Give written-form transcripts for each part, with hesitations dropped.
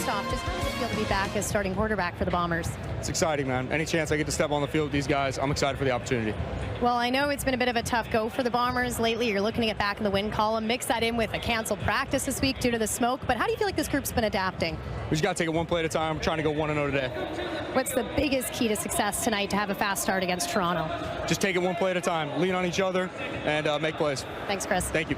First off, just how does it feel to be back as starting quarterback for the Bombers? It's exciting, man. Any chance I get to step on the field with these guys, I'm excited for the opportunity. Well, I know it's been a bit of a tough go for the Bombers lately. You're looking to get back in the win column. Mix that in with a canceled practice this week due to the smoke. But how do you feel like this group's been adapting? We just got to take it one play at a time. We're trying to go 1-0 today. What's the biggest key to success tonight to have a fast start against Toronto? Just take it one play at a time. Lean on each other and make plays. Thanks, Chris. Thank you.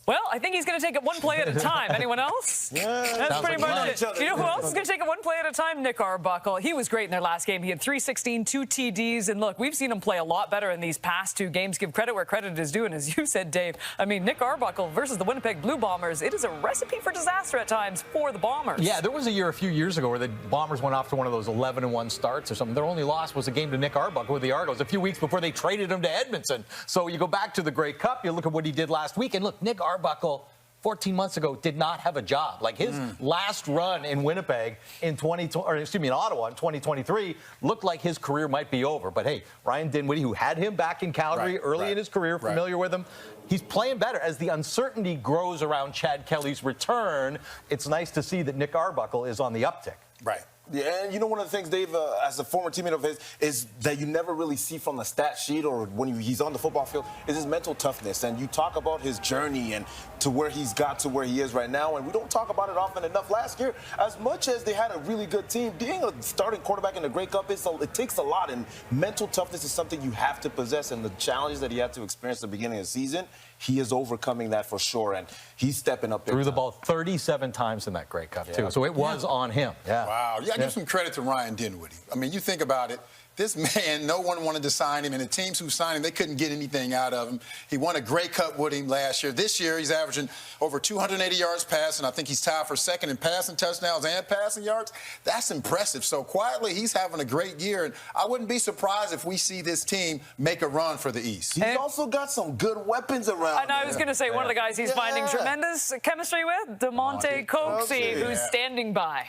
Well, I think he's going to take it one play at a time. Anyone else? Yeah, that's pretty much it. You know who else is going to take it one play at a time? Nick Arbuckle. He was great in their last game. He had 316, 2 TDs. And look, we've seen him play a lot better in these past two games. Give credit where credit is due. And as you said, Dave, I mean, Nick Arbuckle versus the Winnipeg Blue Bombers, it is a recipe for disaster at times for the Bombers. Yeah, there was a few years ago where the Bombers went off to one of those 11-1 starts or something. Their only loss was a game to Nick Arbuckle with the Argos a few weeks before they traded him to Edmonton. So you go back to the Grey Cup, you look at what he did last week, and look, Nick Arbuckle 14 months ago did not have a job. Like his last run in Winnipeg in in Ottawa in 2023 looked like his career might be over. But hey, Ryan Dinwiddie, who had him back in Calgary early in his career, familiar with him, he's playing better. As the uncertainty grows around Chad Kelly's return, it's nice to see that Nick Arbuckle is on the uptick. Right. Yeah, and you know one of the things, Dave, as a former teammate of his, is that you never really see from the stat sheet or when he's on the football field is his mental toughness. And you talk about his journey and to where he's got to where he is right now, and we don't talk about it often enough. Last year, as much as they had a really good team, being a starting quarterback in the Grey Cup, it takes a lot, and mental toughness is something you have to possess, and the challenges that he had to experience at the beginning of the season, he is overcoming that for sure, and he's stepping up. Threw the ball 37 times in that Grey Cup, too, so it was on him. Yeah. Wow. Yeah, give some credit to Ryan Dinwiddie. I mean, you think about it. This man, no one wanted to sign him, and the teams who signed him, they couldn't get anything out of him. He won a Grey Cup with him last year. This year, he's averaging over 280 yards passing. I think he's tied for second in passing touchdowns and passing yards. That's impressive. So quietly, he's having a great year, and I wouldn't be surprised if we see this team make a run for the East. He's also got some good weapons around. And I was going to say, one of the guys he's finding tremendous chemistry with, DeMonte Coxie, who's standing by.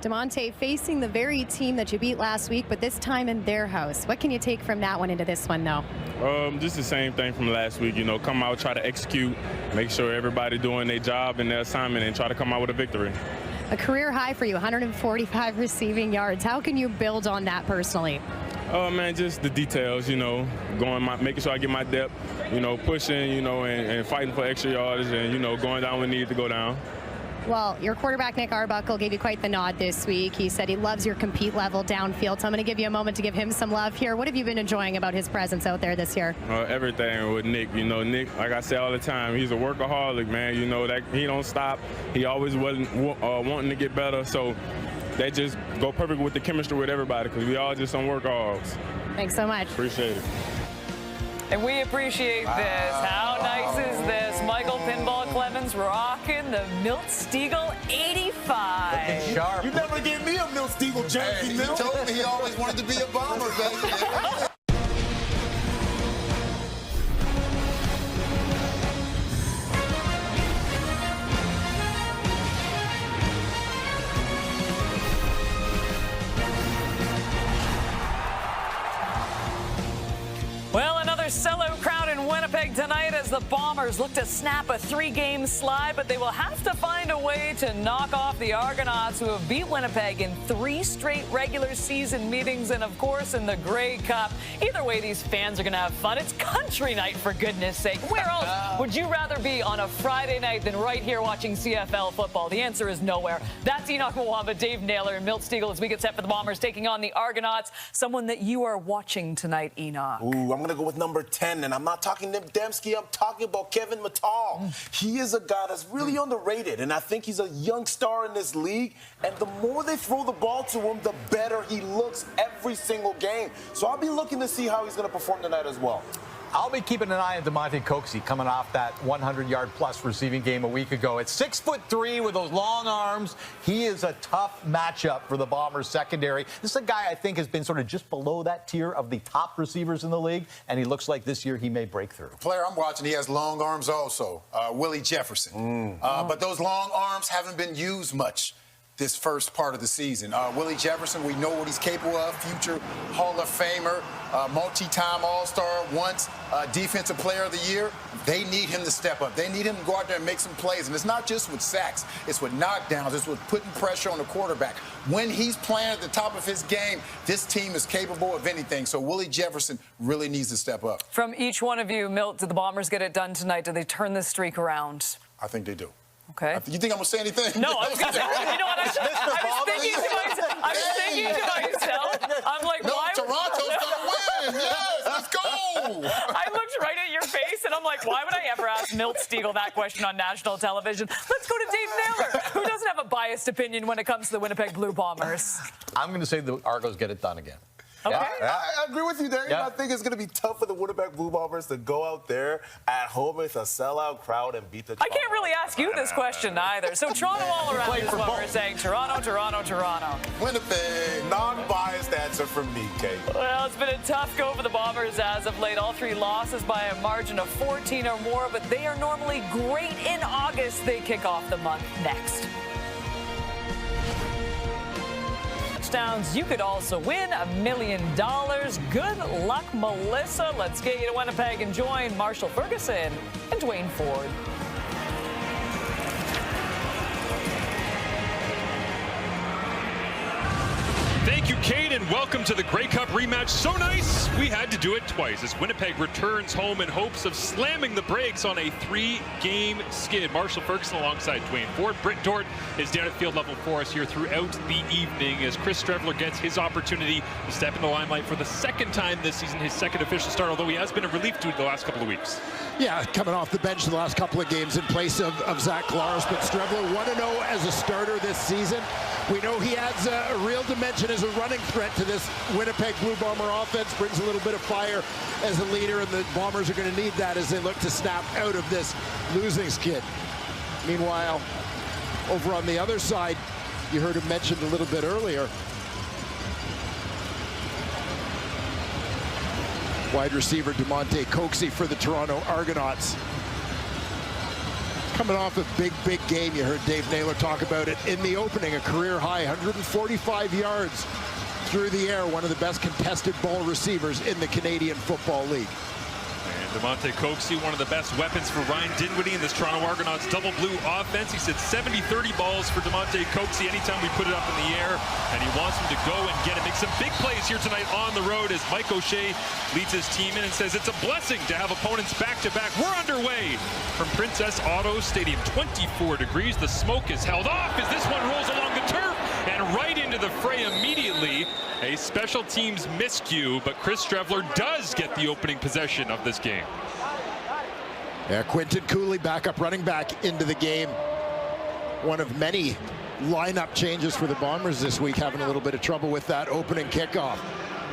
DeMonte facing the very team that you beat last week, but this time in their house. What can you take from that one into this one, though? Just the same thing from last week. You know, come out, try to execute, make sure everybody doing their job and their assignment, and try to come out with a victory. A career high for you, 145 receiving yards. How can you build on that personally? Oh, man, just the details, you know, making sure I get my depth, you know, pushing, you know, and fighting for extra yards and, you know, going down when needed to go down. Well, your quarterback, Nick Arbuckle, gave you quite the nod this week. He said he loves your compete level downfield. So I'm going to give you a moment to give him some love here. What have you been enjoying about his presence out there this year? Everything with Nick. You know, Nick, like I say all the time, he's a workaholic, man. You know, that he don't stop. He always wasn't wanting to get better. So that just go perfect with the chemistry with everybody because we all just some workaholics. Thanks so much. Appreciate it. And we appreciate this. How nice is this? Michael Pinball Clemens rocking the Milt Stiegel 85. Sharp. You never gave me a Milt Stiegel jersey, He told me he always wanted to be a Bomber, baby. Well, another sellout crowd in Winnipeg tonight as the Bombers look to snap a 3-game slide, but they will have to find a way to knock off the Argonauts, who have beat Winnipeg in 3 straight regular season meetings and, of course, in the Grey Cup. Either way, these fans are going to have fun. It's country night, for goodness sake. Where else would you rather be on a Friday night than right here watching CFL football? The answer is nowhere. That's Enoch Mwamba, Dave Naylor, and Milt Stiegel as we get set for the Bombers taking on the Argonauts. Someone that you are watching tonight, Enoch. Ooh, I'm going to go with number 10, and I'm not talking Nip Dembski. I'm talking about Kevin Mattal. He is a guy that's really underrated, and I think he's a young star in this league, and the more they throw the ball to him, the better he looks every single game. So I'll be looking to see how he's going to perform tonight as well. I'll be keeping an eye on DeMonte Coxie coming off that 100-yard-plus receiving game a week ago. At 6'3" with those long arms, he is a tough matchup for the Bombers secondary. This is a guy I think has been sort of just below that tier of the top receivers in the league, and he looks like this year he may break through. Player I'm watching, he has long arms also, Willie Jefferson. But those long arms haven't been used much this first part of the season. Willie Jefferson, we know what he's capable of, future Hall of Famer, multi-time All-Star, once Defensive Player of the Year. They need him to step up. They need him to go out there and make some plays. And it's not just with sacks. It's with knockdowns. It's with putting pressure on the quarterback. When he's playing at the top of his game, this team is capable of anything. So Willie Jefferson really needs to step up. From each one of you, Milt, did the Bombers get it done tonight? Did they turn this streak around? I think they do. Okay. You think I'm going to say anything? No, I was going to say, you know what? I was thinking to myself, I'm like, no, why? Toronto's going to win. Yes, let's go. I looked right at your face, and I'm like, why would I ever ask Milt Stegall that question on national television? Let's go to Dave Naylor, who doesn't have a biased opinion when it comes to the Winnipeg Blue Bombers. I'm going to say the Argos get it done again. Okay. I agree with you, Darian. Yeah. I think it's going to be tough for the Winnipeg Blue Bombers to go out there at home with a sellout crowd and beat the I can't really ask you this question either. So Toronto all around is what we're saying. Toronto, Toronto, Toronto. Winnipeg. Non-biased answer from me, Kate. Well, it's been a tough go for the Bombers as of late. All 3 losses by a margin of 14 or more, but they are normally great in August. They kick off the month next. Touchdowns, you could also win $1 million. Good luck, Melissa. Let's get you to Winnipeg and join Marshall Ferguson and Dwayne Ford. Thank you, Kate, and welcome to the Grey Cup rematch. So nice, we had to do it twice as Winnipeg returns home in hopes of slamming the brakes on a 3-game skid. Marshall Ferguson alongside Dwayne Ford. Britt Dort is down at field level for us here throughout the evening as Chris Strevler gets his opportunity to step in the limelight for the second time this season, his second official start, although he has been a relief dude the last couple of weeks. Yeah, coming off the bench the last couple of games in place of Zach Collaros, but Strevler 1-0 as a starter this season. We know he adds a real dimension as a running threat to this Winnipeg Blue Bomber offense, brings a little bit of fire as a leader, and the Bombers are going to need that as they look to snap out of this losing skid. Meanwhile, over on the other side, you heard him mentioned a little bit earlier, wide receiver DeMonte Coxey for the Toronto Argonauts. Coming off a big game. You heard Dave Naylor talk about it in the opening. A career high 145 yards through the air. One of the best contested ball receivers in the Canadian Football League. And DeMonte Coxey, one of the best weapons for Ryan Dinwiddie in this Toronto Argonauts double blue offense. He said 70-30 balls for DeMonte Coxey anytime we put it up in the air, and he wants him to go and get it. Make some big plays here tonight on the road as Mike O'Shea leads his team in and says it's a blessing to have opponents back-to-back. We're underway from Princess Auto Stadium. 24 degrees. The smoke is held off as this one rolls along the turf and right into the fray immediately. A special teams miscue, but Chris Strevler does get the opening possession of this game. Yeah, Quinton Cooley, backup running back into the game. One of many lineup changes for the Bombers this week, having a little bit of trouble with that opening kickoff.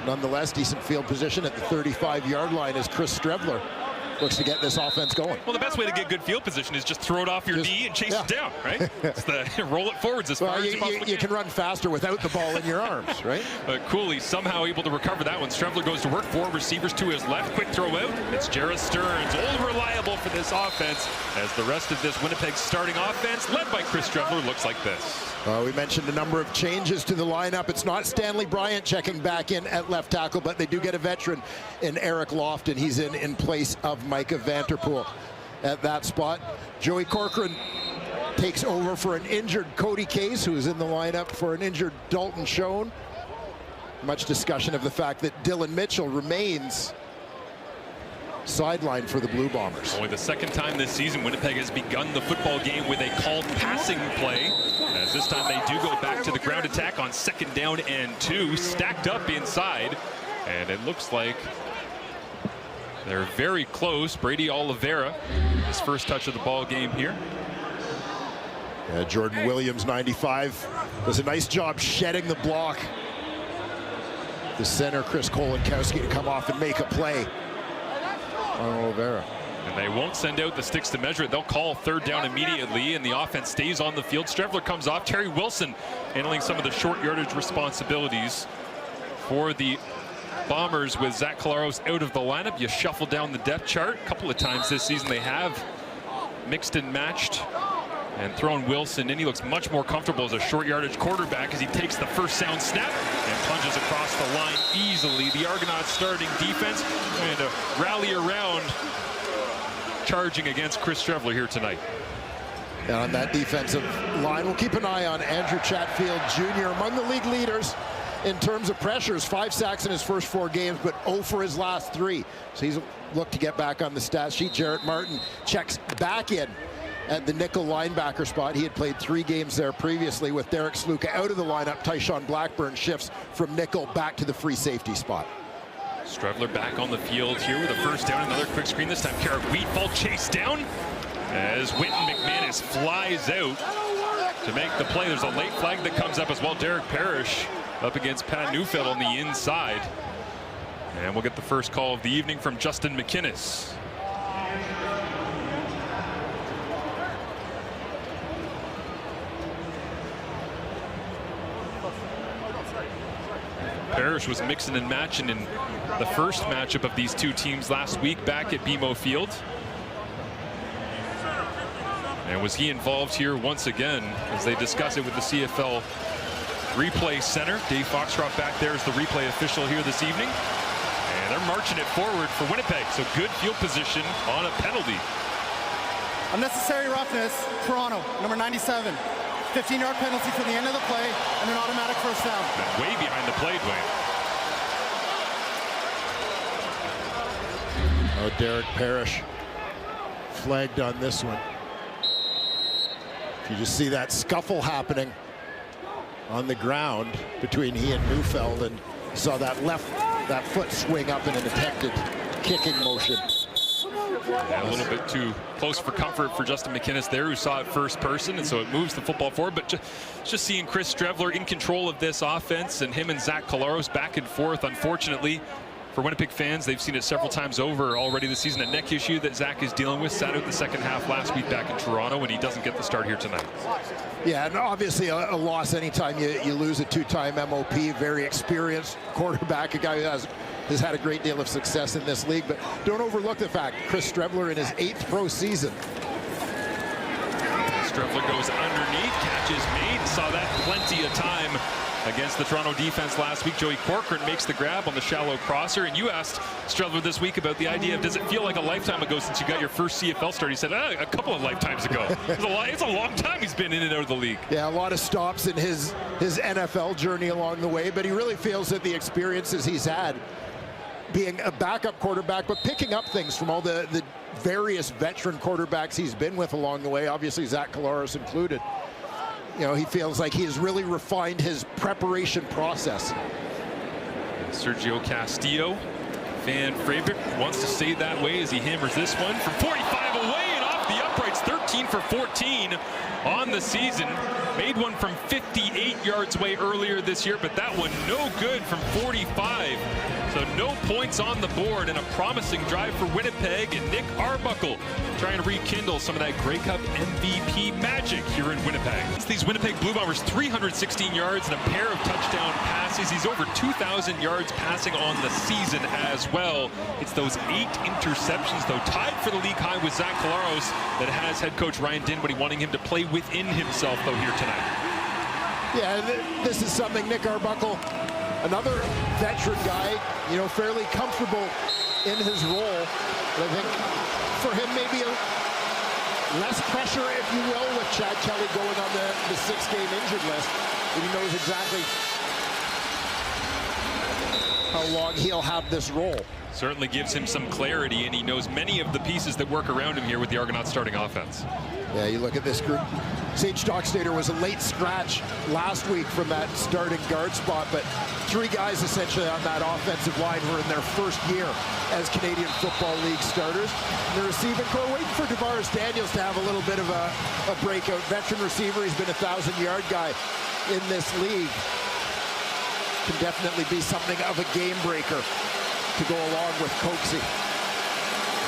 Nonetheless, decent field position at the 35-yard line as Chris Strevler looks to get this offense going. Well, the best way to get good field position is just throw it off your knee and chase it down, right? It's the roll it forwards as far as you possibly you can run faster without the ball in your arms, right? Cooley somehow able to recover that one. Strevler goes to work. 4 receivers to his left. Quick throw out. It's Jarrett Stearns, old reliable for this offense, as the rest of this Winnipeg starting offense, led by Chris Strevler, looks like this. We mentioned a number of changes to the lineup. It's not Stanley Bryant checking back in at left tackle, but they do get a veteran in Eric Lofton. He's in place of Micah Vanterpool at that spot. Joey Corcoran takes over for an injured Cody Case, who is in the lineup for an injured Dalton Schoen. Much discussion of the fact that Dylan Mitchell remains sidelined for the Blue Bombers. Only the second time this season Winnipeg has begun the football game with a called passing play, as this time they do go back to the ground attack on 2nd down and 2, stacked up inside, and it looks like they're very close. Brady Oliveira, his first touch of the ball game here. Jordan Williams, 95, does a nice job shedding the block. The center, Chris Kolankowski, to come off and make a play on Oliveira. And they won't send out the sticks to measure it. They'll call 3rd down immediately, and the offense stays on the field. Strevler comes off. Terry Wilson handling some of the short yardage responsibilities for the Bombers with Zach Collaros out of the lineup. You shuffle down the depth chart. A couple of times this season they have mixed and matched and throwing Wilson in. He looks much more comfortable as a short yardage quarterback as he takes the first sound snap and plunges across the line easily. The Argonauts starting defense and to rally around, charging against Chris Streveler here tonight. And on that defensive line, we'll keep an eye on Andrew Chatfield Jr. among the league leaders in terms of pressures. 5 sacks in his first 4 games, but 0 for his last 3. So he's looked to get back on the stat sheet. Jarrett Martin checks back in at the nickel linebacker spot. He had played 3 games there previously with Derek Sluka out of the lineup. Tyshawn Blackburn shifts from nickel back to the free safety spot. Streveler back on the field here with a first down. Another quick screen. This time Carrick Wheatfall chased down as Wynton McManus flies out to make the play. There's a late flag that comes up as well. Derek Parrish up against Pat Neufeld on the inside. And we'll get the first call of the evening from Justin McInnes. Parrish was mixing and matching in the first matchup of these 2 teams last week back at BMO Field. And was he involved here once again as they discuss it with the CFL Replay Center? Dave Foxcroft back there is the replay official here this evening. And they're marching it forward for Winnipeg. So good field position on a penalty. Unnecessary roughness, Toronto, number 97. 15-yard penalty for the end of the play and an automatic first down. And way behind the play, Dwayne. Oh, Derek Parrish flagged on this one. You just see that scuffle happening on the ground between he and Neufeld, and saw that foot swing up in an attempted kicking motion. Yeah, a little bit too close for comfort for Justin McInnes there, who saw it first person, and so it moves the football forward. But just seeing Chris Streveler in control of this offense, and him and Zach Collaros back and forth. Unfortunately for Winnipeg fans, they've seen it several times over already this season. A neck issue that Zach is dealing with. Sat out the second half last week back in Toronto, and he doesn't get the start here tonight. Yeah, and obviously a loss anytime you lose a 2-time MOP, very experienced quarterback, a guy who has had a great deal of success in this league. But don't overlook the fact Chris Streveler in his 8th pro season. Streveler goes underneath, catch is made. Saw that plenty of time against the Toronto defense last week. Joey Corcoran makes the grab on the shallow crosser. And you asked Streveler this week about the idea of, does it feel like a lifetime ago since you got your first CFL start? He said, a couple of lifetimes ago. It's a long time he's been in and out of the league. Yeah, a lot of stops in his NFL journey along the way, but he really feels that the experiences he's had being a backup quarterback, but picking up things from all the various veteran quarterbacks he's been with along the way, obviously Zach Collaros included. You know, he feels like he has really refined his preparation process. Sergio Castillo, fan favorite, wants to stay that way as he hammers this one from 45 away and off the uprights. 13 for 14 on the season. Made one from 58 yards away earlier this year, but that one no good from 45. So no points on the board, and a promising drive for Winnipeg, and Nick Arbuckle trying to rekindle some of that Grey Cup MVP magic here in Winnipeg. These Winnipeg Blue Bombers, 316 yards and a pair of touchdown passes. He's over 2,000 yards passing on the season as well. It's those 8 interceptions, though, tied for the league high with Zach Collaros, that has head coach Ryan Dinwiddie wanting him to play within himself, though, here tonight. Yeah, this is something Nick Arbuckle, another veteran guy, you know, fairly comfortable in his role. But I think for him, maybe less pressure, if you will, with Chad Kelly going on the 6-game injured list. And he knows exactly how long he'll have this role. Certainly gives him some clarity, and he knows many of the pieces that work around him here with the Argonauts starting offense. Yeah, you look at this group. Sage Dockstader was a late scratch last week from that starting guard spot, but 3 guys essentially on that offensive line were in their first year as Canadian Football League starters. And the receiving core waiting for Tavares Daniels to have a little bit of a breakout. Veteran receiver, he's been a 1,000-yard guy in this league. Can definitely be something of a game breaker to go along with Coxie.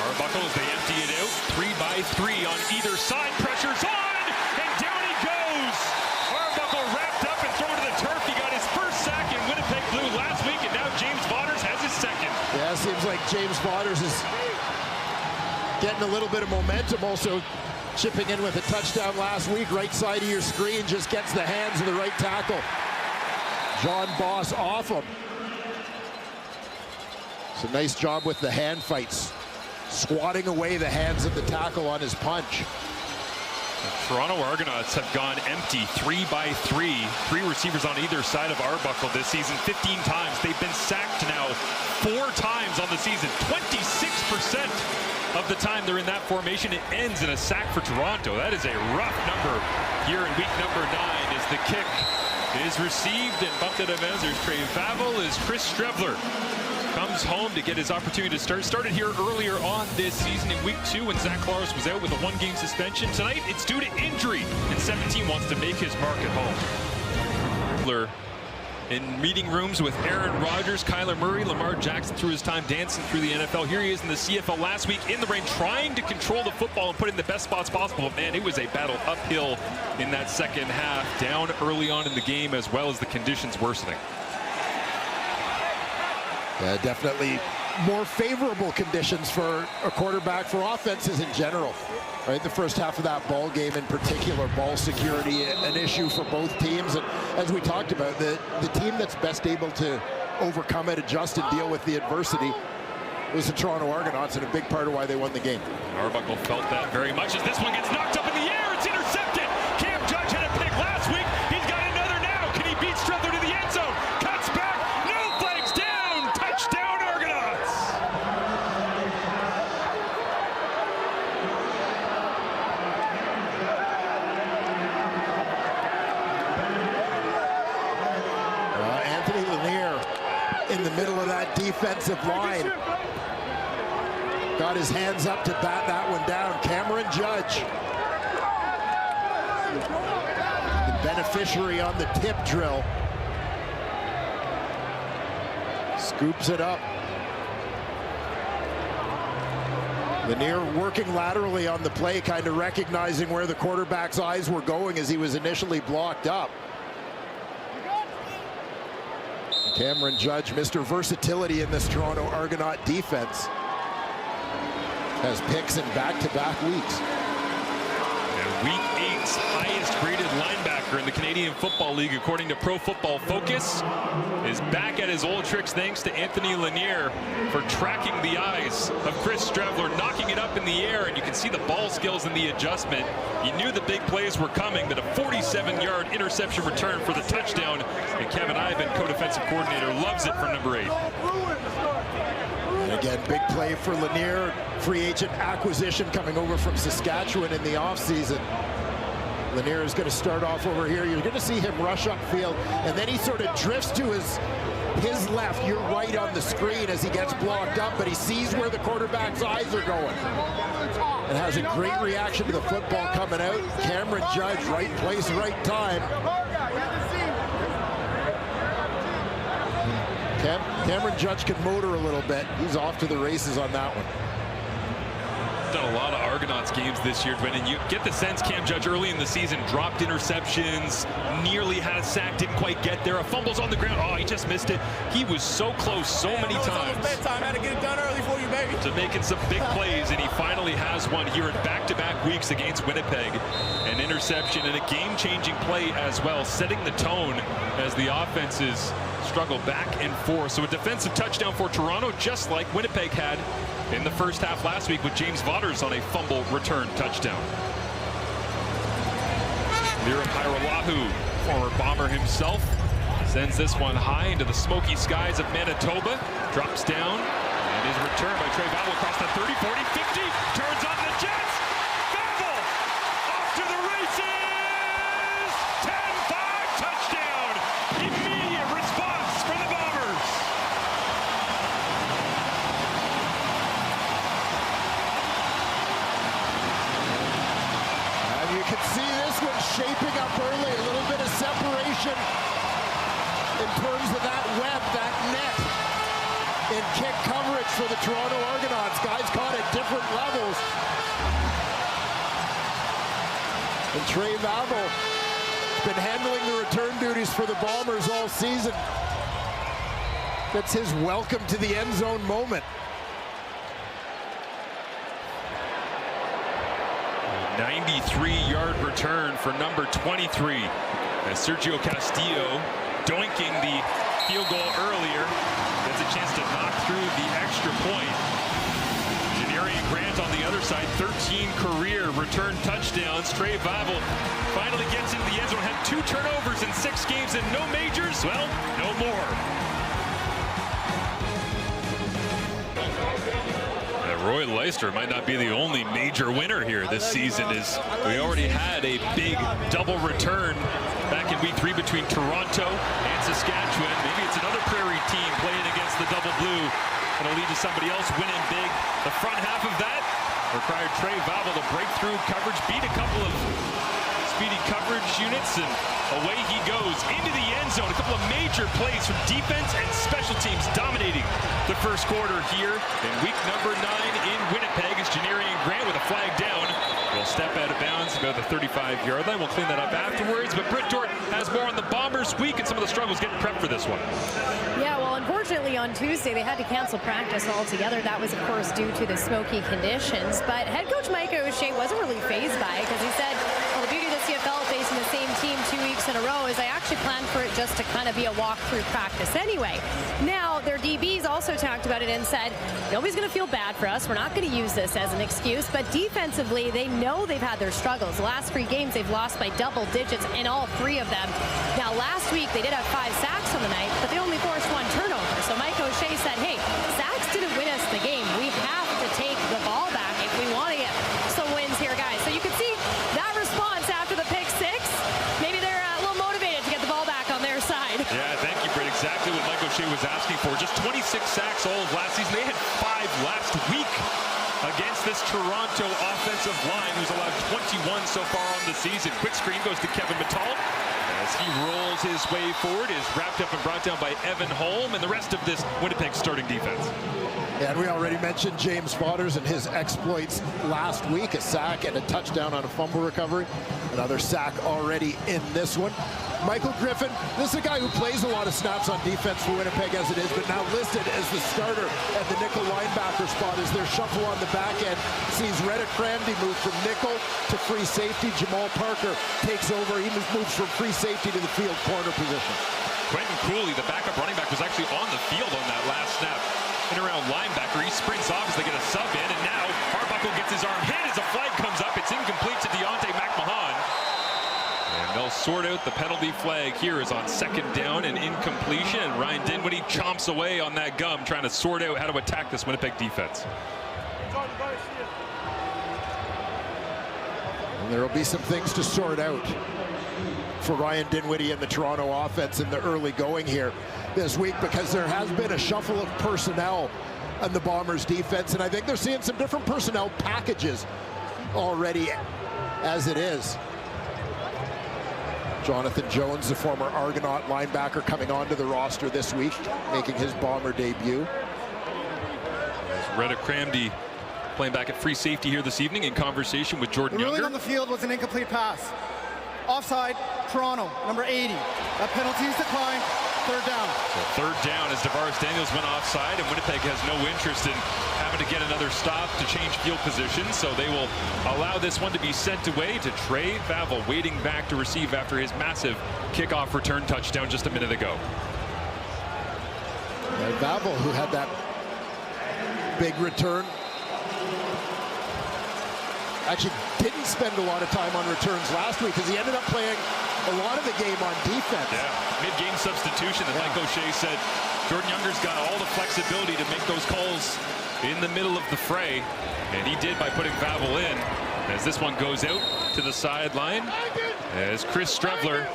Arbuckle, as they empty it out, 3-by-3 on either side. Pressure's on, and down he goes. Arbuckle wrapped up and thrown to the turf. He got his first sack in Winnipeg Blue last week, and now James Vaughters has his second. Yeah, it seems like James Vaughters is getting a little bit of momentum. Also, chipping in with a touchdown last week. Right side of your screen, just gets the hands of the right tackle. John Boss off him. It's a nice job with the hand fights, swatting away the hands of the tackle on his punch. Toronto Argonauts have gone empty 3 by 3. 3 receivers on either side of Arbuckle this season, 15 times. They've been sacked now 4 times on the season. 26% of the time they're in that formation, it ends in a sack for Toronto. That is a rough number here in week number 9 as the kick is received and bumped out of bounds. There's Trey Vavel as Chris Strevler comes home to get his opportunity to start. Started here earlier on this season in week 2 when Zach Claros was out with a 1-game suspension. Tonight it's due to injury, and 17 wants to make his mark at home. In meeting rooms with Aaron Rodgers, Kyler Murray, Lamar Jackson through his time dancing through the NFL. Here he is in the CFL last week in the rain, trying to control the football and put it in the best spots possible. But man, it was a battle uphill in that second half, down early on in the game as well as the conditions worsening. Definitely more favorable conditions for a quarterback for offenses in general. Right, the first half of that ball game in particular, ball security an issue for both teams. And as we talked about, the team that's best able to overcome it, adjust, and deal with the adversity was the Toronto Argonauts, and a big part of why they won the game. Arbuckle felt that very much as this one gets knocked up in the air. It's intercepted. Cam Judge had a pick last week. He's got another now. Can he beat Strevler to the end zone? Cuts back. No flags down. Touchdown Argonauts. Anthony Lanier in the middle of that defensive line. Got his hands up to bat that one down. Cameron Judge, the beneficiary on the tip drill, scoops it up. Lanier working laterally on the play, kind of recognizing where the quarterback's eyes were going as he was initially blocked up. Cameron Judge, Mr. Versatility in this Toronto Argonaut defense, has picks in back-to-back weeks. And week 8's highest graded linebacker in the Canadian Football League, according to Pro Football Focus, is back at his old tricks thanks to Anthony Lanier for tracking the eyes of Chris Strevler, knocking it up in the air, and you can see the ball skills and the adjustment. You knew the big plays were coming, but a 47-yard interception return for the touchdown, and Kevin Ivan, co-defensive coordinator, loves it for number 8. And again, big play for Lanier, free agent acquisition coming over from Saskatchewan in the offseason. Lanier is going to start off over here. You're going to see him rush upfield, and then he sort of drifts to his left. You're right on the screen as he gets blocked up, but he sees where the quarterback's eyes are going and has a great reaction to the football coming out. Cameron Judge, right place, right time. Cameron Judge can motor a little bit. He's off to the races on that one. Done a lot of Argonauts games this year, Dwayne, and you get the sense Cam Judge early in the season dropped interceptions, nearly had a sack, didn't quite get there. A fumble's on the ground. Oh, he just missed it. He was so close so many times. Bedtime. Had to get it done early for you, baby. To making some big plays, and he finally has one here in back-to-back weeks against Winnipeg. An interception and a game-changing play as well, setting the tone as the offenses struggle back and forth. So a defensive touchdown for Toronto, just like Winnipeg had in the first half last week with James Vaughters on a fumble return touchdown. Mira Pairolahu, former Bomber himself, sends this one high into the smoky skies of Manitoba, drops down, and is returned by Trey Vavel across the 30, 40, 50, turns on the Jets. Vavel off to the races. 10-5 touchdown. Immediate response for the Bombers. And you can see this one shaping up early, a little bit of separation in terms of that web, that net in kick coverage for the Toronto Argonauts. Guys caught at different levels. And Trey Vavel has been handling the return duties for the Bombers all season. That's his welcome to the end zone moment. 93-yard return for number 23. As Sergio Castillo, doinking the field goal earlier, gets a chance to knock through the extra point. Janarian Grant on the other side, 13 career return touchdowns. Trey Vavel finally gets into the end zone, had 2 turnovers in 6 games and no majors. Well, no more. Roy Leister might not be the only major winner here this season, as we already had a big double return back in week 3 between Toronto and Saskatchewan. Maybe it's another Prairie team playing against the double blue. It'll lead to somebody else winning big. The front half of that required Trey Vavel to break through coverage, beat a couple of speedy coverage units, and away he goes into the end zone. A couple of major plays from defense and special teams dominating the first quarter here in week number 9 in Winnipeg. As Janarian Grant with a flag down will step out of bounds about the 35-yard line. We'll clean that up afterwards. But Britt Dort has more on the Bombers' week and some of the struggles getting prepped for this one. Yeah, well, unfortunately on Tuesday they had to cancel practice altogether. That was, of course, due to the smoky conditions. But head coach Mike O'Shea wasn't really fazed by it, because he said, well, the beauty of the CFL facing the same team 2 weeks in a row is I actually planned for it just to kind of be a walk-through practice anyway. Now, their DBs also talked about it and said, nobody's going to feel bad for us. We're not going to use this as an excuse. But defensively, they know they've had their struggles. The last 3 games, they've lost by double digits in all 3 of them. Now, last week, they did have 5 sacks on the night, but they only forced 1 turnover. So Mike O'Shea said, hey, sacks didn't win us the game. We have to take the ball back if we want to get some wins here, guys. So you can see that response after the pick 6. Maybe they're a little motivated to get the ball back on their side. Yeah, thank you, Britt. Exactly what Mike O'Shea was asking for. Just 26 sacks all of last season. They had 5 last week against this Toronto offensive line, who's allowed 21 so far on the season. Quick screen goes to Kevin Mittal. As he rolls his way forward, is wrapped up and brought down by Evan Holm and the rest of this Winnipeg starting defense. Yeah, and we already mentioned James Fodders and his exploits last week, a sack and a touchdown on a fumble recovery. Another sack already in this one. Michael Griffin, this is a guy who plays a lot of snaps on defense for Winnipeg as it is, but now listed as the starter at the nickel linebacker spot as their shuffle on the back end sees Retta Cramdy move from nickel to free safety. Jamal Parker takes over. He moves from free safety to the field corner position. Quentin Cooley, the backup running back, was actually on the field on that last snap. In around linebacker, he sprints off as they get a sub in, and now Arbuckle gets his arm hit as a flag comes up. It's incomplete to Deontay McMahon. And they'll sort out the penalty flag here is on 2nd down and incompletion. And Ryan Dinwiddie chomps away on that gum, trying to sort out how to attack this Winnipeg defense. And there will be some things to sort out for Ryan Dinwiddie and the Toronto offense in the early going here this week, because there has been a shuffle of personnel on the Bombers defense, and I think they're seeing some different personnel packages already as it is. Jonathan Jones, the former Argonaut linebacker, coming onto the roster this week, making his Bomber debut. Retta Cramdy playing back at free safety here this evening in conversation with Jordan The ruling Younger. on the field was an incomplete pass. Offside, Toronto, number 80. That penalty is declined. 3rd down. So 3rd down as DeVaris Daniels went offside, and Winnipeg has no interest in having to get another stop to change field position, so they will allow this one to be sent away to Trey Vavel, waiting back to receive after his massive kickoff return touchdown just a minute ago. And Vavel, who had that big return, actually didn't spend a lot of time on returns last week because he ended up playing a lot of the game on defense. Yeah, mid-game substitution that Mike O'Shea said Jordan Younger's got all the flexibility to make those calls in the middle of the fray, and he did by putting Vavel in. As this one goes out to the sideline, as Chris Strevler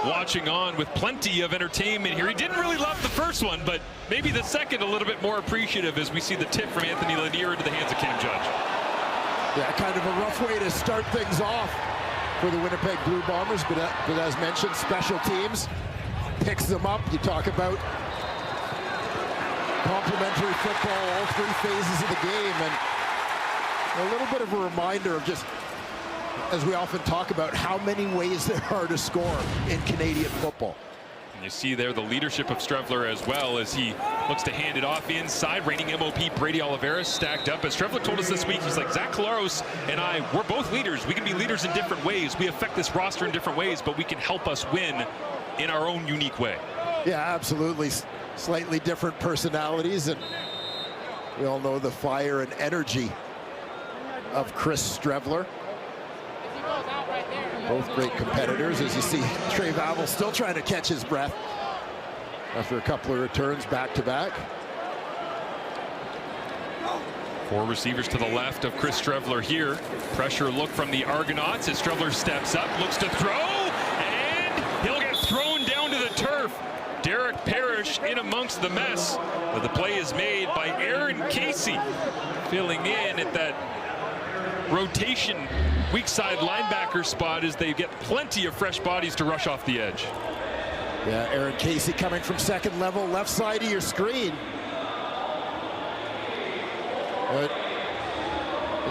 watching on with plenty of entertainment here. He didn't really love the first one, but maybe the second a little bit more appreciative as we see the tip from Anthony Lanier into the hands of Cam Judge. Yeah, kind of a rough way to start things off for the Winnipeg Blue Bombers, but as mentioned, special teams picks them up. You talk about complementary football, all 3 phases of the game, and a little bit of a reminder of just, as we often talk about, how many ways there are to score in Canadian football. And you see there the leadership of Strevler as well as he looks to hand it off inside. Reigning MOP Brady Oliveira stacked up. As Strevler told us this week, he's like, Zach Collaros and I, we're both leaders. We can be leaders in different ways. We affect this roster in different ways, but we can help us win in our own unique way. Yeah, absolutely. Slightly different personalities, and we all know the fire and energy of Chris Strevler. Both great competitors, as you see Trey Vavel still trying to catch his breath after a couple of returns back-to-back. 4 receivers to the left of Chris Strevler here. Pressure look from the Argonauts as Strevler steps up, looks to throw, and he'll get thrown down to the turf. Derek Parrish in amongst the mess, but the play is made by Aaron Casey, filling in at that rotation weak side linebacker spot as they get plenty of fresh bodies to rush off the edge. Yeah, Aaron Casey coming from second level, left side of your screen. But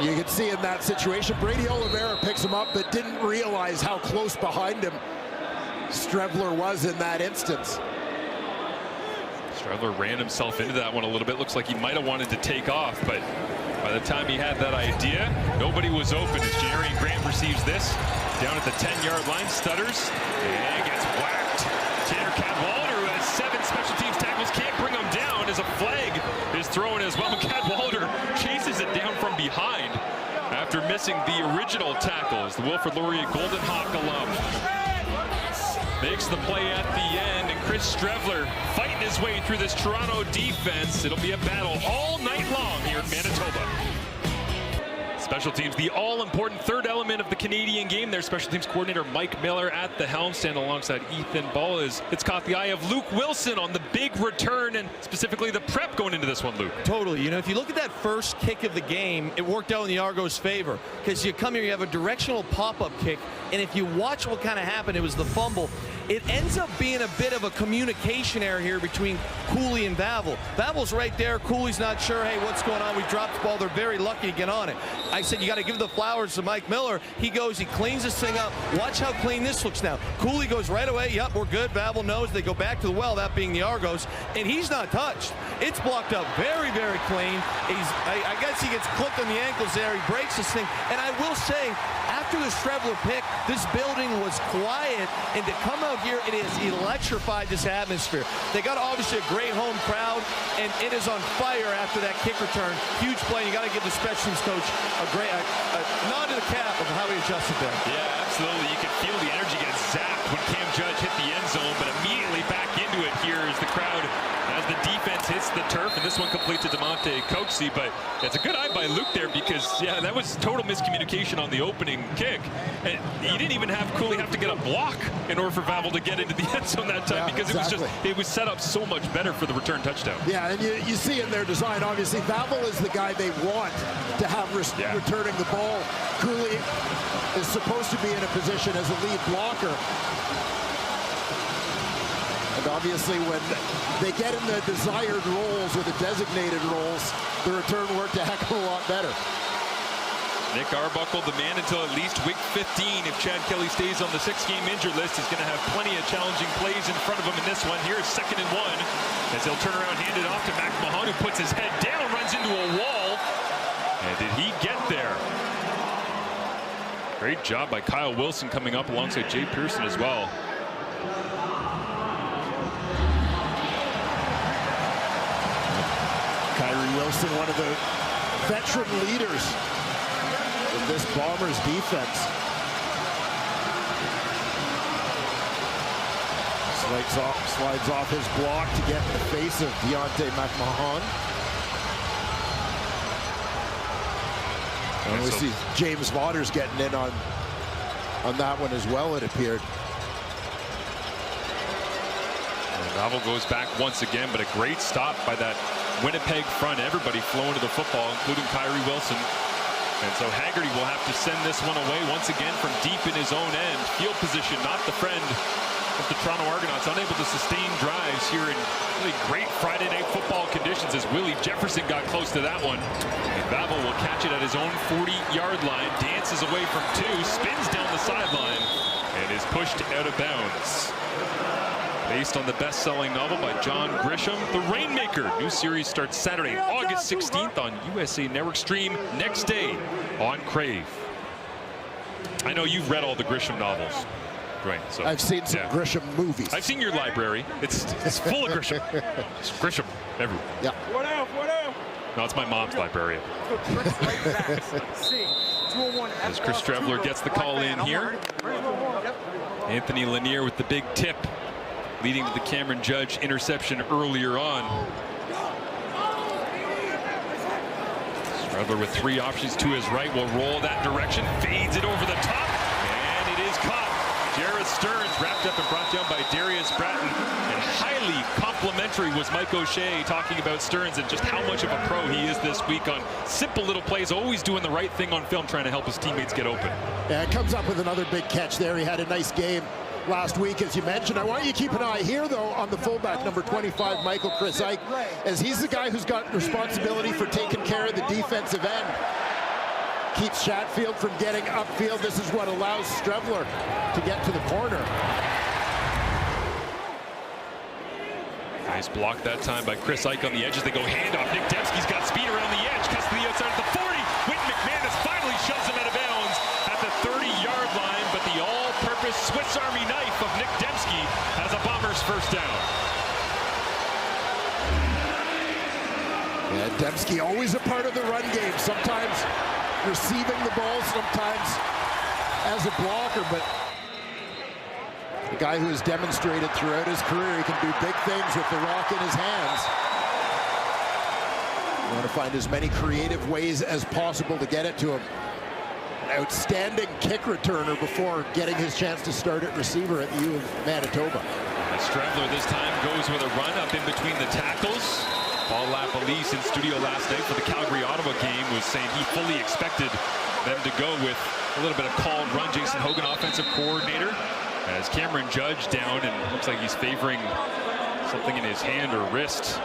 you can see in that situation, Brady Oliveira picks him up, but didn't realize how close behind him Strevler was in that instance. Strevler ran himself into that one a little bit. Looks like he might have wanted to take off, but by the time he had that idea, nobody was open as Janarian Grant receives this. Down at the 10-yard line, stutters, and gets whacked. Tanner Cadwalder, who has 7 special teams tackles, can't bring him down as a flag is thrown as well. Cadwalder chases it down from behind after missing the original tackles. The Wilfrid Laurier Golden Hawk alum makes the play at the end, and Chris Strevler fighting his way through this Toronto defense. It'll be a battle all night long here in Manitoba. Special teams, the all-important third element of the Canadian game. Their special teams coordinator Mike Miller at the helm, standing alongside Ethan Ball. It's caught the eye of Luke Wilson on the big return, and specifically the prep going into this one, Luke. Totally. You know, if you look at that first kick of the game, it worked out in the Argos' favor because you come here, you have a directional pop-up kick, and if you watch what kind of happened, it was the fumble. It ends up being a bit of a communication error here between Cooley and Vavel. Vavel's right there. Cooley's not sure, hey, what's going on? We dropped the ball. They're very lucky to get on it. I said, you got to give the flowers to Mike Miller. He goes, he cleans this thing up. Watch how clean this looks now. Cooley goes right away. Yep, we're good. Vavel knows. They go back to the well, that being the Argos, and he's not touched. It's blocked up very, very clean. I guess he gets clipped on the ankles there. He breaks this thing. And I will say, after the Strevler pick, this building was quiet, and to come out here, it has electrified this atmosphere. They got obviously a great home crowd, and it is on fire after that kick return. Huge play. You got to give the special teams coach a great nod to the cap of how he adjusted there. Yeah, absolutely. You can feel the energy get zapped when Cam Judge hit the end zone, but immediately back into it here as the crowd, as the defense hits the turf, and this one complete to DeMonte Coxie. But it's a good eye by Luke there because, yeah, that was total miscommunication on the opening kick. And he didn't even have Cooley have to get a block in order for Vavel to get into the end zone that time, because it was set up so much better for the return touchdown. Yeah, and you see in their design, obviously, Vavel is the guy they want to have returning the ball. Cooley is supposed to be in a position as a lead blocker. And obviously, when they get in the desired roles or the designated roles, the return worked a heck of a lot better. Nick Arbuckle, the man until at least week 15. If Chad Kelly stays on the 6-game injured list, he's going to have plenty of challenging plays in front of him in this one. Here's 2nd and 1 as he'll turn around, hand it off to Mac Mahon, who puts his head down, runs into a wall. And did he get there? Great job by Kyle Wilson coming up alongside Jay Pearson as well. Kyrie Wilson, one of the veteran leaders of this Bombers defense. Slides off his block to get in the face of Deontay McMahon. And we see James Vaughters getting in on that one as well, it appeared. Vavel goes back once again, but a great stop by that Winnipeg front. Everybody flowing to the football, including Kyrie Wilson. And so Haggerty will have to send this one away once again from deep in his own end. Field position, not the friend of the Toronto Argonauts. Unable to sustain drives here in really great Friday night football conditions as Willie Jefferson got close to that one. And Vavel will catch it at his own 40-yard line. Dances away from 2, spins down the sideline, and is pushed out of bounds. Based on the best-selling novel by John Grisham, The Rainmaker. New series starts Saturday, August 16th on USA Network. Stream next day on Crave. I know you've read all the Grisham novels, Dwayne. So I've seen some Grisham movies. I've seen your library. It's full of Grisham. It's Grisham everywhere. Yeah. What else? What else? No, it's my mom's librarian. As Chris Strevler gets the call in here. Anthony Lanier with the big tip, leading to the Cameron Judge interception earlier on. Strevler with 3 options to his right will roll that direction, fades it over the top, and it is caught. Jared Stearns wrapped up and brought down by Darius Bratton. And highly complimentary was Mike O'Shea talking about Stearns and just how much of a pro he is this week on simple little plays, always doing the right thing on film, trying to help his teammates get open. Yeah, it comes up with another big catch there. He had a nice game last week, as you mentioned. I want you to keep an eye here, though, on the fullback, number 25, Michael Chris Ike, as he's the guy who's got responsibility for taking care of the defensive end. Keeps Chatfield from getting upfield. This is what allows Strevler to get to the corner. Nice block that time by Chris Ike on the edges. They go handoff. Nick Dembski's got speed around the edge. Cuts to the outside at the 40. Wynton McManus finally shoves him out of bounds at the 30-yard line. But the all-purpose Swiss Army knife of Nick Dembski has a Bombers first down. Yeah, Dembski always a part of the run game. Sometimes receiving the ball, sometimes as a blocker, but the guy who has demonstrated throughout his career he can do big things with the rock in his hands. You want to find as many creative ways as possible to get it to him. An outstanding kick returner before getting his chance to start at receiver at the U of Manitoba. Strevler this time goes with a run up in between the tackles. Paul LaPolice in studio last night for the Calgary-Ottawa game was saying he fully expected them to go with a little bit of called run. Jason Hogan, offensive coordinator, as Cameron Judge down, and looks like he's favoring something in his hand or wrist.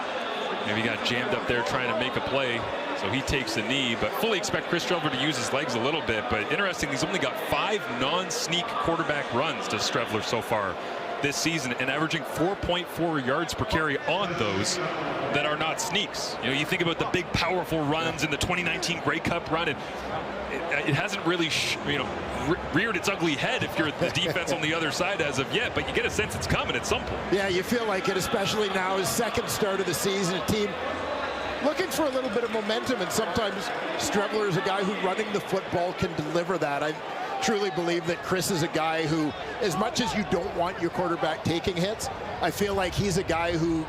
Maybe he got jammed up there trying to make a play, so he takes the knee. But fully expect Chris Strevler to use his legs a little bit. But interesting, he's only got 5 non-sneak quarterback runs to Strevler so far this season, and averaging 4.4 yards per carry on those that are not sneaks. You know, you think about the big powerful runs in the 2019 Grey Cup run, and it hasn't really reared its ugly head if you're the defense on the other side as of yet, but you get a sense it's coming at some point. Yeah, you feel like it, especially now, his second start of the season, a team looking for a little bit of momentum, and sometimes Strevler is a guy who running the football can deliver that. I truly believe that Chris is a guy who, as much as you don't want your quarterback taking hits, I feel like he's a guy who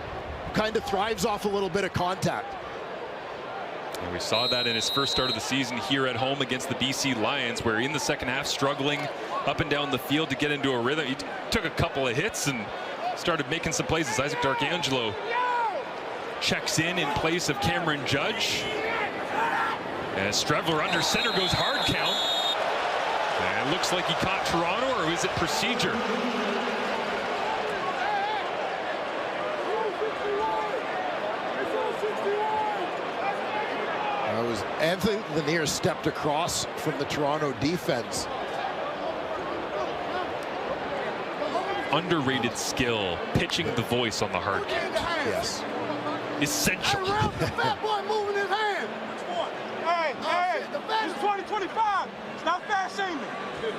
kind of thrives off a little bit of contact. And we saw that in his first start of the season here at home against the BC Lions, where in the second half struggling up and down the field to get into a rhythm. He took a couple of hits and started making some plays as Isaac Darkangelo checks in place of Cameron Judge. As Strevler under center goes hard count. And it looks like he caught Toronto, or is it procedure? That was Anthony Lanier stepped across from the Toronto defense. Underrated skill, pitching the voice on the hard count. Yes. Essential. Fat boy moving his hand. Hey, it's 2025. It's not fast shaming.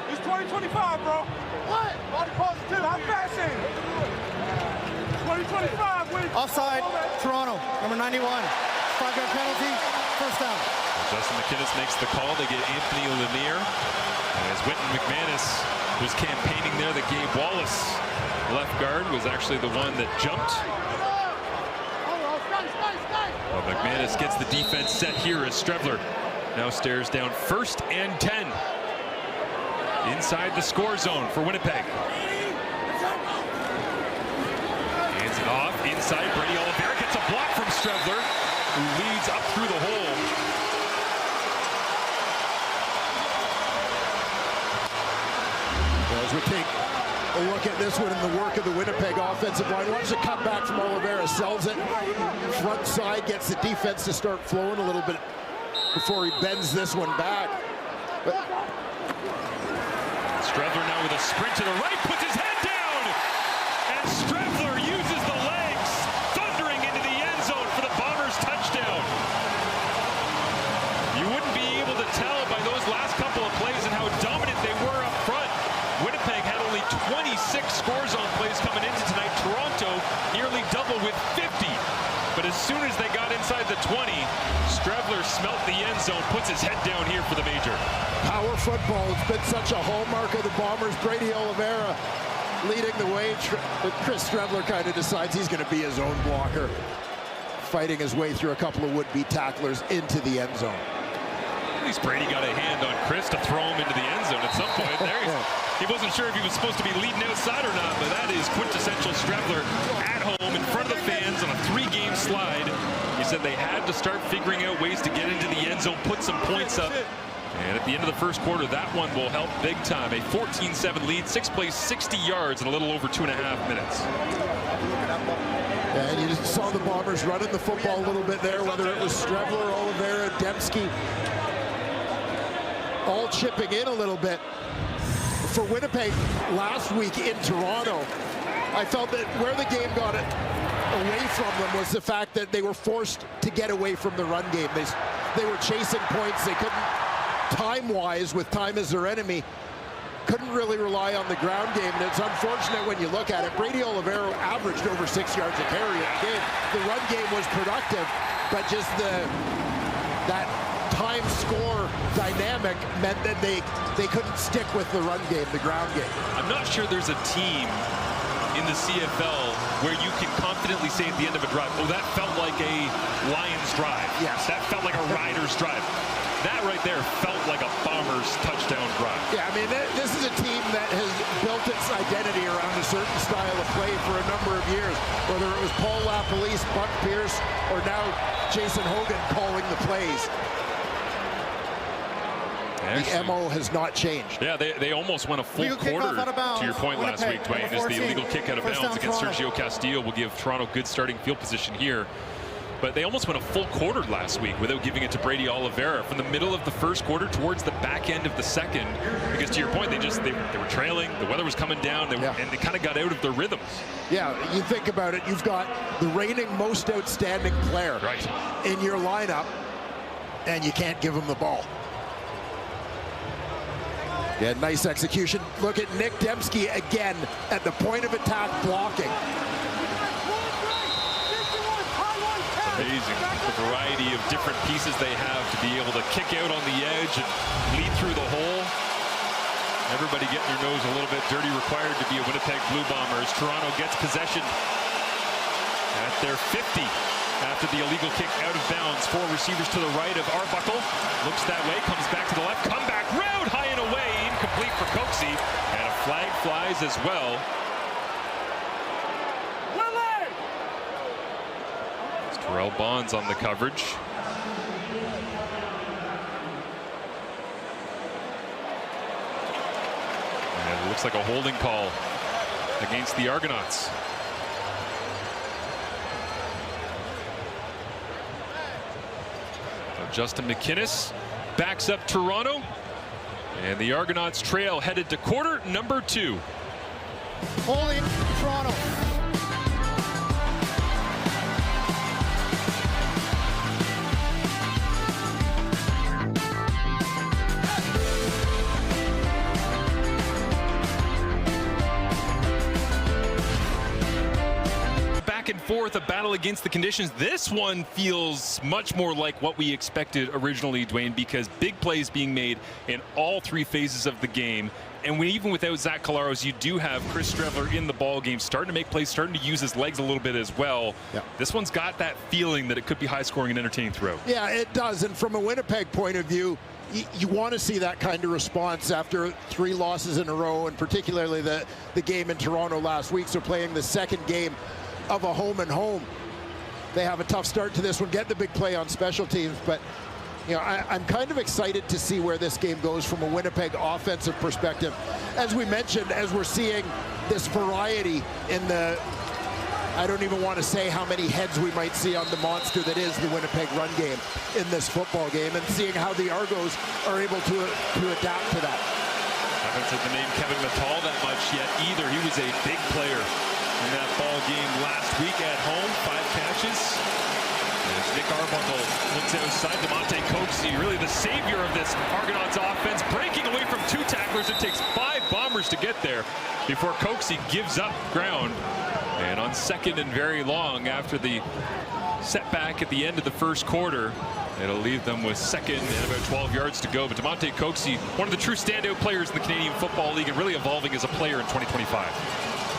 It's 2025, bro. What? Body positive. Not fast shaming. 2025. Offside, Toronto, number 91. 5-yard penalty, first down. Justin McInnes makes the call. They get Anthony Lanier. And as Wynton McManus was campaigning there, the Gabe Wallace left guard was actually the one that jumped. Well, McManus gets the defense set here as Strevler now stares down 1st and 10 inside the score zone for Winnipeg. Hands it off inside. Brady Oliveira gets a block from Strevler, who leads up through the hole. As we take a look at this one in the work of the Winnipeg offensive line. Watch the cutback from Oliveira, sells it. Front side, gets the defense to start flowing a little bit before he bends this one back. But Strevler now with a sprint to the right, puts his head down. And Strevler zone, puts his head down here for the major. Power football has been such a hallmark of the Bombers. Brady Oliveira leading the way. Chris Strevler kind of decides he's going to be his own blocker, fighting his way through a couple of would-be tacklers into the end zone. At least Brady got a hand on Chris to throw him into the end zone at some point. There he wasn't sure if he was supposed to be leading outside or not, but that is quintessential Strevler at home in front of the fans on a 3-game slide. He said they had to start figuring out ways to get into the end zone, put some points up. And at the end of the first quarter, that one will help big time. A 14-7 lead, 6 plays, 60 yards in a little over 2.5 minutes. And you just saw the Bombers running the football a little bit there, whether it was Strevler, Oliveira, Dembski, all chipping in a little bit. For Winnipeg last week in Toronto, I felt that where the game got it away from them was the fact that they were forced to get away from the run game. They were chasing points. They couldn't, time-wise, with time as their enemy, couldn't really rely on the ground game. And it's unfortunate when you look at it. Brady Oliveira averaged over 6 yards a carry in the game. The run game was productive, but just that time score dynamic meant that they couldn't stick with the run game, the ground game. I'm not sure there's a team in the CFL where you can confidently say at the end of a drive, oh, that felt like a Lions drive. Yes. That felt like a Riders drive. That right there felt like a Bombers touchdown drive. Yeah, I mean, this is a team that has built its identity around a certain style of play for a number of years, whether it was Paul LaPolice, Buck Pierce, or now Jason Hogan calling the plays. The MO has not changed. Yeah, they almost went a full quarter, to your point last week, Dwayne, as the illegal kick out of bounds against Sergio Castillo will give Toronto good starting field position here. But they almost went a full quarter last week without giving it to Brady Oliveira from the middle of the first quarter towards the back end of the second. Because to your point, they were trailing, the weather was coming down, and they kind of got out of their rhythms. Yeah, you think about it, you've got the reigning most outstanding player in your lineup, and you can't give him the ball. Yeah, nice execution. Look at Nick Dembski again at the point of attack blocking. Amazing the variety of different pieces they have to be able to kick out on the edge and lead through the hole. Everybody getting their nose a little bit dirty, required to be a Winnipeg Blue Bomber as Toronto gets possession at their 50 after the illegal kick out of bounds. 4 receivers to the right of Arbuckle. Looks that way, comes back to the left, comeback route, high and away, incomplete for Coxie, and a flag flies as well. Terrell Bonds on the coverage. And it looks like a holding call against the Argonauts. So Justin McInnes backs up Toronto, and the Argonauts trail headed to quarter number 2. Holding Toronto. Back and forth, a battle against the conditions. This one feels much more like what we expected originally, Dwayne, because big plays being made in all 3 phases of the game. And even without Zach Collaros, you do have Chris Strevler in the ball game, starting to make plays, starting to use his legs a little bit as well. Yep. This one's got that feeling that it could be high scoring and entertaining throughout. Yeah, it does. And from a Winnipeg point of view, you want to see that kind of response after 3 losses in a row, and particularly the game in Toronto last week. So playing the second game of a home and home. They have a tough start to this one, get the big play on special teams, but you know, I'm kind of excited to see where this game goes from a Winnipeg offensive perspective. As we mentioned, as we're seeing this variety in the, I don't even want to say how many heads we might see on the monster that is the Winnipeg run game in this football game, and seeing how the Argos are able to adapt to that. I haven't said the name Kevin Mattal that much yet either. He was a big player in that ball game last week at home. 5 catches. As Nick Arbuckle looks outside, DeMonte Coxie, really the savior of this Argonauts offense, breaking away from 2 tacklers. It takes 5 Bombers to get there before Coxie gives up ground. And on second and very long, after the setback at the end of the first quarter. It'll leave them with second and about 12 yards to go. But Damonte Coxie, one of the true standout players in the Canadian Football League and really evolving as a player in 2025.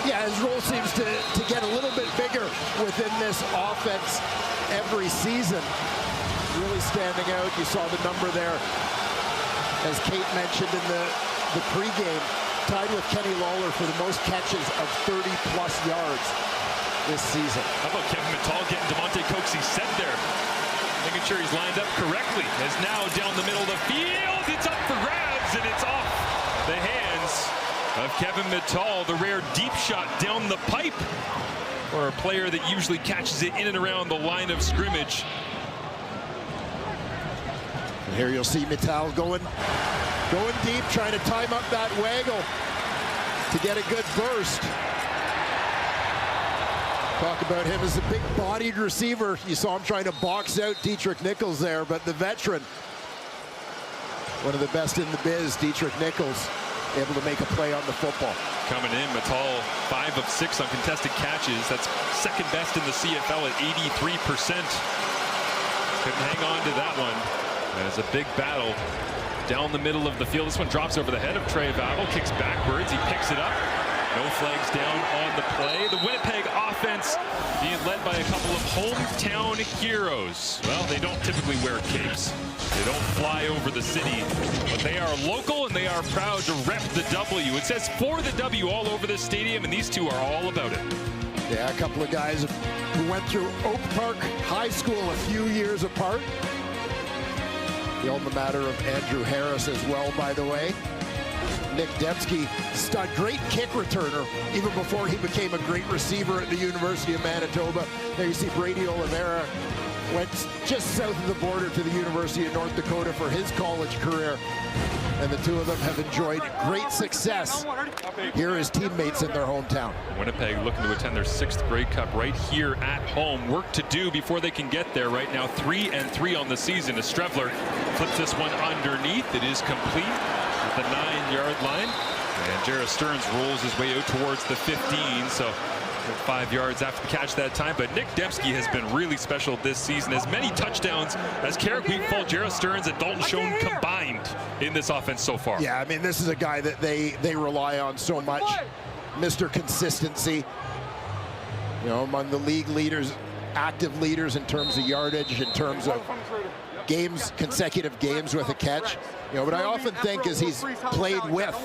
Yeah, his role seems to get a little bit bigger within this offense every season. Really standing out. You saw the number there, as Kate mentioned in the pregame, tied with Kenny Lawler for the most catches of 30-plus yards this season. How about Kevin Mittal getting Damonte Coxie set there? Making sure he's lined up correctly. As now down the middle of the field, it's up for grabs, and it's off the hands of Kevin Mittal. The rare deep shot down the pipe for a player that usually catches it in and around the line of scrimmage. And here you'll see Mittal going deep, trying to time up that waggle to get a good burst. Talk about him as a big-bodied receiver. You saw him trying to box out Dietrich Nichols there, but the veteran, one of the best in the biz, Dietrich Nichols, able to make a play on the football. Coming in, Mittal 5 of 6 on contested catches. That's second best in the CFL at 83%. Couldn't hang on to that one. As a big battle down the middle of the field. This one drops over the head of Trey Vavel, kicks backwards, he picks it up. No flags down on the play. The Winnipeg offense being led by a couple of hometown heroes. Well, they don't typically wear capes. They don't fly over the city, but they are local and they are proud to rep the W. It says for the W all over the stadium, and these two are all about it. Yeah, a couple of guys who went through Oak Park High School a few years apart. The alma mater of Andrew Harris as well, by the way. Nick Dembski, stud, great kick returner, even before he became a great receiver at the University of Manitoba. There you see Brady Oliveira went just south of the border to the University of North Dakota for his college career. And the two of them have enjoyed great success here as teammates in their hometown. Winnipeg looking to attend their 6th Grey Cup right here at home. Work to do before they can get there. Right now 3-3 on the season. As Strevler flips this one underneath. It is complete at the 9-yard line. And Jarrett Stearns rolls his way out towards the 15. So 5 yards after the catch that time. But Nick Dembski has been really special this season. As many touchdowns as Carrick Wheatfall, Jarrett Stearns, and Dalton Schoen combined in this offense so far. Yeah, I mean, this is a guy that they rely on so much. Mr. Consistency, you know, among the league leaders, active leaders in terms of yardage, in terms of games, consecutive games with a catch. You know, but I often think as he's played with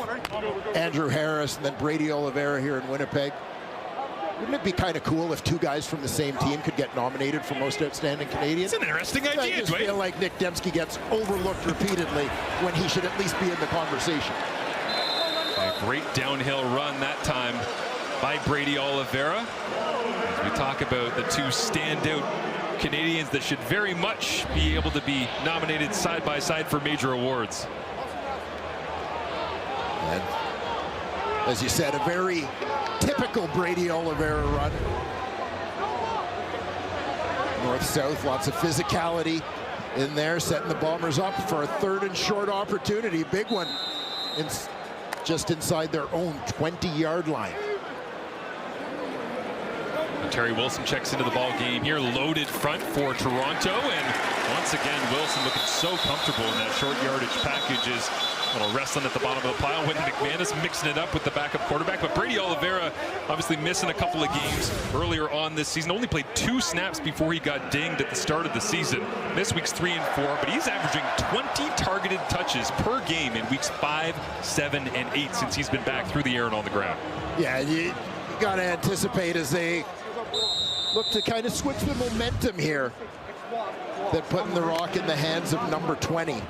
Andrew Harris and then Brady Oliveira here in Winnipeg, wouldn't it be kind of cool if two guys from the same team could get nominated for Most Outstanding Canadian? It's an interesting idea, I just feel like Nick Dembski gets overlooked repeatedly when he should at least be in the conversation. A great downhill run that time by Brady Oliveira. As we talk about the two standout Canadians that should very much be able to be nominated side by side for major awards. And as you said, a very typical Brady Oliveira run. North-south, lots of physicality in there, setting the Bombers up for a 3rd and short opportunity. Big one, just inside their own 20-yard line. Terry Wilson checks into the ball game here, loaded front for Toronto, and once again Wilson looking so comfortable in that short yardage package. Is a little wrestling at the bottom of the pile. Wynton McManus mixing it up with the backup quarterback, but Brady Oliveira obviously missing a couple of games earlier on this season. Only played 2 snaps before he got dinged at the start of the season. This week's 3 and 4, but he's averaging 20 targeted touches per game in weeks 5, 7, and 8 since he's been back through the air and on the ground. Yeah, you got to anticipate as they look to kind of switch the momentum here, that putting the rock in the hands of number 20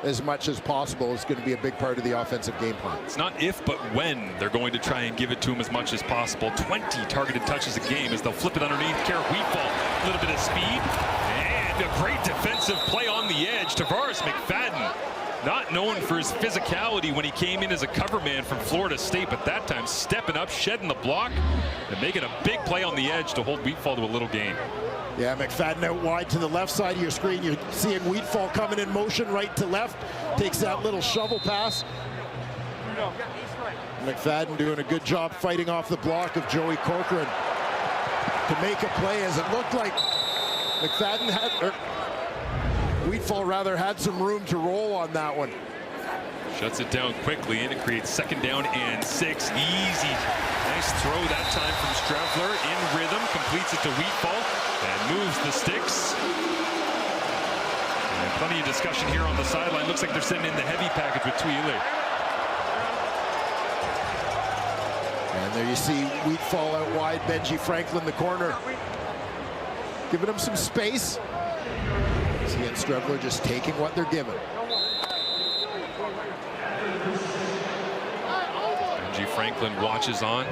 as much as possible is going to be a big part of the offensive game plan. It's not if, but when they're going to try and give it to him as much as possible. 20 targeted touches a game as they'll flip it underneath. Carrick Wheatfall, a little bit of speed, and a great defensive play on the edge. Tavares McFadden, not known for his physicality when he came in as a cover man from Florida State, but that time stepping up, shedding the block, and making a big play on the edge to hold Wheatfall to a little gain. Yeah, McFadden out wide to the left side of your screen. You're seeing Wheatfall coming in motion right to left. Takes that little shovel pass. McFadden doing a good job fighting off the block of Joey Corcoran to make a play, as it looked like McFadden Wheatfall rather had some room to roll on that one. Shuts it down quickly, and it creates 2nd down and 6. Easy. Nice throw that time from Strevler. In rhythm, completes it to Wheatfall and moves the sticks. And plenty of discussion here on the sideline. Looks like they're sending in the heavy package with Tuile. And there you see Wheatfall out wide, Benji Franklin the corner, giving him some space. See, and Strevler just taking what they're given. Benji Franklin watches on,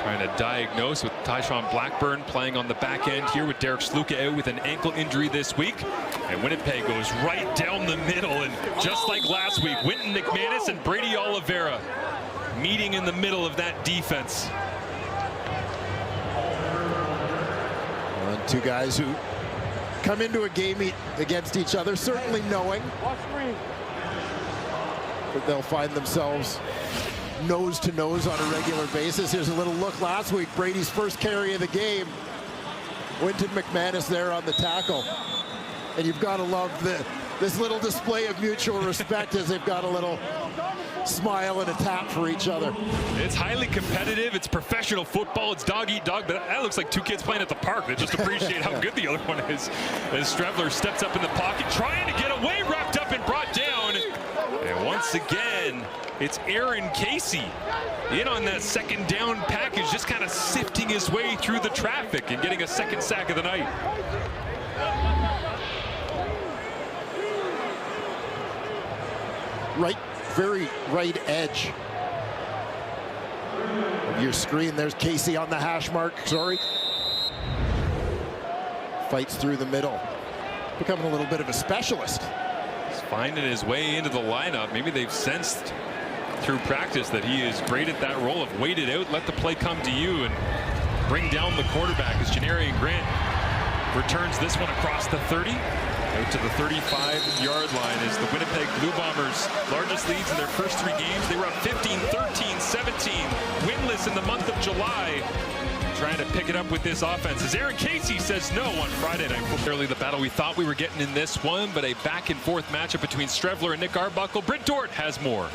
trying to diagnose with Tyshawn Blackburn playing on the back end here with Derek Sluka out with an ankle injury this week. And Winnipeg goes right down the middle, and just like last week, Winton McManus and Brady Oliveira meeting in the middle of that defense. And two guys who come into a game against each other, certainly knowing that they'll find themselves nose to nose on a regular basis. Here's a little look last week, Brady's first carry of the game. Winton McManus there on the tackle. And you've got to love this little display of mutual respect as they've got a little smile and a tap for each other. It's highly competitive. It's professional football. It's dog eat dog, but that looks like two kids playing at the park that just appreciate how good the other one is. As Strevler steps up in the pocket, trying to get away, wrapped up and brought down. And once again, it's Aaron Casey in on that 2nd down package, just kind of sifting his way through the traffic and getting a 2nd sack of the night. Very right edge of your screen. There's Casey on the hash mark. Sorry. Fights through the middle. Becoming a little bit of a specialist. He's finding his way into the lineup. Maybe they've sensed through practice that he is great at that role of wait it out, let the play come to you, and bring down the quarterback as Janarian Grant returns this one across the 30. Out to the 35-yard line is the Winnipeg Blue Bombers' largest leads in their first 3 games. They were up 15, 13, 17, winless in the month of July. Trying to pick it up with this offense as Aaron Casey says no on Friday night. Clearly the battle we thought we were getting in this one, but a back-and-forth matchup between Strevler and Nick Arbuckle. Britt Dort has more.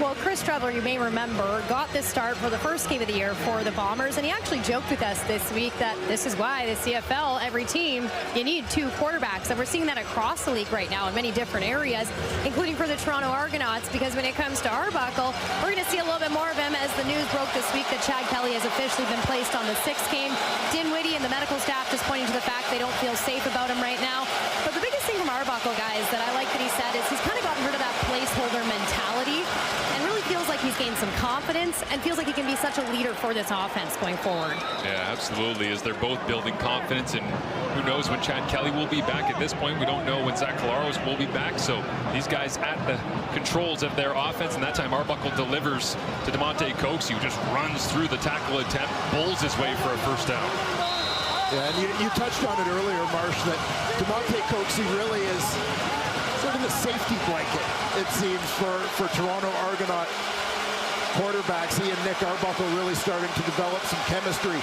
Well, Chris Strevler, you may remember, got this start for the first game of the year for the Bombers, and he actually joked with us this week that this is why the CFL, every team, you need 2 quarterbacks. And we're seeing that across the league right now in many different areas, including for the Toronto Argonauts, because when it comes to Arbuckle, we're going to see a little bit more of him as the news broke this week that Chad Kelly has officially been placed on the 6th game. Dinwiddie and the medical staff just pointing to the fact they don't feel safe about him right now. But the biggest thing from Arbuckle, guys, that I like that he said is he's kind of gotten rid of that placeholder mentality and really feels like he's gained some confidence and feels like he can be such a leader for this offense going forward. Yeah, absolutely, as they're both building confidence, and who knows when Chad Kelly will be back. At this point, we don't know when Zach Collaros will be back, so these guys at the controls of their offense, and that time Arbuckle delivers to DeMonte Coates, who just runs through the tackle attempt, bowls his way for a 1st down. Yeah, and you touched on it earlier, Marsh, that DeMonte Coates really is sort of the safety blanket, it seems, for Toronto Argonaut quarterbacks. He and Nick Arbuckle really starting to develop some chemistry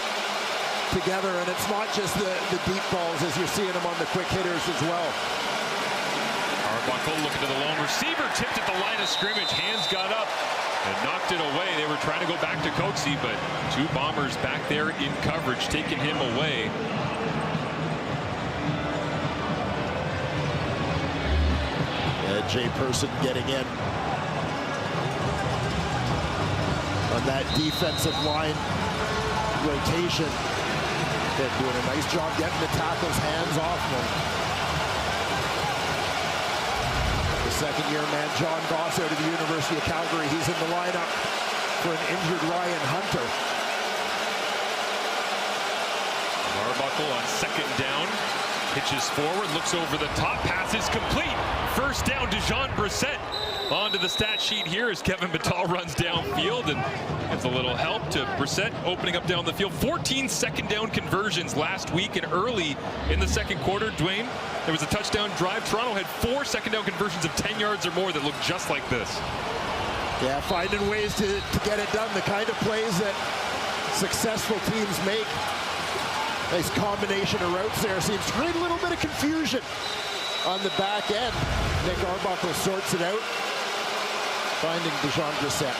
together, and it's not just the deep balls as you're seeing them on the quick hitters as well. Arbuckle looking to the lone receiver, tipped at the line of scrimmage, hands got up and knocked it away. They were trying to go back to Coatsy, but 2 Bombers back there in coverage, taking him away. Jay Person getting in on that defensive line rotation. They're doing a nice job getting the tackles hands off them. The 2nd-year man, John Goss, out of the University of Calgary. He's in the lineup for an injured Ryan Hunter. Arbuckle on 2nd down. Pitches forward, looks over the top, pass is complete. 1st down to Jean Brissett. Onto the stat sheet here as Kevin Battal runs downfield and gives a little help to Brissett, opening up down the field. 14 2nd down conversions last week and early in the 2nd quarter. Dwayne, there was a touchdown drive. Toronto had 4 2nd down conversions of 10 yards or more that looked just like this. Yeah, finding ways to get it done. The kind of plays that successful teams make. Nice combination of routes there. Seems to create a little bit of confusion on the back end. Nick Arbuckle sorts it out, finding Dejon Brissett.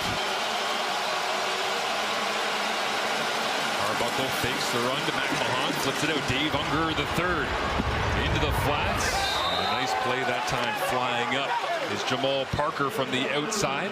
Arbuckle fakes the run to McMahon, flips it out. Dave Unger, the third, into the flats. And a nice play that time, flying up is Jamal Parker from the outside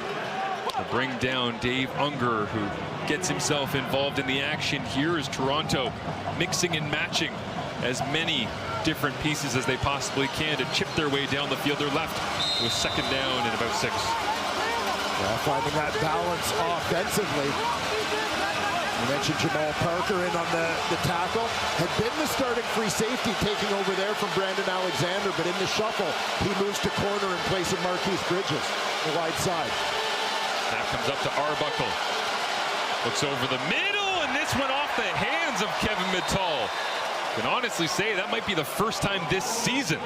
to bring down Dave Unger, who gets himself involved in the action here as Toronto mixing and matching as many different pieces as they possibly can to chip their way down the field. They're left with second down and about 6. Yeah, finding that balance offensively. You mentioned Jamal Parker in on the tackle. Had been the starting free safety, taking over there from Brandon Alexander, but in the shuffle, he moves to corner in place of Marquise Bridges, the wide side. Snap comes up to Arbuckle. Looks over the middle, and this went off the hands of Kevin Mittal. Can honestly say that might be the first time this season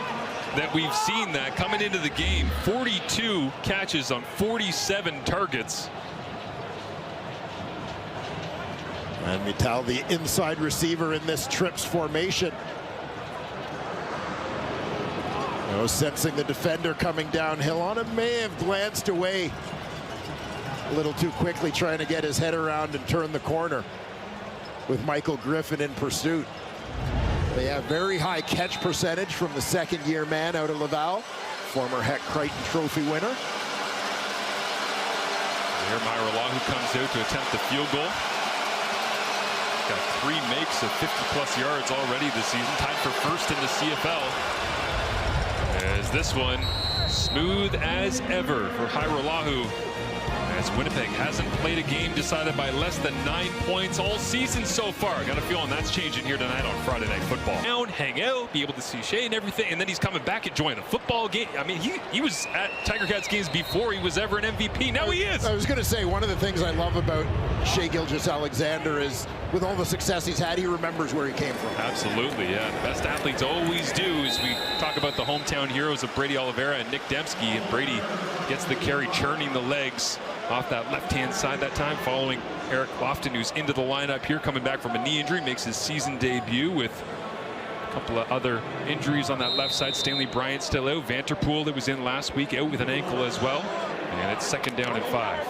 that we've seen that coming into the game. 42 catches on 47 targets. And Mittal, the inside receiver in this trips formation. Sensing the defender coming downhill on him, may have glanced away a little too quickly, trying to get his head around and turn the corner with Michael Griffin in pursuit. They have very high catch percentage from the second-year man out of Laval, former Heck Crichton Trophy winner. Here Myrolahu comes out to attempt the field goal. Got 3 makes of 50-plus yards already this season, tied for first in the CFL. As this one, smooth as ever for Myrolahu, as Winnipeg hasn't played a game decided by less than 9 points all season so far. I got a feeling that's changing here tonight on Friday Night Football. Down, hang out, be able to see Shea and everything, and then he's coming back and join a football game. I mean, he was at Tiger Cats games before he was ever an MVP. Now he is. I was going to say, one of the things I love about Shea Gilgeous-Alexander is, with all the success he's had, he remembers where he came from. Absolutely, yeah. The best athletes always do, as we talk about the hometown heroes of Brady Oliveira and Nick Dembski, and Brady gets the carry, churning the legs off that left-hand side that time, following Eric Lofton, who's into the lineup here, coming back from a knee injury, makes his season debut with a couple of other injuries on that left side. Stanley Bryant still out. Vanterpool, that was in last week, out with an ankle as well. And it's second down and 5.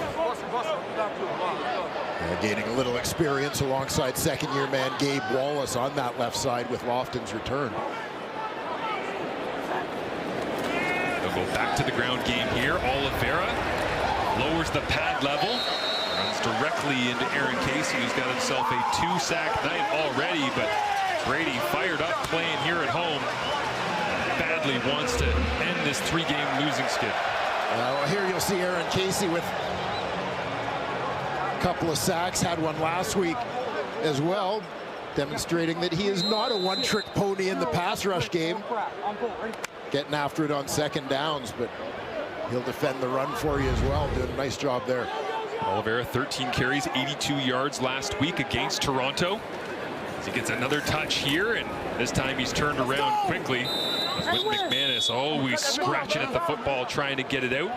Gaining a little experience alongside second-year man Gabe Wallace on that left side with Lofton's return. They'll go back to the ground game here. Oliveira lowers the pad level, runs directly into Aaron Casey, who's got himself a 2-sack night already, but Brady fired up playing here at home. Badly wants to end this 3-game losing skid. Well, here you'll see Aaron Casey with a couple of sacks, had one last week as well, demonstrating that he is not a one-trick pony in the pass rush game. Getting after it on second downs, but he'll defend the run for you as well. Doing a nice job there. Oliveira, 13 carries, 82 yards last week against Toronto. As he gets another touch here, and this time he's turned around quickly. With McManus always scratching at the football, trying to get it out.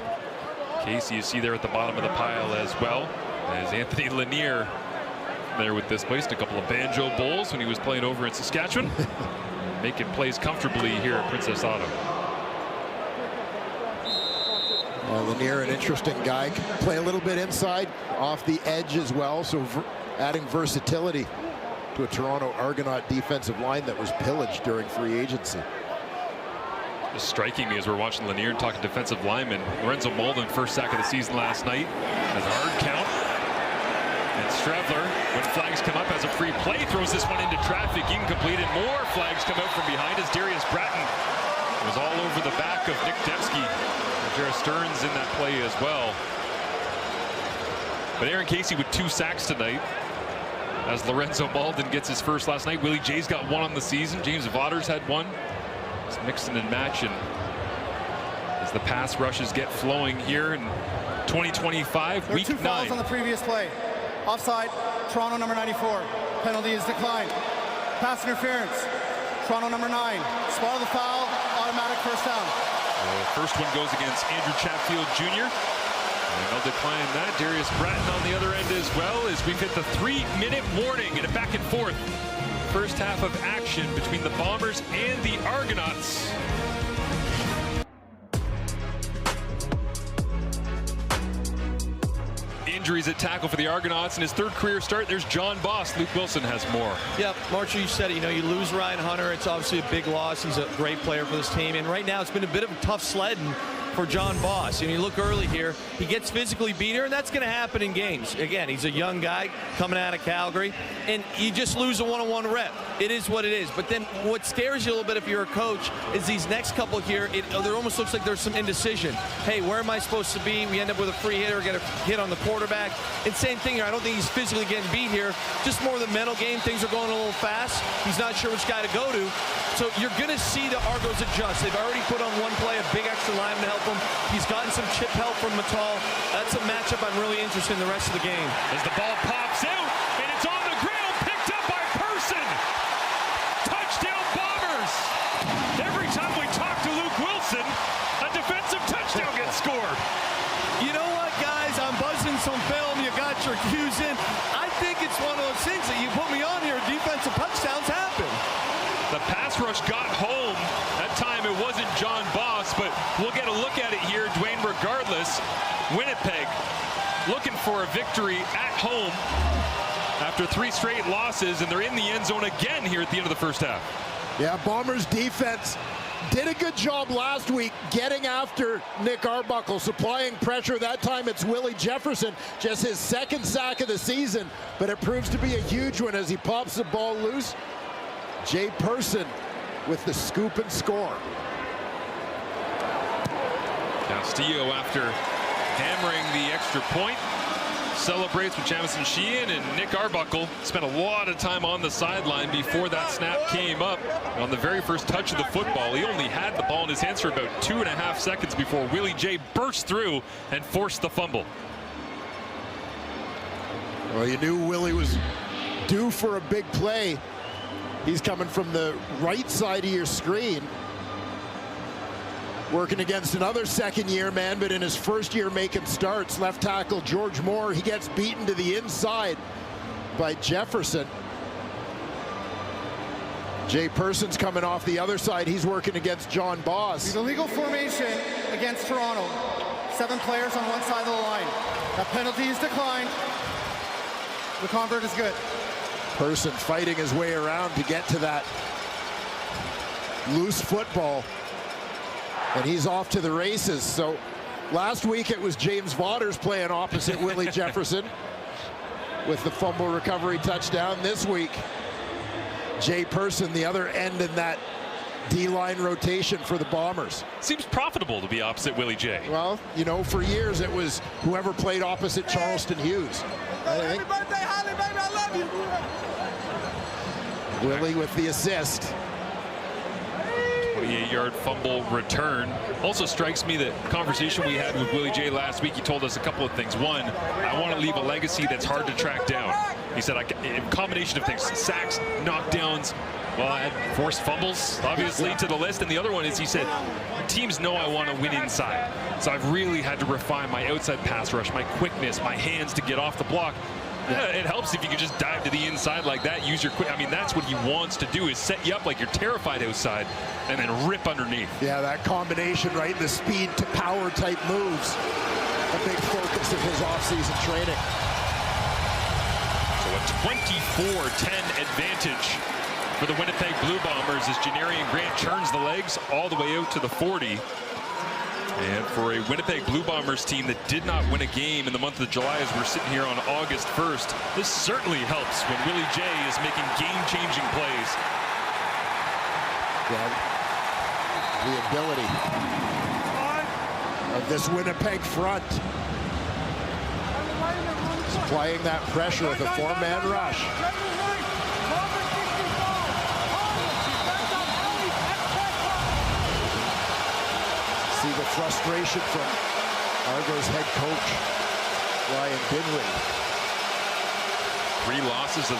Casey, you see there at the bottom of the pile as well, as Anthony Lanier there with displaced a couple of banjo bowls when he was playing over in Saskatchewan. Making plays comfortably here at Princess Auto. Lanier, an interesting guy, can play a little bit inside, off the edge as well, so adding versatility to a Toronto Argonaut defensive line that was pillaged during free agency. Just striking me as we're watching Lanier and talking defensive lineman. Lorenzo Molden, first sack of the season last night, has a hard count. And Strevler, when flags come up, has a free play, throws this one into traffic, incomplete, and more flags come out from behind as Darius Bratton was all over the back of Nick Dembski. Jarrett Stearns in that play as well. But Aaron Casey with 2 sacks tonight, as Lorenzo Malden gets his first last night. Willie J's got 1 on the season. James Vaughters had 1. It's mixing and matching as the pass rushes get flowing here in 2025, week 9. 2 fouls on the previous play. Offside, Toronto number 94. Penalty is declined. Pass interference, Toronto number 9. Spot of the foul, automatic first down. The first one goes against Andrew Chatfield Jr. And they'll decline that. Darius Bratton on the other end as well, as we've hit the 3-minute warning and a back and forth first half of action between the Bombers and the Argonauts. Injuries at tackle for the Argonauts in his third career start. There's John Boss. Luke Wilson has more. Yep, Marshall, you said it. You know, you lose Ryan Hunter. It's obviously a big loss. He's a great player for this team. And right now, it's been a bit of a tough sledding for John Boss. And you look early here, he gets physically beat here, and that's going to happen in games. Again, he's a young guy coming out of Calgary, and you just lose a one-on-one rep. It is what it is. But then what scares you a little bit if you're a coach is these next couple here, there almost looks like there's some indecision. Hey, where am I supposed to be? We end up with a free hit or get a hit on the quarterback. And same thing here. I don't think he's physically getting beat here. Just more of the mental game. Things are going a little fast. He's not sure which guy to go to. So you're going to see the Argos adjust. They've already put on one play, a big extra lineman to help him. He's gotten some chip help from Matal. That's a matchup I'm really interested in the rest of the game. As the ball pops out, and it's on the ground, picked up by Person. Touchdown Bombers. Every time we talk to Luke Wilson, a defensive touchdown gets scored. You know what, guys? I'm buzzing some film. You got your cues in. I think it's one of those things that you put me on here, defensive touchdowns happen. The pass rush got home. That time it wasn't John Boss, but we'll get a look at it here, Dwayne, regardless. Winnipeg looking for a victory at home after 3 straight losses, and they're in the end zone again here at the end of the first half. Yeah, Bombers defense did a good job last week getting after Nick Arbuckle, supplying pressure. That time it's Willie Jefferson, just his second sack of the season, but it proves to be a huge one as he pops the ball loose. Jay Person with the scoop and score. Castillo, after hammering the extra point, celebrates with Jamison Sheehan, and Nick Arbuckle spent a lot of time on the sideline before that snap came up. And on the very first touch of the football, he only had the ball in his hands for about 2.5 seconds before Willie J burst through and forced the fumble. Well, you knew Willie was due for a big play. He's coming from the right side of your screen. Working against another second-year man, but in his first year making starts, left tackle George Moore. He gets beaten to the inside by Jefferson. Jay Person's coming off the other side. He's working against John Boss. The illegal formation against Toronto. 7 players on one side of the line. That penalty is declined. The convert is good. Person fighting his way around to get to that loose football, and he's off to the races. So last week it was James Vaughters playing opposite Willie Jefferson with the fumble recovery touchdown. This week Jay Person, the other end in that D-line rotation for the Bombers. Seems profitable to be opposite Willie J. Well, you know, for years it was whoever played opposite Charleston Hughes. Happy birthday, Holly, baby, I love you. Willie with the assist. 28-yard fumble return. Also strikes me that conversation we had with Willie J last week, he told us a couple of things. One, I want to leave a legacy that's hard to track down. He said, a combination of things, sacks, knockdowns, well, I had forced fumbles, obviously, to the list. And the other one is, he said, teams know I want to win inside. So I've really had to refine my outside pass rush, my quickness, my hands to get off the block. Yeah, it helps if you can just dive to the inside like that, use your quick. I mean, that's what he wants to do, is set you up like you're terrified outside and then rip underneath. Yeah, that combination, right? The speed to power type moves. A big focus of his offseason training. So a 24-10 advantage for the Winnipeg Blue Bombers as Janarian Grant turns the legs all the way out to the 40. And for a Winnipeg Blue Bombers team that did not win a game in the month of July, as we're sitting here on August 1st, this certainly helps when Willie J is making game-changing plays. Yeah, the ability of this Winnipeg front, supplying that pressure with a 4-man rush. See the frustration from Argos head coach Ryan Dinwiddie. 3 losses of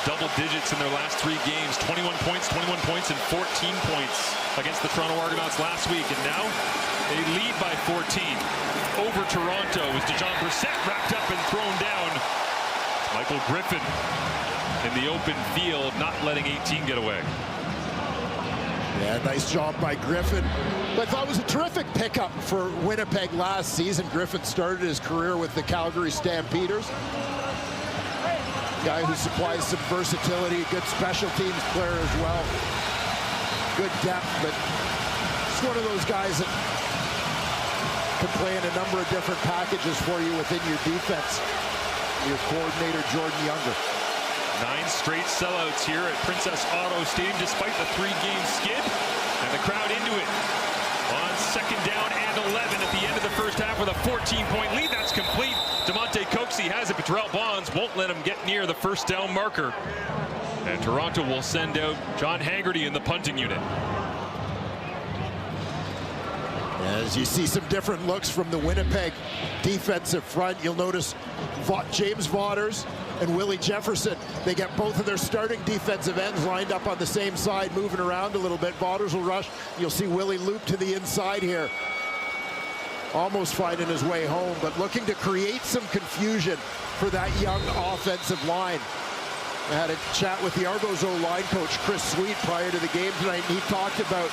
double digits in their last 3 games. 21 points, and 14 points against the Toronto Argonauts last week. And now they lead by 14 over Toronto as DeJon Brissett wrapped up and thrown down. Michael Griffin in the open field, not letting 18 get away. Yeah, nice job by Griffin. But I thought it was a terrific pickup for Winnipeg last season. Griffin started his career with the Calgary Stampeders. Guy who supplies some versatility, good special teams player as well. Good depth, but it's one of those guys that can play in a number of different packages for you within your defense. Your coordinator, Jordan Younger. 9 straight sellouts here at Princess Auto Stadium, despite the 3-game skid, and the crowd into it on 2nd down and 11 at the end of the first half with a 14-point lead. That's complete. Damonte Coxie has it, but Terrell Bonds won't let him get near the first down marker. And Toronto will send out John Haggerty in the punting unit. As you see some different looks from the Winnipeg defensive front, you'll notice James Vaughters and Willie Jefferson. They get both of their starting defensive ends lined up on the same side, moving around a little bit. Vaughters will rush. You'll see Willie loop to the inside here. Almost finding his way home, but looking to create some confusion for that young offensive line. I had a chat with the Argos O-line coach, Chris Sweet, prior to the game tonight, and he talked about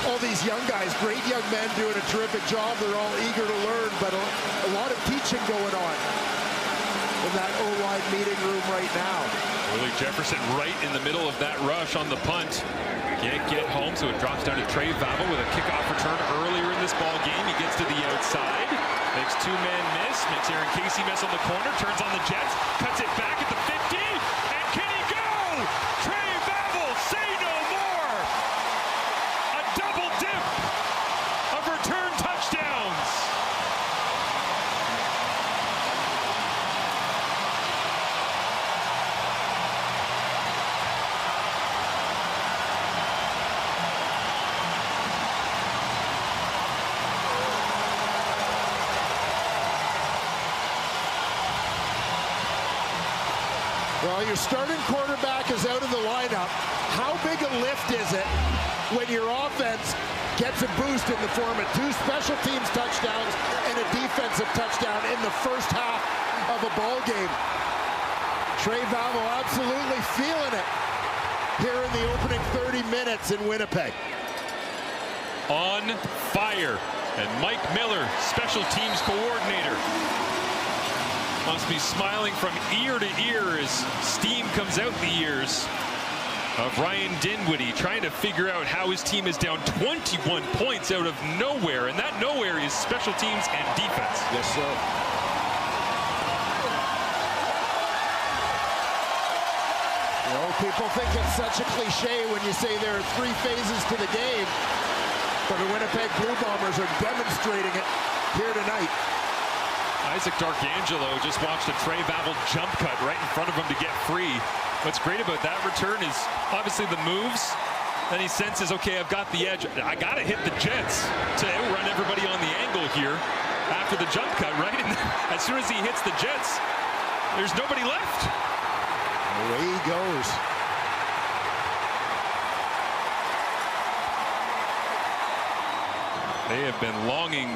all these young guys, great young men doing a terrific job. They're all eager to learn, but a lot of teaching going on in that O-line meeting room right now. Willie Jefferson right in the middle of that rush on the punt. Can't get home, so it drops down to Trey Vavel with a kickoff return earlier in this ball game. He gets to the outside, makes 2-man miss, makes Aaron Casey miss on the corner, turns on the Jets, cuts it back at the 50, and can he go? Trey Vavel, say no more! A double dip of return touchdowns. Well, your starting quarterback is out of the lineup. How big a lift is it when your offense gets a boost in the form of 2 special teams touchdowns and a defensive touchdown in the first half of a ball game? Trey Vavel absolutely feeling it here in the opening 30 minutes in Winnipeg. On fire. And Mike Miller, special teams coordinator, must be smiling from ear to ear as steam comes out the ears of Ryan Dinwiddie, trying to figure out how his team is down 21 points out of nowhere, and that nowhere is special teams and defense. Yes, sir. You know, people think it's such a cliche when you say there are 3 phases to the game, but the Winnipeg Blue Bombers are demonstrating it here tonight. Isaac D'Arcangelo just watched a Trey Vavel jump cut right in front of him to get free. What's great about that return is obviously the moves. Then he senses, okay, I've got the edge. I got to hit the Jets to outrun everybody on the angle here after the jump cut, right? And as soon as he hits the Jets, there's nobody left. Away he goes. They have been longing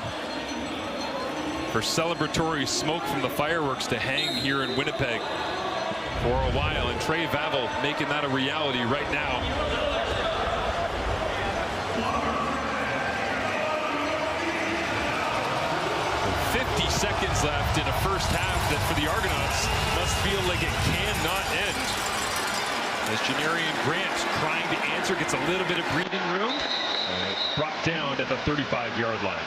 for celebratory smoke from the fireworks to hang here in Winnipeg for a while, and Trey Vavel making that a reality right now. With 50 seconds left in a first half that for the Argonauts must feel like it cannot end. As Janarian Grant trying to answer, gets a little bit of breathing room, and brought down at the 35-yard line.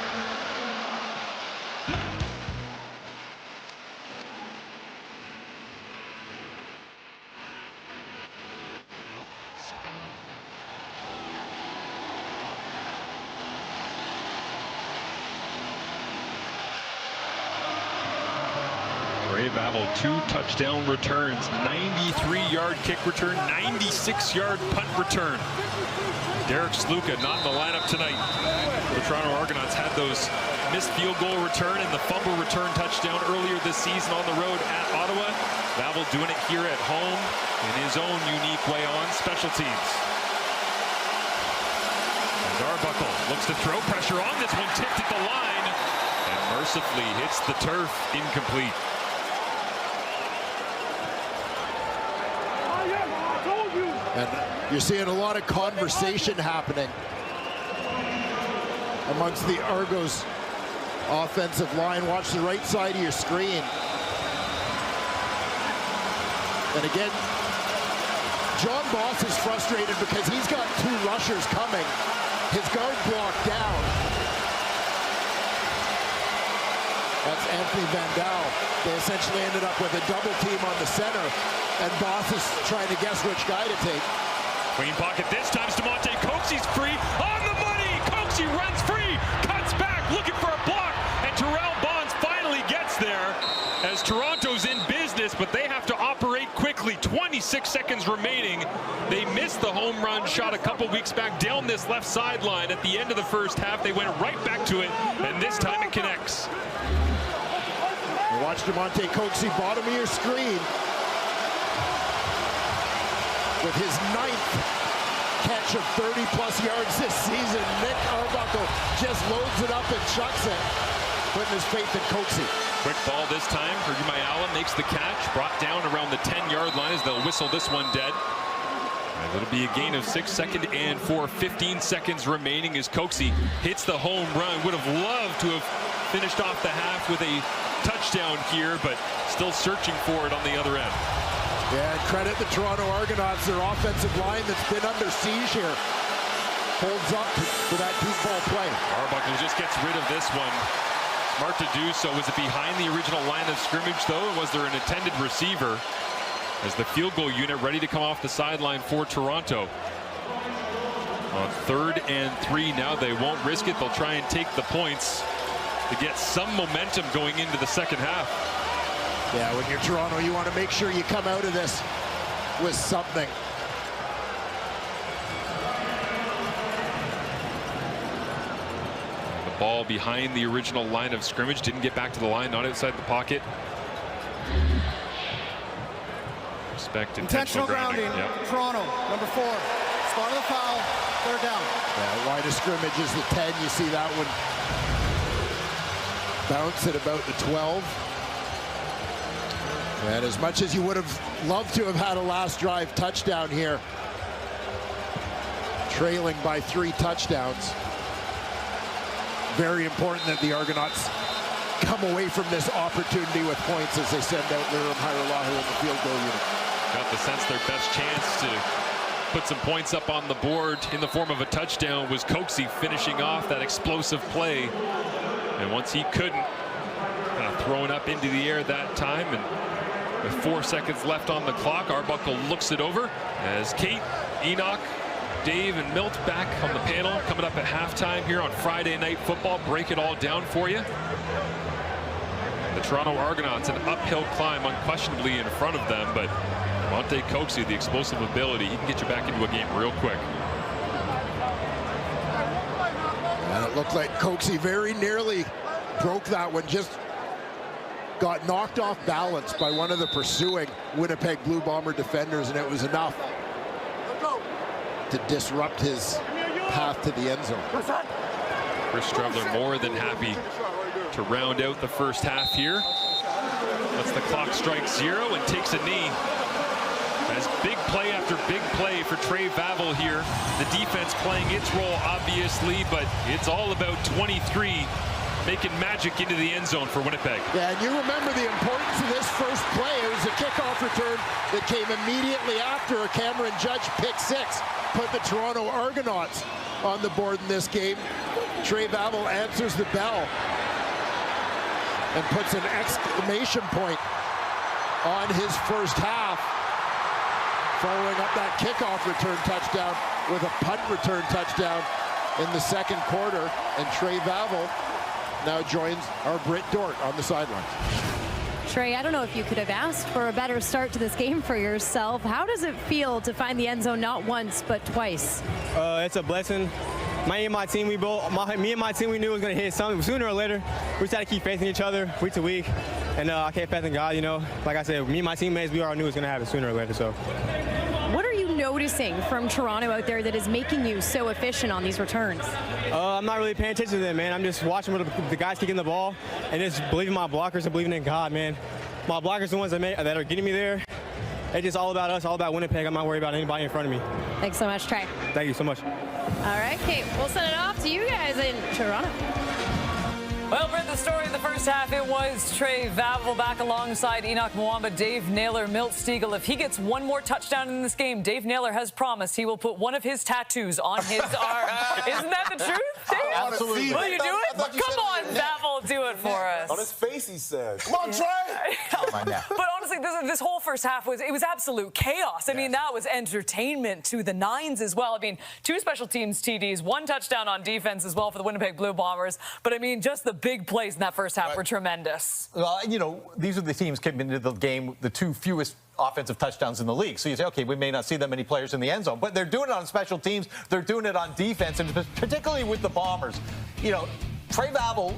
Trey Vavel, 2 touchdown returns, 93-yard kick return, 96-yard punt return. Derek Sluka not in the lineup tonight. The Toronto Argonauts had those missed field goal return and the fumble return touchdown earlier this season on the road at Ottawa. Vavel doing it here at home in his own unique way on special teams. And Arbuckle looks to throw pressure on this one, tipped at the line, and mercifully hits the turf, incomplete. You're seeing a lot of conversation happening amongst the Argos offensive line. Watch the right side of your screen. And again, John Boss is frustrated because he's got 2 rushers coming. His guard blocked down. That's Anthony Vandal. They essentially ended up with a double team on the center, and Boss is trying to guess which guy to take. Clean pocket this time. DeMonte Coxey's free. On the money. Coxey runs free. Cuts back looking for a block. And Terrell Bonds finally gets there as Toronto's in business, but they have to operate quickly. 26 seconds remaining. They missed the home run shot a couple weeks back down this left sideline at the end of the first half. They went right back to it, and this time it connects. Watch DeMonte Coxey, bottom of your screen, with his 9th catch of 30-plus yards this season. Nick Arbuckle just loads it up and chucks it, putting his faith in Coxey. Quick ball this time. Ayala makes the catch, brought down around the 10-yard line as they'll whistle this one dead. And it'll be a gain of 6, 2nd and 4. 15 seconds remaining as Coxey hits the home run. Would have loved to have finished off the half with a touchdown here, but still searching for it on the other end. Yeah, and credit the Toronto Argonauts, their offensive line that's been under siege here. Holds up for that deep ball play. Arbuckle just gets rid of this one. Smart to do so. Was it behind the original line of scrimmage, though, or was there an intended receiver? As the field goal unit ready to come off the sideline for Toronto. On 3rd and 3 now, they won't risk it. They'll try and take the points to get some momentum going into the second half. Yeah, when you're Toronto, you want to make sure you come out of this with something. The ball behind the original line of scrimmage. Didn't get back to the line, not outside the pocket. Respect intentional grounding. Yep. Toronto, number 4. Spot of the foul, 3rd down. Yeah, line of scrimmage is the 10. You see that one bounce at about the 12. And as much as you would have loved to have had a last drive touchdown here, trailing by 3 touchdowns, very important that the Argonauts come away from this opportunity with points as they send out Liram Hairolahu in the field goal unit. Got the sense their best chance to put some points up on the board in the form of a touchdown was Coxey finishing off that explosive play. And once he couldn't, kind of thrown up into the air that time, and with 4 seconds left on the clock, Arbuckle looks it over as Kate, Enoch, Dave, and Milt back on the panel coming up at halftime here on Friday Night Football. Break it all down for you. The Toronto Argonauts, an uphill climb unquestionably in front of them, but Monte Coxey, the explosive ability, he can get you back into a game real quick. And it looked like Coxey very nearly broke that one, just got knocked off balance by one of the pursuing Winnipeg Blue Bomber defenders, and it was enough to disrupt his path to the end zone. Chris Streveler more than happy to round out the first half here. Lets the clock strike 0 and takes a knee. As big play after big play for Trey Vavel here. The defense playing its role, obviously, but it's all about 23 making magic into the end zone for Winnipeg. Yeah, and you remember the importance of this first play. It was a kickoff return that came immediately after a Cameron Judge pick 6. Put the Toronto Argonauts on the board in this game. Trey Vavel answers the bell and puts an exclamation point on his first half, following up that kickoff return touchdown with a punt return touchdown in the second quarter. And Trey Vavel now joins our Britt Dort on the sideline. Trey, I don't know if you could have asked for a better start to this game for yourself. How does it feel to find the end zone not once but twice? It's a blessing. Me and my team, we knew it was going to hit something sooner or later. We just had to keep facing each other week to week, and I kept faith in God. You know, like I said, me and my teammates, we all knew it was going to happen sooner or later. So, what are you noticing from Toronto out there that is making you so efficient on these returns? I'm not really paying attention to them, man. I'm just watching the guys kicking the ball and just believing my blockers and believing in God, man. My blockers are the ones that are getting me there. it's just all about us, all about Winnipeg. I'm not worried about anybody in front of me. Thanks so much, Trey. Thank you so much. All right, Kate, we'll send it off to you guys in Toronto. Well, Brent, the story in the first half, it was Trey Vavel back alongside Enoch Mwamba, Dave Naylor, Milt Stiegel. If he gets one more touchdown in this game, Dave Naylor has promised he will put one of his tattoos on his arm. Isn't that the truth, Dave? Absolutely. Will you do it? Come on, Vavel, do it for us. On his face, he said. Come on, Trey! But honestly, this whole first half was absolute chaos. I mean, that was entertainment to the nines as well. I mean, 2 special teams TDs, 1 touchdown on defense as well for the Winnipeg Blue Bombers. But I mean, just the big plays in that first half were tremendous. Well, you know, these are the teams came into the game the 2 fewest offensive touchdowns in the league. So you say, okay, we may not see that many players in the end zone, but they're doing it on special teams. They're doing it on defense, and particularly with the Bombers. You know, Trey Vavel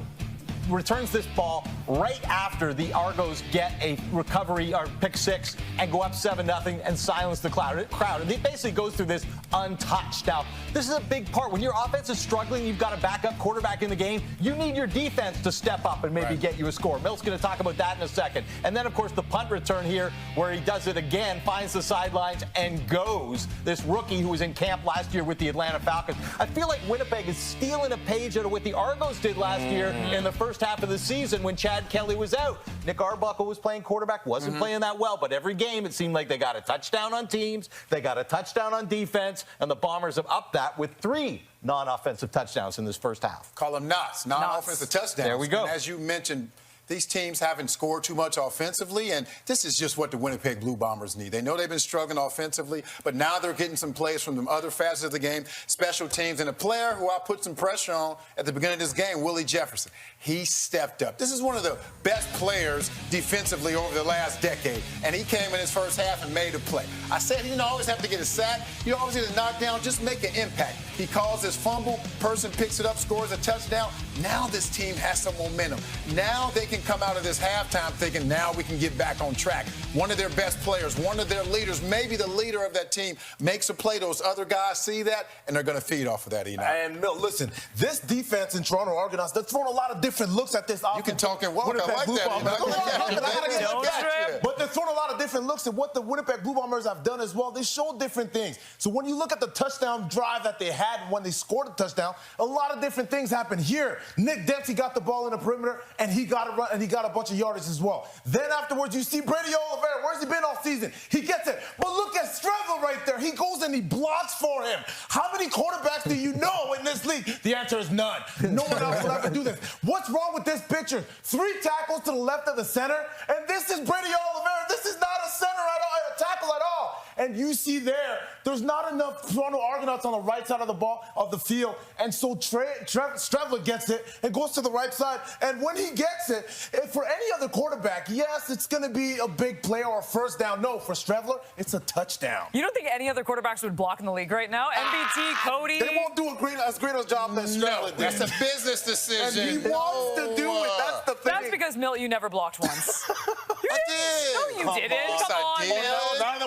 returns this ball right after the Argos get a recovery or pick 6 and go up 7-0 and silence the crowd. And he basically goes through this untouched. Now, this is a big part. When your offense is struggling, you've got a backup quarterback in the game. You need your defense to step up and maybe get you a score. Milt's going to talk about that in a second. And then, of course, the punt return here where he does it again, finds the sidelines and goes. This rookie who was in camp last year with the Atlanta Falcons. I feel like Winnipeg is stealing a page out of what the Argos did last year in the first half of the season when Chad Kelly was out. Nick Arbuckle was playing quarterback, wasn't playing that well, but every game it seemed like they got a touchdown on teams, they got a touchdown on defense, and the Bombers have upped that with 3 non-offensive touchdowns in this first half. Call them knots, non-offensive touchdowns. There we go. And as you mentioned, these teams haven't scored too much offensively, and this is just what the Winnipeg Blue Bombers need. They know they've been struggling offensively, but now they're getting some plays from the other facets of the game, special teams, and a player who I put some pressure on at the beginning of this game, Willie Jefferson. He stepped up. This is one of the best players defensively over the last decade, and he came in his first half and made a play. I said he didn't always have to get a sack. You always get a knockdown. Just make an impact. He calls his fumble. Person picks it up, scores a touchdown. Now this team has some momentum. Now they can come out of this halftime thinking, now we can get back on track. One of their best players, one of their leaders, maybe the leader of that team, makes a play. Those other guys see that, and they're going to feed off of that, Enoch. And, Milt, listen, this defense in Toronto Argonauts, they're throwing a lot of different looks at this offense. You can talk and walk. I like that. But they're throwing a lot of different looks at what the Winnipeg Blue Bombers have done as well. They showed different things. So when you look at the touchdown drive that they had when they scored a touchdown, a lot of different things happened here. Nick Dempsey got the ball in the perimeter, and he got a run, and he got a bunch of yardage as well. Then afterwards, you see Brady Oliveira. Where's he been all season? He gets it. But look at Strevel right there. He goes and he blocks for him. How many quarterbacks do you know in this league? The answer is none. No one else will ever do this. What's wrong with this picture? 3 tackles to the left of the center, and this is Brady Oliveira. This is not a center at all, a tackle at all. And you see there's not enough Toronto Argonauts on the right side of the ball of the field, and so Streveler gets it and goes to the right side. And when he gets it, for any other quarterback, yes, it's going to be a big play or a first down. No, for Streveler, it's a touchdown. You don't think any other quarterbacks would block in the league right now? MBT, Cody. They won't do as great a job as Streveler did. That's a business decision. And he wants to do it. That's the thing. That's because, Milt, you never blocked once. I did. No, you didn't. Come on.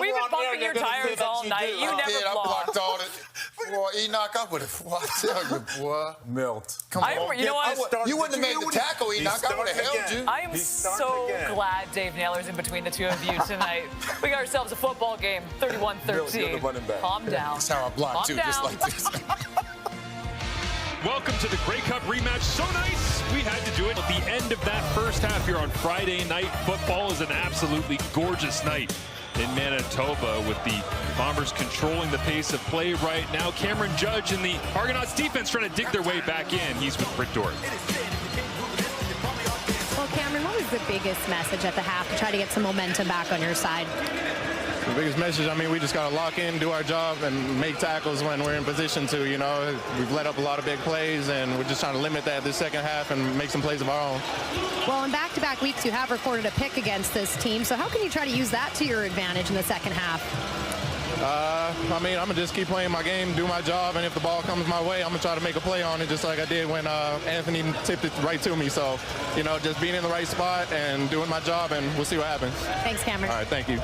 We've been bumping your tires all night. You never blocked. I blocked all the. Boy, Enoch, I would have. I tell you, boy. Milt. Come on. You know what? You wouldn't have made the tackle, Enoch. I would have held you. I am so glad Dave Naylor's in between the two of you tonight. We got ourselves a football game, 31-13. Calm down. That's how I block, too, just like this. Welcome to the Grey Cup rematch. So nice, we had to do it. At the end of that first half here on Friday night, football is an absolutely gorgeous night in Manitoba with the Bombers controlling the pace of play right now. Cameron Judge and the Argonauts defense trying to dig their way back in. He's with Britt Dorff. Well, Cameron, what was the biggest message at the half to try to get some momentum back on your side? The biggest message, I mean, we just got to lock in, do our job, and make tackles when we're in position to, you know. We've let up a lot of big plays, and we're just trying to limit that this second half and make some plays of our own. Well, in back-to-back weeks, you have recorded a pick against this team, so how can you try to use that to your advantage in the second half? I mean, I'm going to just keep playing my game, do my job, and if the ball comes my way, I'm going to try to make a play on it just like I did when Anthony tipped it right to me. So, you know, just being in the right spot and doing my job, and we'll see what happens. Thanks, Cameron. All right, thank you.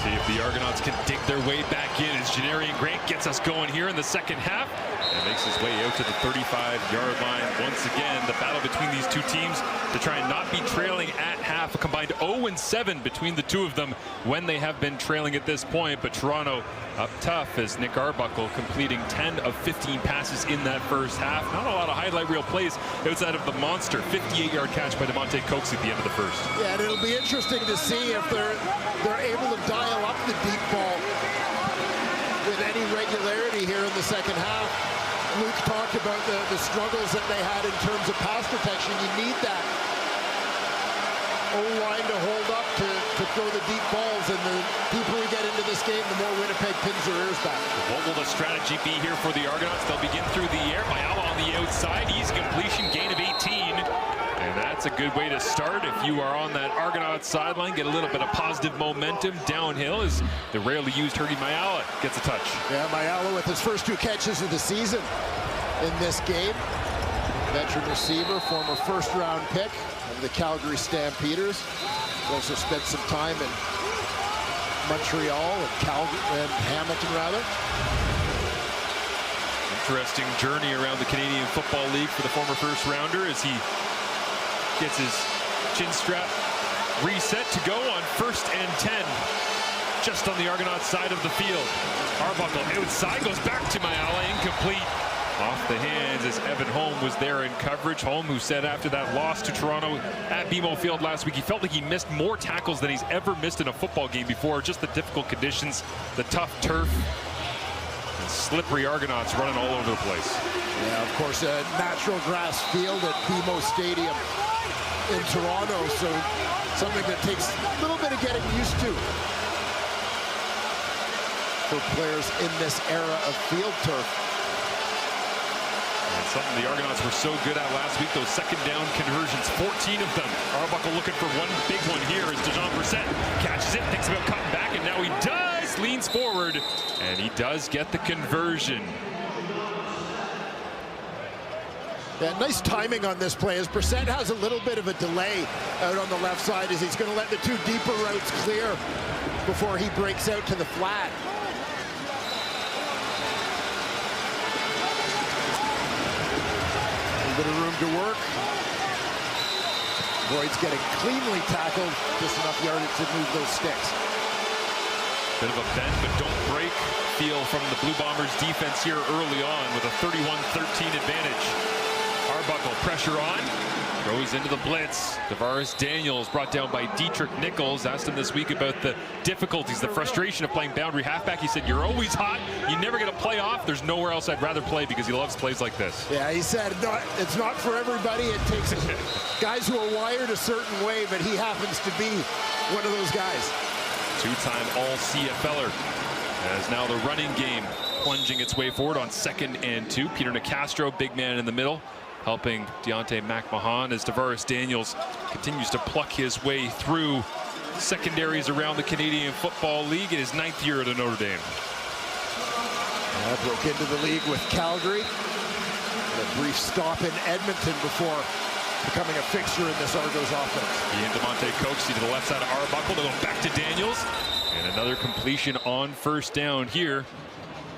See if the Argonauts can dig their way back in as Janarian Grant gets us going here in the second half. And makes his way out to the 35-yard line. Once again, the battle between these two teams to try and not be trailing at half. A combined 0-7 between the two of them when they have been trailing at this point. But Toronto up tough as Nick Arbuckle completing 10 of 15 passes in that first half. Not a lot of highlight reel plays outside of the monster 58-yard catch by DeMonte Coaxey at the end of the first. Yeah, and it'll be interesting to see if they're able to dial up the deep ball with any regularity here in the second half. Luke talked about the struggles that they had in terms of pass protection. You need that O-line to hold up to throw the deep balls, and the deeper we get into this game, the more Winnipeg pins their ears back. What will the strategy be here for the Argonauts? They'll begin through the air. Mayala on the outside. Easy completion, gain of 18. And that's a good way to start if you are on that Argonauts sideline. Get a little bit of positive momentum downhill as the rarely used Herdy Mayala gets a touch. Yeah, Mayala with his first 2 catches of the season in this game. Veteran receiver, former first-round pick of the Calgary Stampeders. Also spent some time in Montreal and Hamilton, rather. Interesting journey around the Canadian Football League for the former first-rounder as he gets his chin strap reset to go on 1st and 10. Just on the Argonauts side of the field. Arbuckle outside, goes back to Mayala, incomplete. Off the hands as Evan Holm was there in coverage. Holm, who said after that loss to Toronto at BMO Field last week, he felt like he missed more tackles than he's ever missed in a football game before. Just the difficult conditions, the tough turf, and slippery Argonauts running all over the place. Yeah, of course, a natural grass field at BMO Stadium in Toronto, so something that takes a little bit of getting used to for players in this era of field turf. And something the Argonauts were so good at last week, those second down conversions, 14 of them. Arbuckle looking for one big one here as Dejon Brissett catches it, thinks about cutting back, and now he does, leans forward, and he does get the conversion. Yeah, nice timing on this play as Brissett has a little bit of a delay out on the left side as he's going to let the 2 deeper routes clear before he breaks out to the flat. A bit of room to work. Boyd's getting cleanly tackled, just enough yardage to move those sticks. Bit of a bend but don't break feel from the Blue Bombers defense here early on with a 31-13 advantage. Arbuckle pressure on, throws into the blitz. Tavares Daniels brought down by Dietrich Nichols. Asked him this week about the difficulties, the frustration of playing boundary halfback. He said, you're always hot. You never get a play off. There's nowhere else I'd rather play because he loves plays like this. Yeah, he said it's not for everybody. It takes guys who are wired a certain way, but he happens to be one of those guys. 2-time All-CFLer as now the running game plunging its way forward on 2nd and 2. Peter Nicastro, big man in the middle, helping Deontay McMahon as Tavares Daniels continues to pluck his way through secondaries around the Canadian Football League in his 9th year at Notre Dame. Broke into the league with Calgary. A brief stop in Edmonton before becoming a fixture in this Argos offense. He and DeMonte Coaxey to the left side of Arbuckle. They go back to Daniels. And another completion on 1st down here.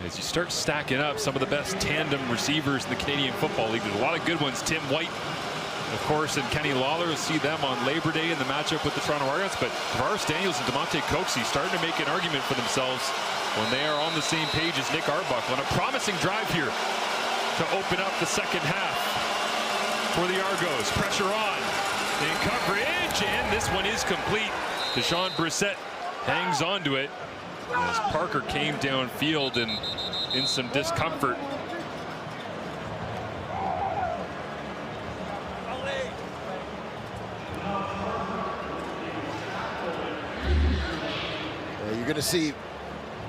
As you start stacking up some of the best tandem receivers in the Canadian Football League. There's a lot of good ones. Tim White, of course, and Kenny Lawler. You'll see them on Labor Day in the matchup with the Toronto Argonauts. But Tavares Daniels and DeMonte Coaxey starting to make an argument for themselves when they are on the same page as Nick Arbuckle. On a promising drive here to open up the second half for the Argos. Pressure on in coverage, and this one is complete. Dejon Brissett hangs on to it as Parker came downfield and in some discomfort. You're going to see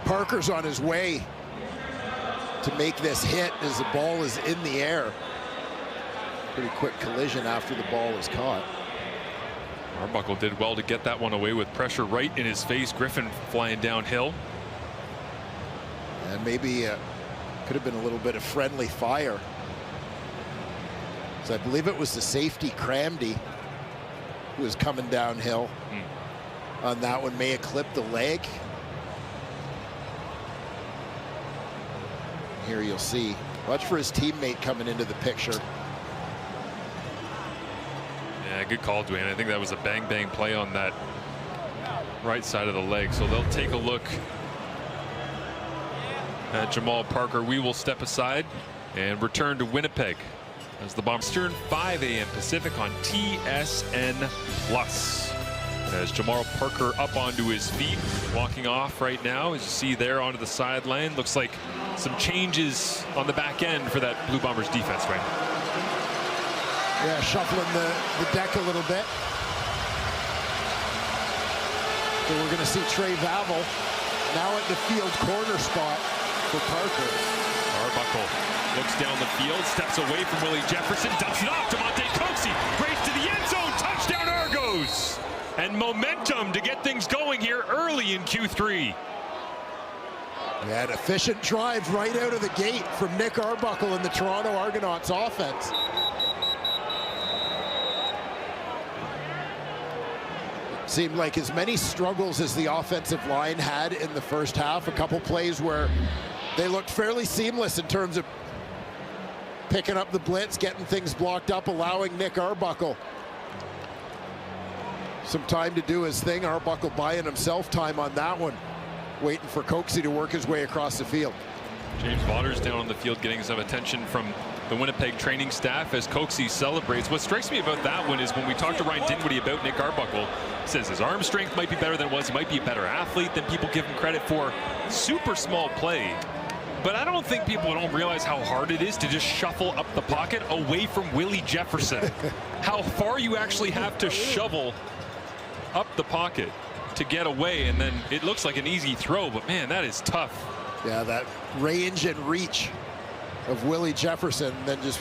Parker's on his way to make this hit as the ball is in the air. Pretty quick collision after the ball is caught. Arbuckle did well to get that one away with pressure right in his face. Griffin flying downhill. And maybe could have been a little bit of friendly fire. So I believe it was the safety Cramdy who was coming downhill on that one. May have clipped the leg. Here you'll see Watch for his teammate coming into the picture. Yeah, good call, Dwayne. I think that was a bang play on that right side of the leg. So they'll take a look at Jamal Parker. We will step aside and return to Winnipeg as the Bombers turn 5 a.m. Pacific on TSN Plus. As Jamal Parker up onto his feet, walking off right now, as you see there onto the sideline. Looks like some changes on the back end for that Blue Bombers defense right now. Yeah, shuffling the deck a little bit. So we're going to see Trey Vavel now at the field corner spot for Parker. Arbuckle looks down the field, steps away from Willie Jefferson, dumps it off to Monte Coxie, race to the end zone, touchdown Argos! And momentum to get things going here early in Q3. Yeah, an efficient drive right out of the gate from Nick Arbuckle and the Toronto Argonauts offense. It seemed like as many struggles as the offensive line had in the first half. A couple plays where they looked fairly seamless in terms of picking up the blitz, getting things blocked up, allowing Nick Arbuckle some time to do his thing. Arbuckle buying himself time on that one, waiting for Coxie to work his way across the field. James Waters down on the field getting some attention from the Winnipeg training staff as Coxie celebrates. What strikes me about that one is when we talked to Ryan Dinwiddie about Nick Arbuckle, he says his arm strength might be better than it was. He might be a better athlete than people give him credit for. Super small play. But I don't think people don't realize how hard it is to just shuffle up the pocket away from Willie Jefferson. How far you actually have to shovel up the pocket to get away, and then it looks like an easy throw, but man, that is tough. Yeah, that range and reach of Willie Jefferson, then just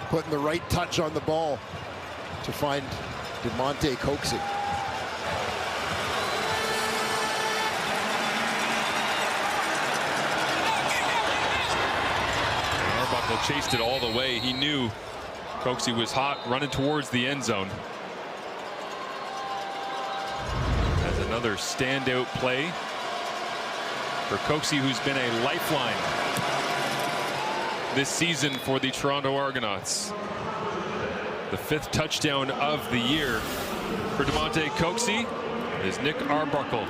putting the right touch on the ball to find DeMonte Coxie. Arbuckle chased it all the way. He knew Coxie was hot, running towards the end zone. As another standout play for Coxie, who's been a lifeline this season for the Toronto Argonauts. The 5th touchdown of the year for DeMonte Coxie is Nick Arbuckle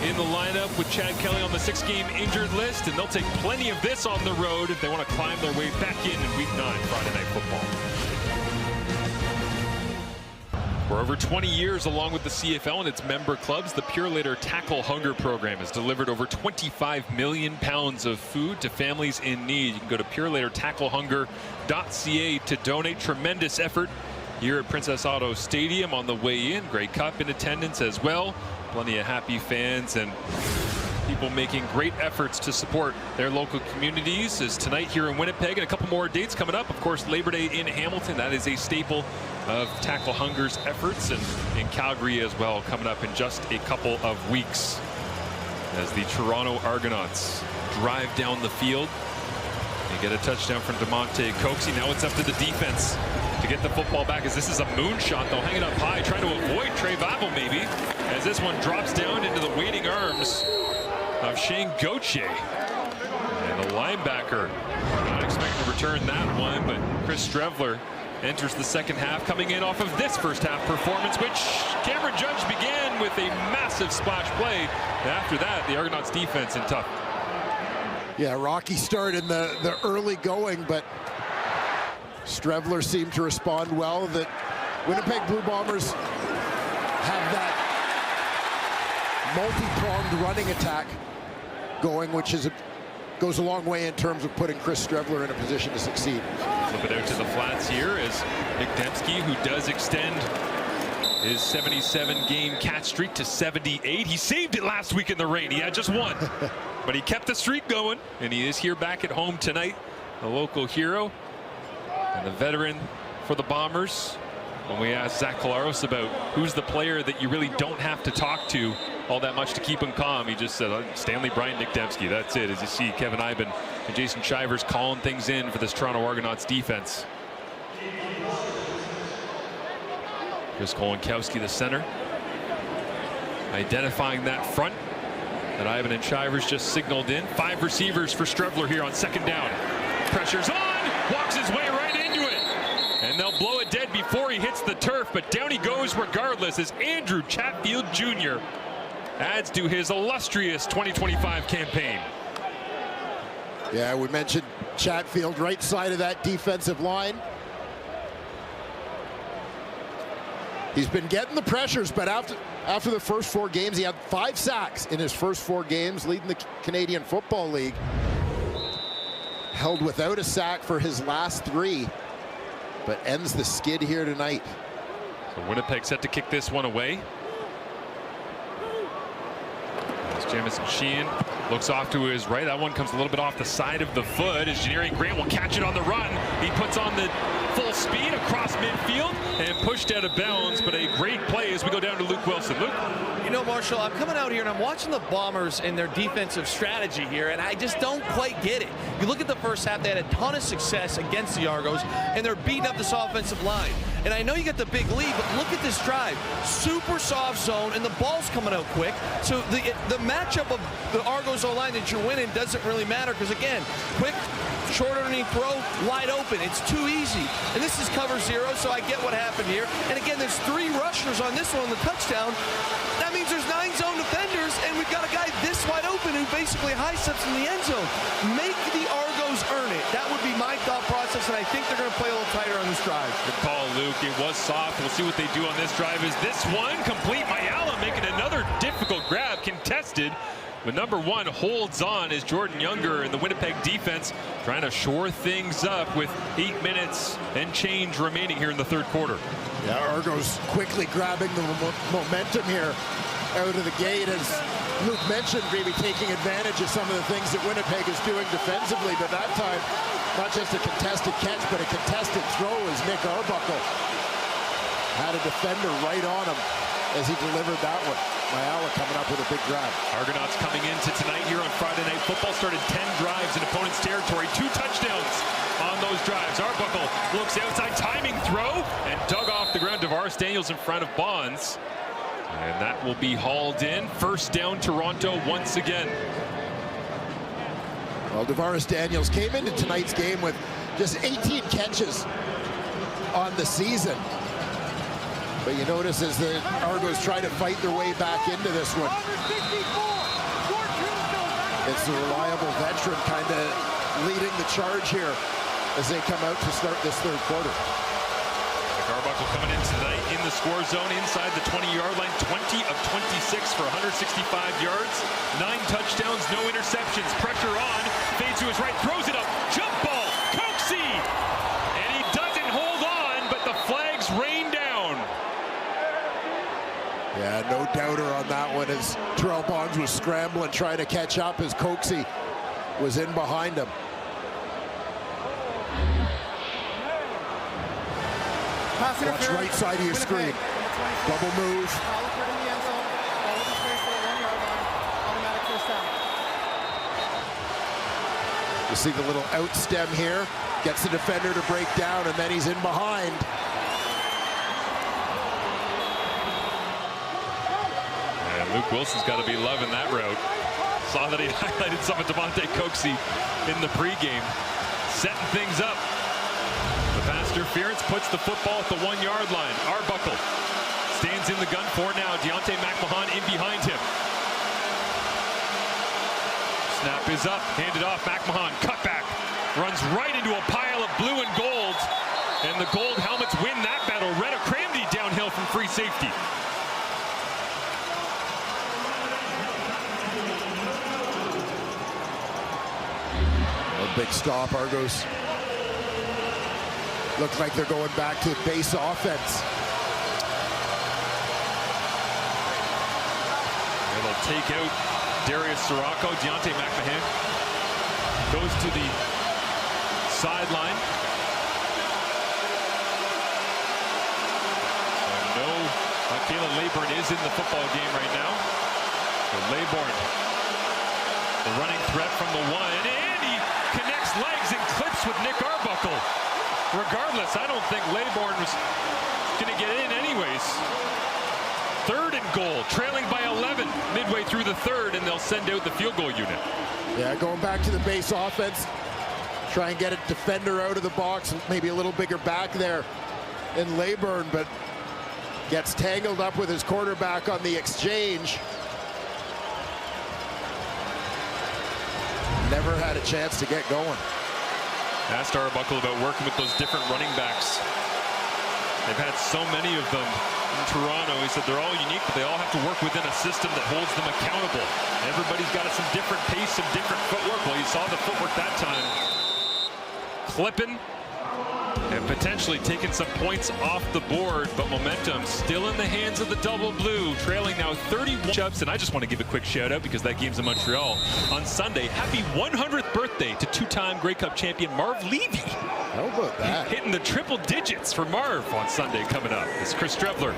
in the lineup with Chad Kelly on the 6-game injured list, and they'll take plenty of this on the road if they want to climb their way back in Week 9 Friday Night Football. For over 20 years, along with the CFL and its member clubs, the Purelator Tackle Hunger Program has delivered over 25 million pounds of food to families in need. You can go to purelatortacklehunger.ca to donate. Tremendous effort here at Princess Auto Stadium on the way in. Grey Cup in attendance as well. Plenty of happy fans and people making great efforts to support their local communities. As tonight here in Winnipeg, and a couple more dates coming up. Of course, Labor Day in Hamilton. That is a staple of Tackle Hunger's efforts, and in Calgary as well, coming up in just a couple of weeks as the Toronto Argonauts drive down the field. They get a touchdown from DeMonte Coxie. Now it's up to the defense to get the football back, as this is a moonshot. They'll hang it up high, trying to avoid Trey Vavel maybe, as this one drops down into the waiting arms of Shane Gauthier. And the linebacker not expecting to return that one, but Chris Strevler enters the second half, coming in off of this first half performance, which Cameron Judge began with a massive splash play. After that, the Argonauts defense in tough. Yeah, rocky start in the early going, but Strevler seemed to respond well. The Winnipeg Blue Bombers have that multi-pronged running attack going, which goes a long way in terms of putting Chris Strevler in a position to succeed. Flip it out to the flats here as Nick Dembski, who does extend his 77-game catch streak to 78. He saved it last week in the rain. He had just one, but he kept the streak going, and he is here back at home tonight. A local hero and a veteran for the Bombers. When we asked Zach Collaros about who's the player that you really don't have to talk to all that much to keep him calm, he just said Stanley Bryant, Nick Dembski. That's it. As you see Kevin Iben and Jason Shivers calling things in for this Toronto Argonauts defense. Chris Kolinkowski, the center, identifying that front that Iben and Shivers just signaled in. 5 receivers for Strevler here on second down. Pressure's on, walks his way right into it. And they'll blow it dead before he hits the turf, but down he goes regardless as Andrew Chatfield Jr. adds to his illustrious 2025 campaign. Yeah, we mentioned Chatfield, right side of that defensive line. He's been getting the pressures, but after the first 4 games, he had 5 sacks in his first 4 games, leading the Canadian Football League. Held without a sack for his last 3, but ends the skid here tonight. So Winnipeg set to kick this one away. As Jamison Sheehan looks off to his right. That one comes a little bit off the side of the foot as Janarian Grant will catch it on the run. He puts on the full speed across midfield and pushed out of bounds, but a great play as we go down to Luke Wilson. Luke? You know, Marshall, I'm coming out here and I'm watching the Bombers and their defensive strategy here, and I just don't quite get it. You look at the first half, they had a ton of success against the Argos, and they're beating up this offensive line. And I know you got the big lead, but look at this drive. Super soft zone, and the ball's coming out quick. So the matchup of the Argos O-line that you're winning doesn't really matter because, again, quick, short underneath throw, wide open. It's too easy. And this is cover 0, so I get what happened here. And, again, there's 3 rushers on this one on the touchdown. That means there's 9 zone defenders, and we've got a guy this wide open who basically high steps in the end zone. Make the Argos earn it. That would be my thought process, and I think they're going to play a little tighter on this drive. Good call, Luke. It was soft. We'll see what they do on this drive. Is this one complete? Mayala making another difficult grab, contested. But number 1 holds on as Jordan Younger and the Winnipeg defense trying to shore things up with 8 minutes and change remaining here in the 3rd quarter. Yeah, Argos quickly grabbing the momentum here out of the gate, as Luke mentioned, maybe taking advantage of some of the things that Winnipeg is doing defensively, but that time, not just a contested catch, but a contested throw as Nick Arbuckle had a defender right on him as he delivered that one. Mayala coming up with a big grab. Argonauts coming into tonight here on Friday Night Football started 10 drives in opponent's territory, 2 touchdowns on those drives. Arbuckle looks outside, timing throw, and dug off the ground. DeVaris Daniels in front of Bonds. And that will be hauled in. First down, Toronto once again. Well, DeVaris Daniels came into tonight's game with just 18 catches on the season. But you notice as the Argos try to fight their way back into this one, it's the reliable veteran kind of leading the charge here as they come out to start this 3rd quarter. Arbuckle coming in tonight in the score zone inside the 20-yard line, 20 of 26 for 165 yards, 9 touchdowns, no interceptions. Pressure on, fades to his right, throws it up, jump ball, Coxie, and he doesn't hold on, but the flags rain down. Yeah, no doubter on that one as Terrell Bonds was scrambling, trying to catch up as Coxie was in behind him. Watch right side of your screen. Double move. You see the little out stem here. Gets the defender to break down, and then he's in behind. And Luke Wilson's got to be loving that route. Saw that he highlighted some of Demonte Coxie in the pregame. Setting things up. The pass interference puts the football at the 1-yard line. Arbuckle stands in the gun for now. Deontay McMahon in behind him. Snap is up, handed off. McMahon, cutback, runs right into a pile of blue and gold. And the gold helmets win that battle. Retta Cramdy downhill from free safety. A big stop, Argos. Looks like they're going back to base offense. It'll take out Darius Sirocco. Deontay McMahon goes to the sideline. So no, Caleb Laybourne is in the football game right now. So Laybourne, the running threat from the 1, and he connects legs and clips with Nick Arbuckle. Regardless, I don't think Laybourne was going to get in anyways. 3rd and goal, trailing by 11 midway through the 3rd, and they'll send out the field goal unit. Yeah, going back to the base offense. try and get a defender out of the box, maybe a little bigger back there in Leyburn, but gets tangled up with his quarterback on the exchange. Never had a chance to get going. Asked Arbuckle about working with those different running backs. They've had so many of them in Toronto. He said they're all unique, but they all have to work within a system that holds them accountable. Everybody's got some different pace, some different footwork. Well, you saw the footwork that time. Clipping and potentially taking some points off the board, but momentum still in the hands of the Double Blue, trailing now 31 ups. And I just want to give a quick shout out because that game's in Montreal on Sunday. Happy 100th birthday to two-time Grey Cup champion Marv Levy. How about that? Hitting the triple digits for Marv on Sunday coming up. As Chris Strevler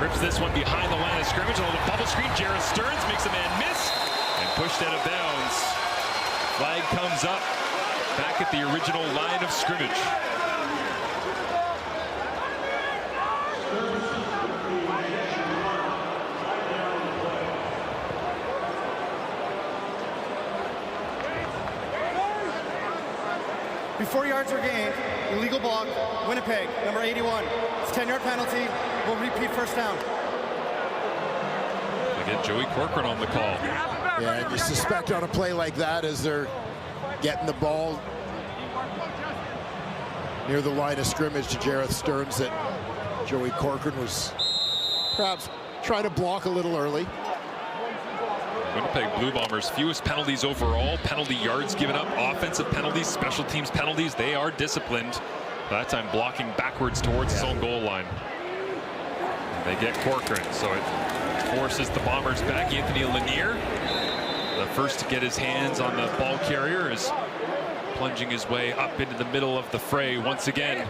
rips this one behind the line of scrimmage. A little bubble screen. Jarrett Stearns makes a man miss and pushed out of bounds. Flag comes up back at the original line of scrimmage. Before yards were gained, illegal block, Winnipeg, number 81. It's a 10-yard penalty. We'll repeat first down. They get Joey Corcoran on the call. Yeah, and you suspect on a play like that as they're getting the ball near the line of scrimmage to Jarrett Stearns that Joey Corcoran was perhaps trying to block a little early. Winnipeg Blue Bombers, fewest penalties overall, penalty yards given up, offensive penalties, special teams penalties. They are disciplined. That time blocking backwards towards his own goal line. And they get Corcoran, so it forces the Bombers back. Anthony Lanier, the first to get his hands on the ball carrier, is plunging his way up into the middle of the fray once again.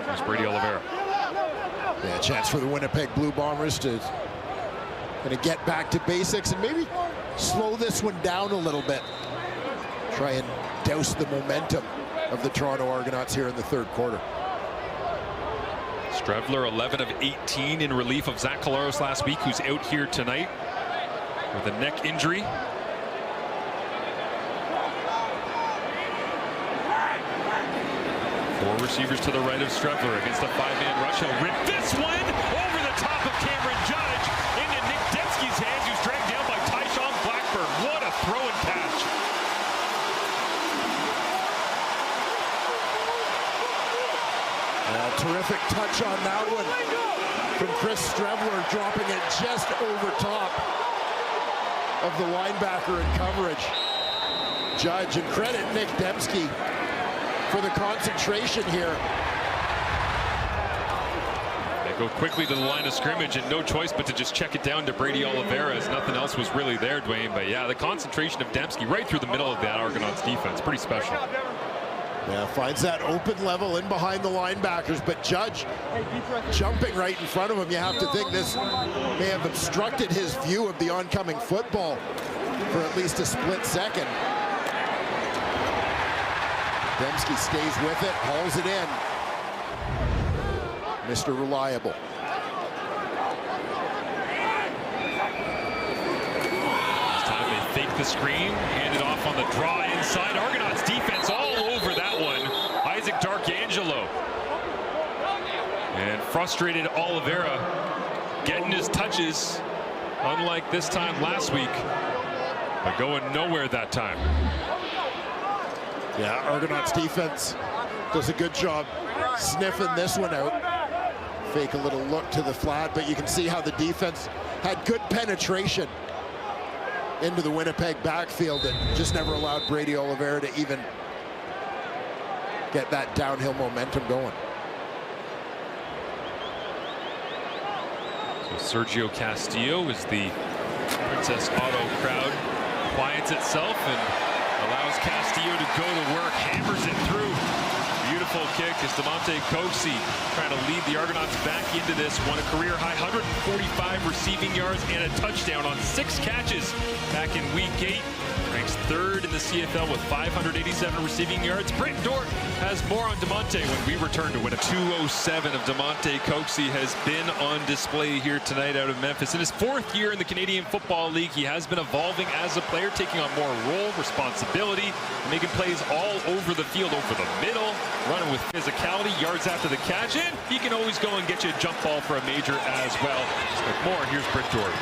There's Brady Oliveira. Yeah, chance for the Winnipeg Blue Bombers to get back to basics and maybe slow this one down a little bit. Try and douse the momentum of the Toronto Argonauts here in the third quarter. Strevler 11 of 18 in relief of Zach Collaros last week, who's out here tonight with a neck injury. Four receivers to the right of Strevler against a five-man rush. He'll rip this one over the top of Cameron Judge into Nick Dembski's hands, who's dragged down by Tyshawn Blackburn. What a throw and catch. Terrific touch on that one from Chris Strevler, dropping it just over top of the linebacker in coverage. Judge, and credit Nick Dembski for the concentration here. They go quickly to the line of scrimmage and no choice but to just check it down to Brady Oliveira, as nothing else was really there, Dwayne. But yeah, the concentration of Dembski right through the middle of that Argonauts defense, pretty special. Yeah, finds that open level in behind the linebackers, but Judge jumping right in front of him. You have to think this may have obstructed his view of the oncoming football for at least a split second. Dembski stays with it, hauls it in. Mr. Reliable. This time they fake the screen, hand it off on the draw inside. Argonauts defense all over that one. Isaac Darkangelo. And frustrated Oliveira getting his touches, unlike this time last week, but going nowhere that time. Yeah, Argonauts defense does a good job sniffing this one out. Fake a little look to the flat, but you can see how the defense had good penetration into the Winnipeg backfield and just never allowed Brady Oliveira to even get that downhill momentum going. So Sergio Castillo, as the Princess Auto crowd quiets itself and allows Castillo to go to work, hammers it through. Beautiful beautiful kick as Damonte Coxie trying to lead the Argonauts back into this. Won a career-high 145 receiving yards and a touchdown on 6 catches back in Week 8. Ranks 3rd in the CFL with 587 receiving yards. Brent Dort has more on Damonte when we return to Winnipeg. 207 of Damonte Coxie has been on display here tonight out of Memphis. In his 4th year in the Canadian Football League, he has been evolving as a player, taking on more role, responsibility, making plays all over the field, over the middle, running with physicality, yards after the catch, and he can always go and get you a jump ball for a major as well. With more, here's Brent Dort.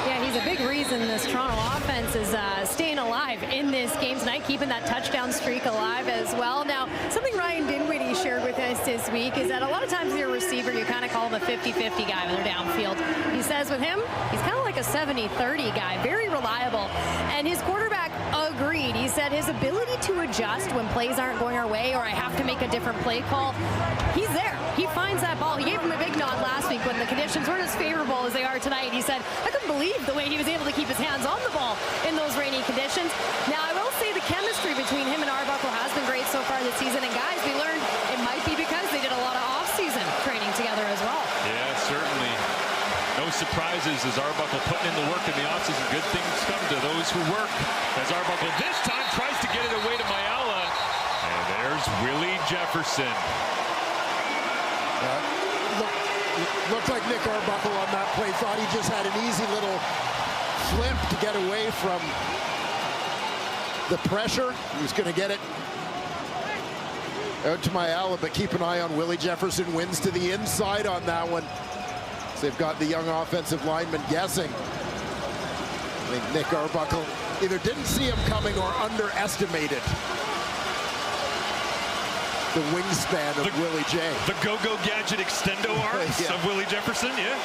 Yeah, he's a big reason this Toronto offense is staying alive in this game tonight, keeping that touchdown streak alive as well. Now, something Ryan Dinwiddie shared with us this week is that a lot of times you're a receiver, you kind of call him a 50-50 guy when they're downfield. He says with him, he's kind of like a 70-30 guy, very reliable. And his quarterback agreed. He said his ability to adjust when plays aren't going our way or I have to make a different play call, he's there. He finds that ball. He gave him a big nod last week when the conditions weren't as favorable as they are tonight. He said, I couldn't believe the way he was able to keep his hands on the ball in those rainy conditions. Now, I will say the chemistry between him and Arbuckle has been great so far this season. And guys, we learned it might be because they did a lot of off-season training together as well. Yeah, certainly. No surprises as Arbuckle putting in the work in the offseason. Good things come to those who work. As Arbuckle this time tries to get it away to Mayala. And there's Willie Jefferson. Looked like Nick Arbuckle on that play. Thought he just had an easy little flip to get away from the pressure. He was going to get it out to Mayala, but keep an eye on Willie Jefferson. Wins to the inside on that one. So they've got the young offensive lineman guessing. I think Nick Arbuckle either didn't see him coming or underestimated the wingspan of Willie J. The go-go gadget extendo arms of Willie Jefferson, yeah.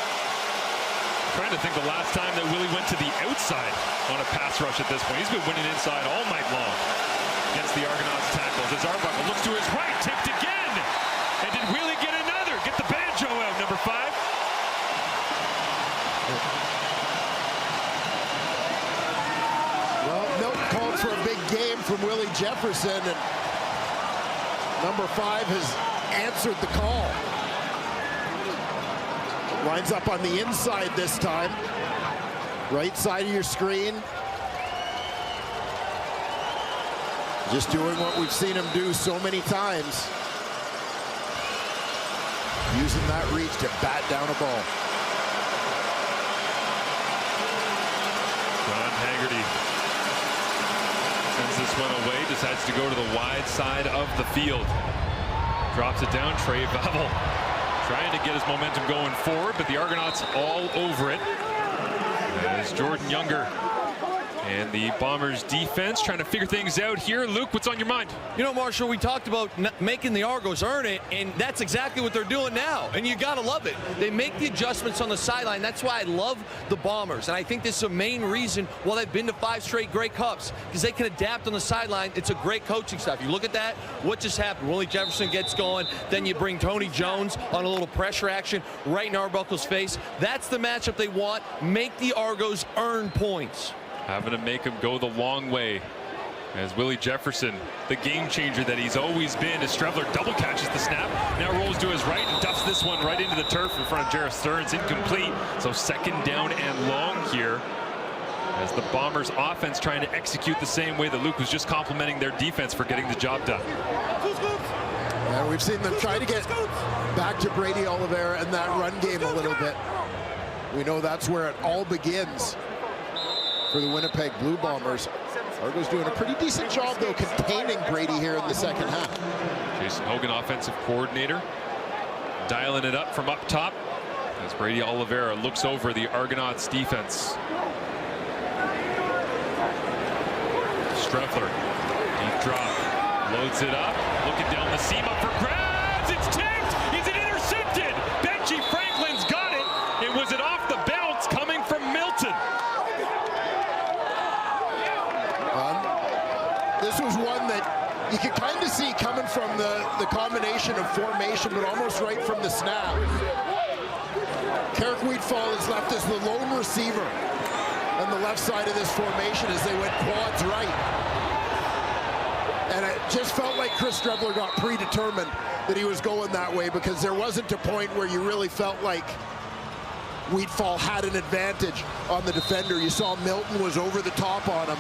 Trying to think the last time that Willie went to the outside on a pass rush at this point. He's been winning inside all night long against the Argonauts tackles. As Arbuckle looks to his right, tipped again. And did Willie get another? Get the banjo out, number 5. Well, Milton called for a big game from Willie Jefferson, and number 5 has answered the call. Lines up on the inside this time. Right side of your screen. Just doing what we've seen him do so many times. Using that reach to bat down a ball. John Haggerty sends this one away, decides to go to the wide side of the field. Drops it down, Trey Bevel trying to get his momentum going forward, but the Argonauts all over it. As Jordan Younger and the Bombers defense trying to figure things out here. Luke, what's on your mind? You know, Marshall, we talked about making the Argos earn it, and that's exactly what they're doing now. And you got to love it. They make the adjustments on the sideline. That's why I love the Bombers. And I think this is the main reason why they've been to 5 straight Grey Cups, because they can adapt on the sideline. It's a great coaching staff. You look at that, what just happened? Willie Jefferson gets going. Then you bring Tony Jones on a little pressure action right in Arbuckle's face. That's the matchup they want. Make the Argos earn points. Having to make him go the long way as Willie Jefferson, the game changer that he's always been, as Strevler double catches the snap, now rolls to his right and duffs this one right into the turf in front of Jarrett Stearns, incomplete. So 2nd down and long here as the Bombers offense trying to execute the same way that Luke was just complimenting their defense for getting the job done. And we've seen them try to get back to Brady Oliveira and that run game a little bit. We know that's where it all begins for the Winnipeg Blue Bombers. Argo's doing a pretty decent job, though, containing Brady here in the second half. Jason Hogan, offensive coordinator, dialing it up from up top as Brady Oliveira looks over the Argonauts defense. Streffler, deep drop, loads it up, looking down the seam, up for grabs, it's tipped, is it intercepted? Benji Franklin's got it, was it off the bounce coming from Milton? This was one that you could kind of see coming from the combination of formation, but almost right from the snap. Carrick Wheatfall is left as the lone receiver on the left side of this formation as they went quads right. And it just felt like Chris Strevler got predetermined that he was going that way, because there wasn't a point where you really felt like Wheatfall had an advantage on the defender. You saw Milton was over the top on him.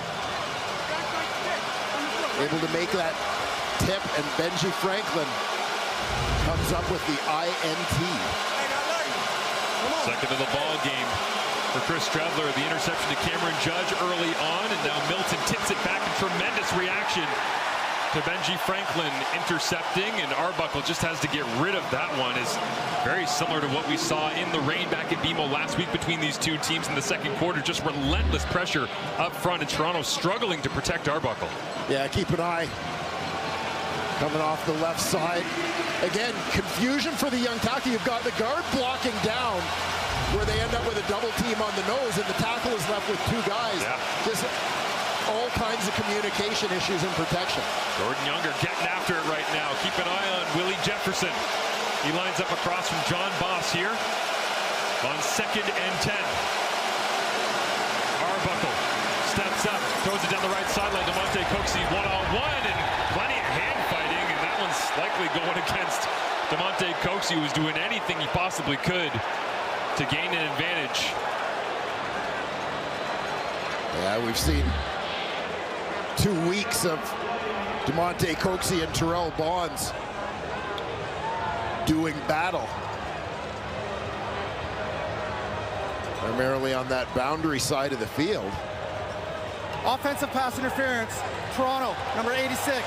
Able to make that tip, and Benji Franklin comes up with the INT. Second of the ball game for Chris Strevler. The interception to Cameron Judge early on, and now Milton tips it back. A tremendous reaction to Benji Franklin intercepting, and Arbuckle just has to get rid of that one. Is very similar to what we saw in the rain back at BMO last week between these two teams in the second quarter. Just relentless pressure up front, and Toronto struggling to protect Arbuckle. Yeah, keep an eye coming off the left side. Again, confusion for the young tackle. You've got the guard blocking down where they end up with a double team on the nose, and the tackle is left with two guys. Yeah. Just all kinds of communication issues in protection. Jordan Younger getting after it right now. Keep an eye on Willie Jefferson. He lines up across from John Boss here on 2nd and 10. Arbuckle steps up, throws it down the right sideline. DeMonte Coxie one-on-one, and plenty of hand fighting, and that one's likely going against DeMonte Coxie, who was doing anything he possibly could to gain an advantage. Yeah, we've seen 2 weeks of DeMonte Coxie and Terrell Bonds doing battle. Primarily on that boundary side of the field. Offensive pass interference. Toronto, number 86.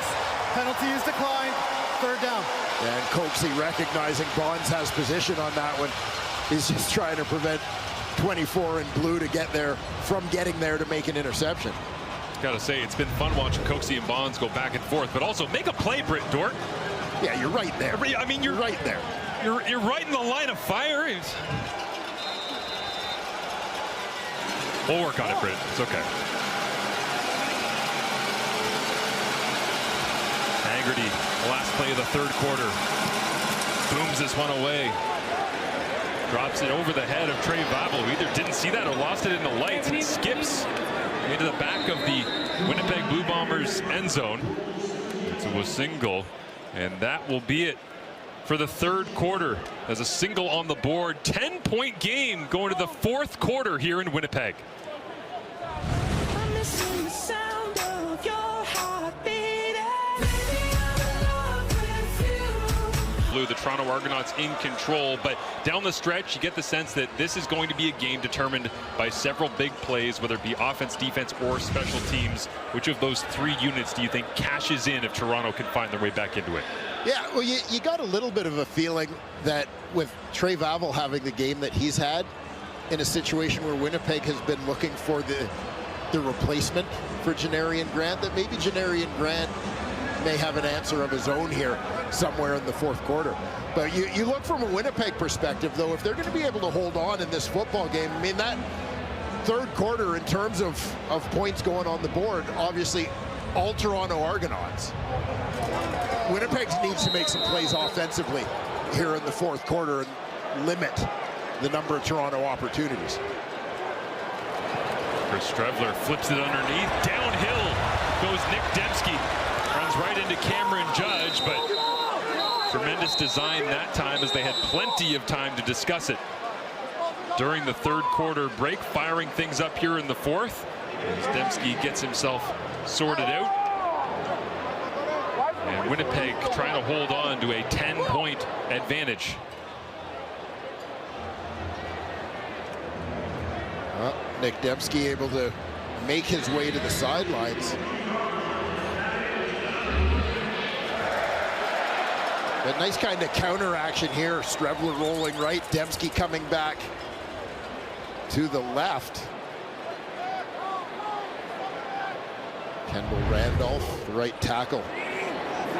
Penalty is declined. 3rd down. And Coxie recognizing Bonds has position on that one. He's just trying to prevent 24 in blue to get there, from getting there to make an interception. Gotta say, it's been fun watching Coxie and Bonds go back and forth, but also make a play, Britt Dort. Yeah, you're right there. I mean, you're right there. You're right in the line of fire. We'll work on it, Britt. It's okay. Haggerty, last play of the 3rd quarter. Booms this one away. Drops it over the head of Trey Vavel, who either didn't see that or lost it in the lights, and skips into the back of the Winnipeg Blue Bombers end zone. It's a single, and that will be it for the 3rd quarter as a single on the board. 10-point game going to the 4th quarter here in Winnipeg. The Toronto Argonauts in control, but down the stretch you get the sense that this is going to be a game determined by several big plays, whether it be offense, defense, or special teams. Which of those 3 units do you think cashes in if Toronto can find their way back into it? Yeah, well, you got a little bit of a feeling that with Trey Vavel having the game that he's had, in a situation where Winnipeg has been looking for the replacement for Janarian Grant, that maybe Janarian Grant may have an answer of his own here somewhere in the 4th quarter. But you look from a Winnipeg perspective, though, if they're going to be able to hold on in this football game, I mean, that 3rd quarter in terms of points going on the board, obviously all Toronto Argonauts. Winnipeg needs to make some plays offensively here in the 4th quarter and limit the number of Toronto opportunities. Chris Strevler flips it underneath. Downhill goes Nick Dembski. Runs right into Cameron Judge, but tremendous design that time, as they had plenty of time to discuss it during the 3rd quarter break. Firing things up here in the 4th as Dembski gets himself sorted out. And Winnipeg trying to hold on to a 10-point advantage. Well, Nick Dembski able to make his way to the sidelines. A nice kind of counter action here. Strevler rolling right, Dembski coming back to the left. Kendall Randolph, the right tackle,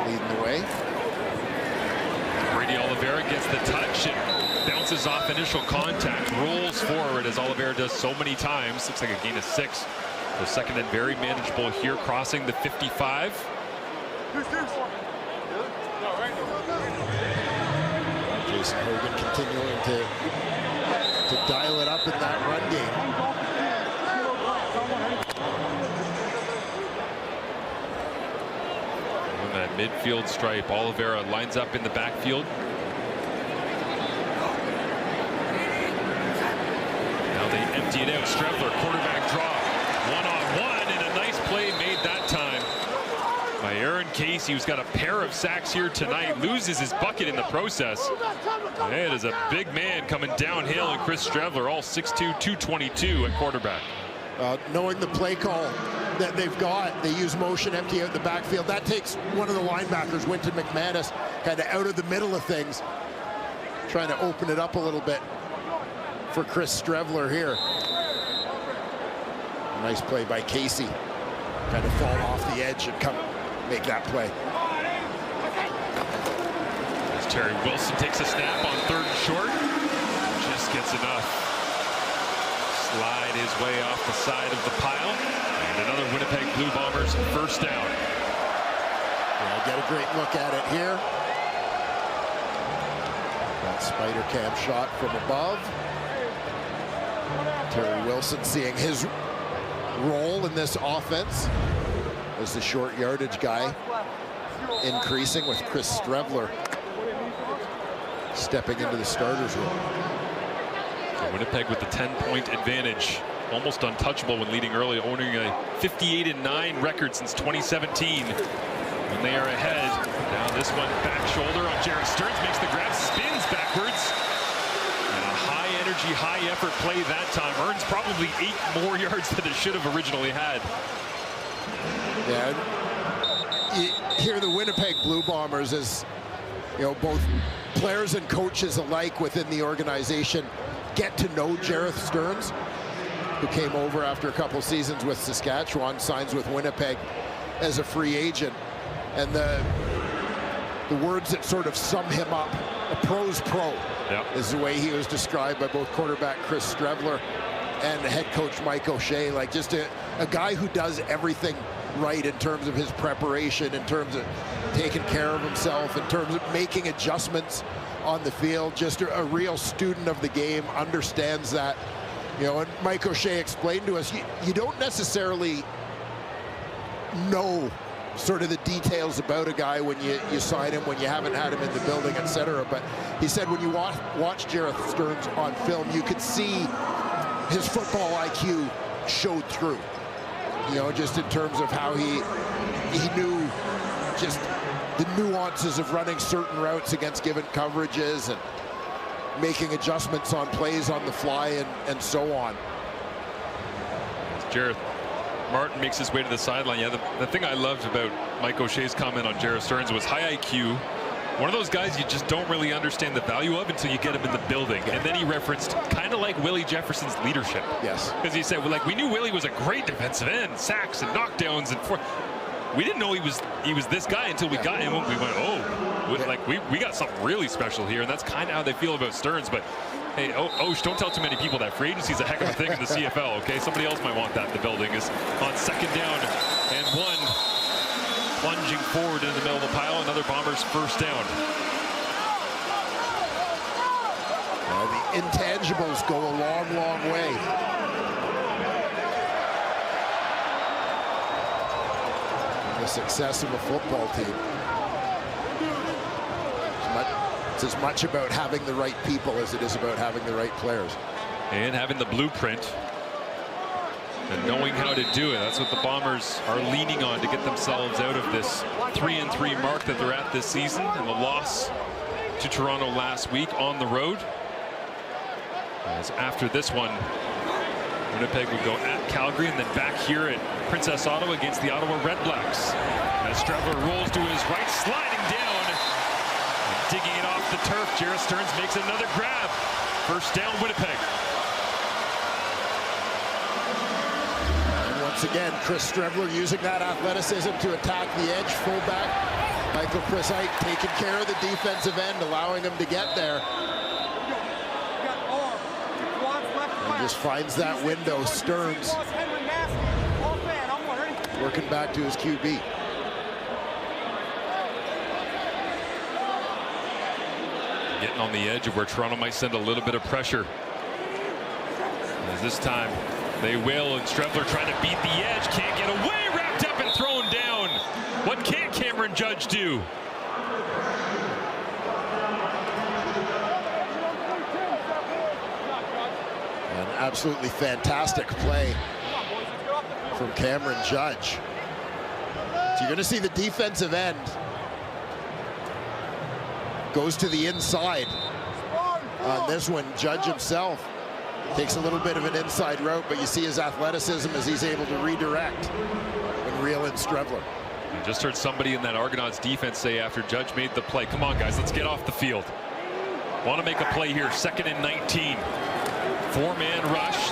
leading the way. Brady Oliveira gets the touch and bounces off initial contact, rolls forward as Oliveira does so many times. Looks like a gain of 6. So 2nd and very manageable here, crossing the 55. Jason Hogan continuing to dial it up in that run game. When That midfield stripe. Oliveira lines up in the backfield. Now they empty it out. Strebler, quarterback draw. One-on-one, and a nice play made that time by Aaron Casey, who's got a pair of sacks here tonight. Loses his bucket in the process. It is a big man coming downhill, and Chris Strebler, all 6'2", 222 at quarterback. Knowing the play call that they've got, they use motion, empty out the backfield. That takes one of the linebackers, Winton McManus, kind of out of the middle of things, trying to open it up a little bit for Chris Strebler here. Nice play by Casey. Kind of fall off the edge and come make that play. As Terry Wilson takes a snap on 3rd and short. Just gets enough. Slide his way off the side of the pile. And another Winnipeg Blue Bombers first down. Yeah, get a great look at it here. That spider cam shot from above. Terry Wilson seeing his role in this offense as the short yardage guy, increasing with Chris Strebler stepping into the starters room. Winnipeg with the 10-point advantage, almost untouchable when leading early, owning a 58-9 record since 2017 when they are ahead. Now this one back shoulder on Jared Stearns, makes the grab, spins backwards. And a high energy, high effort play that time. Earns probably 8 more yards than it should have originally had. Yeah, you hear the Winnipeg Blue Bombers as, you know, both players and coaches alike within the organization get to know Jareth Stearns, who came over after a couple seasons with Saskatchewan, signs with Winnipeg as a free agent. And the words that sort of sum him up, a pro's pro, is the way he was described by both quarterback Chris Strebler and head coach Mike O'Shea. Like, just a guy who does everything right in terms of his preparation, in terms of taking care of himself, in terms of making adjustments on the field. Just a real student of the game, understands that. You know, and Mike O'Shea explained to us, you don't necessarily know sort of the details about a guy when you sign him, when you haven't had him in the building, etc. But he said when you watch Jareth Stearns on film, you could see his football IQ showed through. You know, just in terms of how he knew just the nuances of running certain routes against given coverages and making adjustments on plays on the fly and so on. Jareth Martin makes his way to the sideline. Yeah, the thing I loved about Mike O'Shea's comment on Jareth Stearns was high IQ. One of those guys you just don't really understand the value of until you get him in the building. And then he referenced kind of like Willie Jefferson's leadership. Yes. Because he said, well, like, we knew Willie was a great defensive end, sacks and knockdowns and we didn't know he was this guy until we got him. We went, oh, like we got something really special here, and that's kind of how they feel about Stearns. But hey, Osh, don't tell too many people that free agency is a heck of a thing in the CFL. Okay, somebody else might want that in the building. Is on 2nd down and 1, plunging forward into the middle of the pile. Another Bombers first down. The intangibles go a long, long way. The success of a football team. It's as much about having the right people as it is about having the right players. And having the blueprint and knowing how to do it. That's what the Bombers are leaning on to get themselves out of this 3-3 mark that they're at this season, and the loss to Toronto last week on the road. As after this one, Winnipeg would go at Calgary and then back here at Princess Auto against the Ottawa Red Blacks. As Strebler rolls to his right, sliding down, and digging it off the turf. Jareth Stearns makes another grab. First down, Winnipeg. And once again, Chris Strebler using that athleticism to attack the edge. Fullback Michael Prisite taking care of the defensive end, allowing him to get there. And just finds that window. Stearns working back to his QB. Getting on the edge of where Toronto might send a little bit of pressure. As this time they will, and Strebler trying to beat the edge, can't get away, wrapped up and thrown down. What can't Cameron Judge Judge do? An absolutely fantastic play from Cameron Judge. So you're going to see the defensive end goes to the inside on this one. Judge himself takes a little bit of an inside route, but you see his athleticism as he's able to redirect and reel in Strebler. I just heard somebody in that Argonauts defense say after Judge made the play, come on guys, let's get off the field. Want to make a play here, 2nd and 19. 4-man rush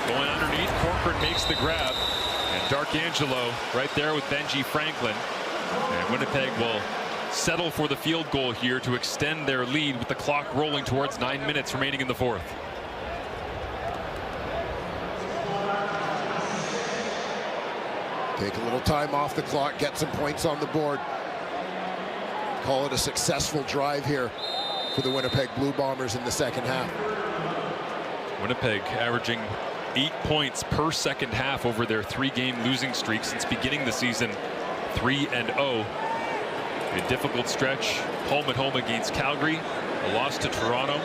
going underneath. Corcoran makes the grab, and Darkangelo right there with Benji Franklin. And Winnipeg will settle for the field goal here to extend their lead with the clock rolling towards 9 minutes remaining in the 4th. Take a little time off the clock, get some points on the board. Call it a successful drive here for the Winnipeg Blue Bombers in the second half. Winnipeg averaging 8 points per second half over their 3-game losing streak since beginning the season 3-0. A difficult stretch, home at home against Calgary, a loss to Toronto.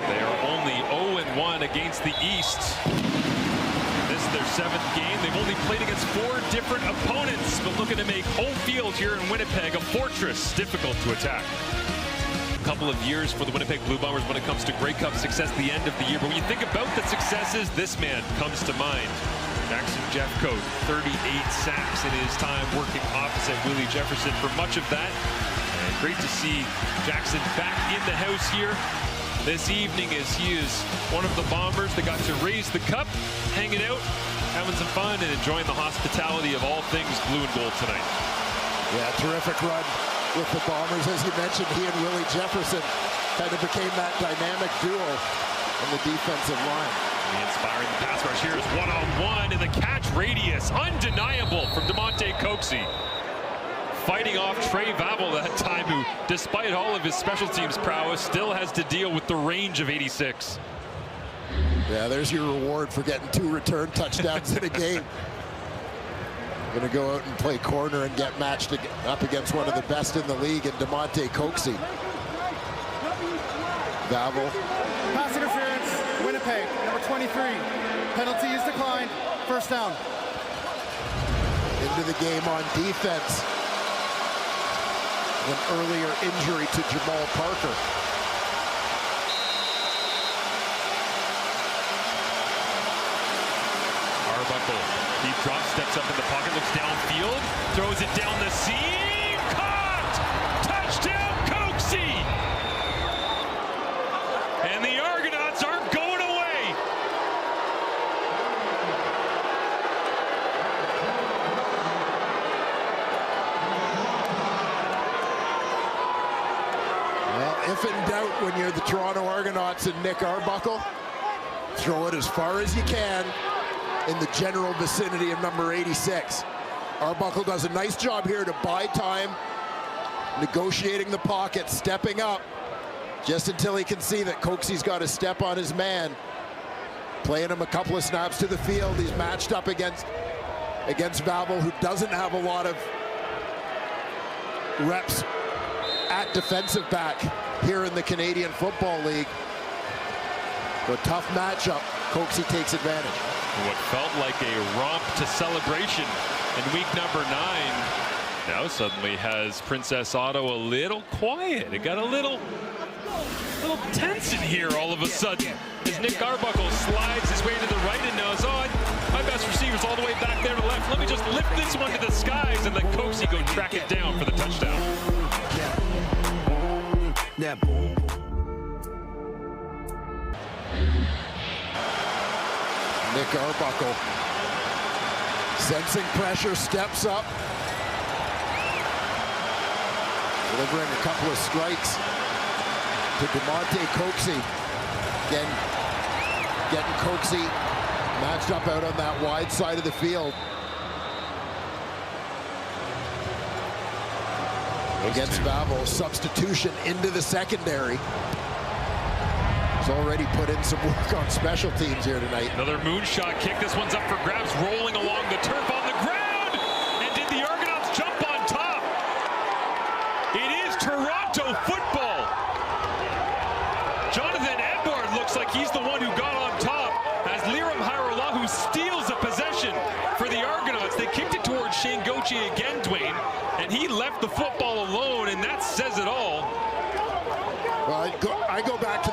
They are only 0-1 against the East. This is their 7th game. They've only played against 4 different opponents, but looking to make home field here in Winnipeg a fortress, difficult to attack. A couple of years for the Winnipeg Blue Bombers when it comes to Grey Cup success at the end of the year. But when you think about the successes, this man comes to mind. Jackson Jeffcoat, 38 sacks in his time working opposite Willie Jefferson for much of that. And great to see Jackson back in the house here this evening as he is one of the Bombers that got to raise the cup, hanging out, having some fun, and enjoying the hospitality of all things blue and gold tonight. Yeah, terrific run with the Bombers. As you mentioned, he and Willie Jefferson kind of became that dynamic duo on the defensive line. Inspiring the pass rush here is one-on-one, and the catch radius undeniable from DeMonte Coxie. Fighting off Trey Vavel that time, who, despite all of his special teams prowess, still has to deal with the range of 86. Yeah, there's your reward for getting 2 return touchdowns in a game. Going to go out and play corner and get matched up against one of the best in the league in DeMonte Coxie. Vavel. Pass interference, Winnipeg, number 23. Penalty is declined, first down. Into the game on defense. An earlier injury to Jamal Parker. Arbuckle, deep drop, steps up in the pocket, looks downfield, throws it down the seam, caught! Touchdown, Coxie! And the Argonauts aren't going away. Well, if in doubt, when you're the Toronto Argonauts and Nick Arbuckle, throw it as far as you can in the general vicinity of number 86. Arbuckle does a nice job here to buy time, negotiating the pocket, stepping up, just until he can see that Coxie's got a step on his man. Playing him a couple of snaps to the field. He's matched up against Vavel, who doesn't have a lot of reps at defensive back here in the Canadian Football League. A tough matchup. Coxie takes advantage. What felt like a romp to celebration in week number 9 now suddenly has Princess Auto a little quiet. It got a little tense in here all of a sudden as Nick Arbuckle slides his way to the right and knows, oh, my best receiver's all the way back there to the left. Let me just lift this one to the skies and let Coxie go track it down for the touchdown. Nick Arbuckle, sensing pressure, steps up, delivering a couple of strikes to DeMonte Coxie. Again, getting Coxie matched up out on that wide side of the field. Against Vavel, substitution into the secondary. He's already put in some work on special teams here tonight. Another moonshot kick. This one's up for grabs, rolling along the turf on the ground. And did the Argonauts jump on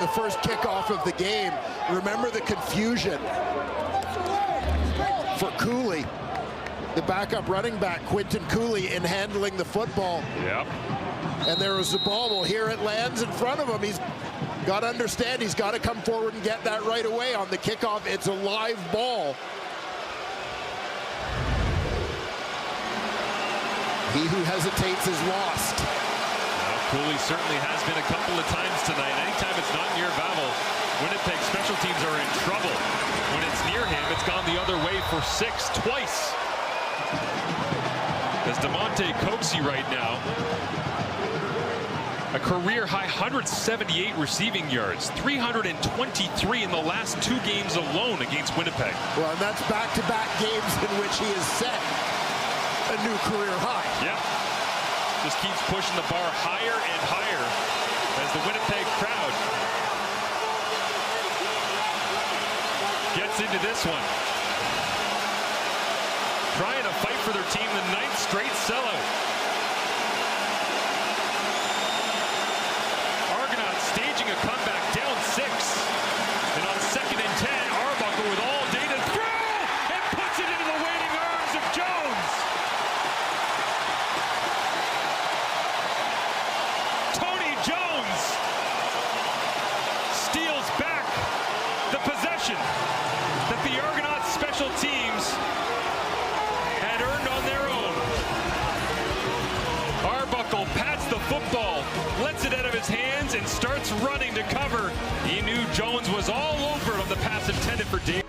the first kickoff of the game. Remember the confusion for Cooley, the backup running back, Quinton Cooley, in handling the football. Yep. And there was the ball. Well, here it lands in front of him. He's got to understand he's got to come forward and get that right away. On the kickoff, it's a live ball. He who hesitates is lost. Well, Cooley certainly has been a couple of times tonight. Anytime it's not near Babel, Winnipeg special teams are in trouble. When it's near him, it's gone the other way for 6 twice. As DeMonte Coxie right now, a career high 178 receiving yards, 323 in the last 2 games alone against Winnipeg. Well, and that's back-to-back games in which he has set a new career high. Yeah. Just keeps pushing the bar higher and higher as the Winnipeg crowd gets into this one. Trying to fight for their team, the 9th straight sellout. Argonauts staging a comeback, down 6. And on 2nd and 10, Arbuckle with all day to throw and puts it into the waiting arms of Jones. Tony Jones steals back the possession that the Argonauts special teams had earned on their own. Arbuckle pats the football, lets it out of his hands, and starts running to cover. He knew Jones was all over it on the pass intended for Dave.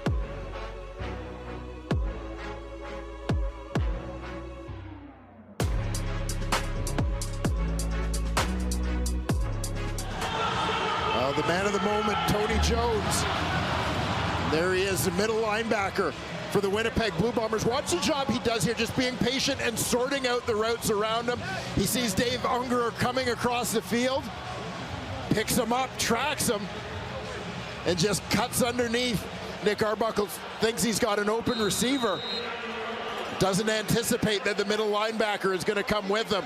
The man of the moment, Tony Jones. There he is, the middle linebacker for the Winnipeg Blue Bombers. Watch the job he does here, just being patient and sorting out the routes around him. He sees Dave Ungerer coming across the field, picks him up, tracks him, and just cuts underneath. Nick Arbuckle thinks he's got an open receiver. Doesn't anticipate that the middle linebacker is going to come with him.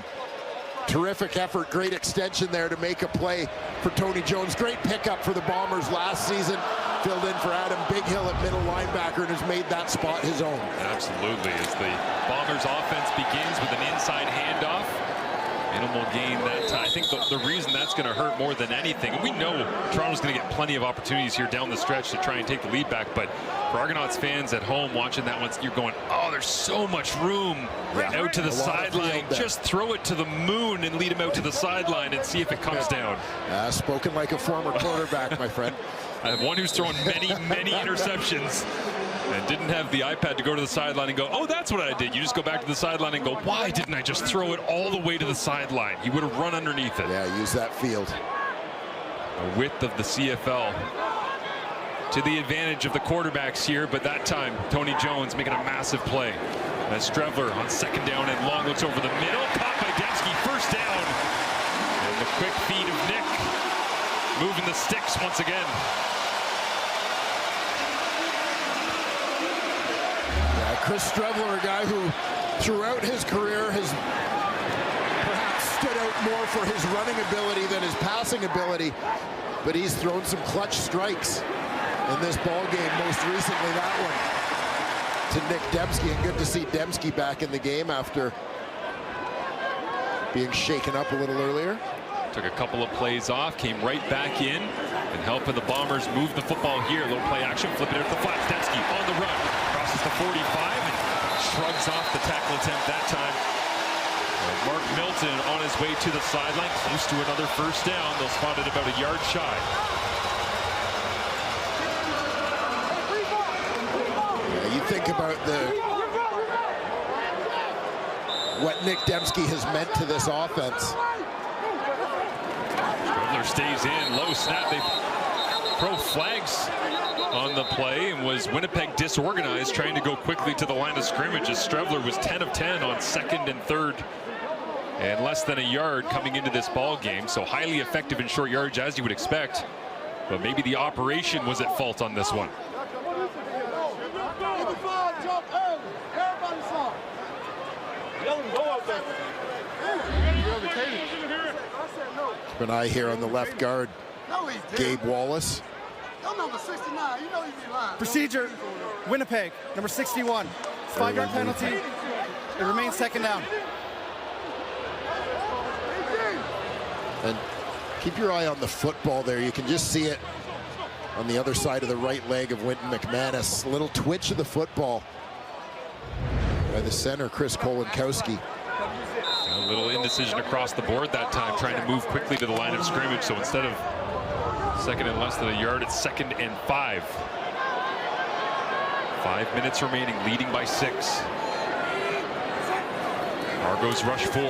Terrific effort, great extension there to make a play for Tony Jones. Great pickup for the Bombers last season. Filled in for Adam Bighill at middle linebacker and has made that spot his own. Absolutely. As the Bombers offense begins with an inside handoff. Minimal gain that time. I think the reason that's going to hurt more than anything, and we know Toronto's going to get plenty of opportunities here down the stretch to try and take the lead back, but for Argonauts fans at home watching that one, you're going, oh, there's so much room out to the sideline. Just throw it to the moon and lead him out to the sideline and see if it comes down. Spoken like a former quarterback, my friend. One who's thrown many, many interceptions and didn't have the iPad to go to the sideline and go, oh, that's what I did. You just go back to the sideline and go, why didn't I just throw it all the way to the sideline? He would have run underneath it. Yeah, use that field. The width of the CFL to the advantage of the quarterbacks here, but that time, Tony Jones making a massive play. As Strevler on 2nd down and long looks over the middle. Caught by Dembski, 1st down. And the quick feed of Nick moving the sticks once again. Chris Strevler, a guy who throughout his career has perhaps stood out more for his running ability than his passing ability, but he's thrown some clutch strikes in this ball game, most recently that one to Nick Dembski, and good to see Dembski back in the game after being shaken up a little earlier. Took a couple of plays off, came right back in, and helping the Bombers move the football here. A little play action, flipping it to the flat. Dembski on the run, crosses the 45, and shrugs off the tackle attempt that time. And Mark Milton on his way to the sideline, close to another 1st down. They'll spot it about a yard shy. Yeah, you think about what Nick Dembski has meant to this offense. Stays in, low snap. They throw flags on the play, and was Winnipeg disorganized trying to go quickly to the line of scrimmage as Strevler was 10 of 10 on 2nd and 3rd and less than a yard coming into this ball game. So highly effective in short yardage as you would expect, but maybe the operation was at fault on this one. An eye here on the left guard Gabe Wallace. Number 69, you know you be lying. Procedure, Winnipeg, number 61. 5-yard penalty. It remains second down. And keep your eye on the football there. You can just see it on the other side of the right leg of Wynton McManus. A little twitch of the football by the center, Chris Kolinkowski. A little indecision across the board that time, trying to move quickly to the line of scrimmage. So instead of second and less than a yard, it's 2nd and 5. 5 minutes remaining, leading by 6. Argos rush 4.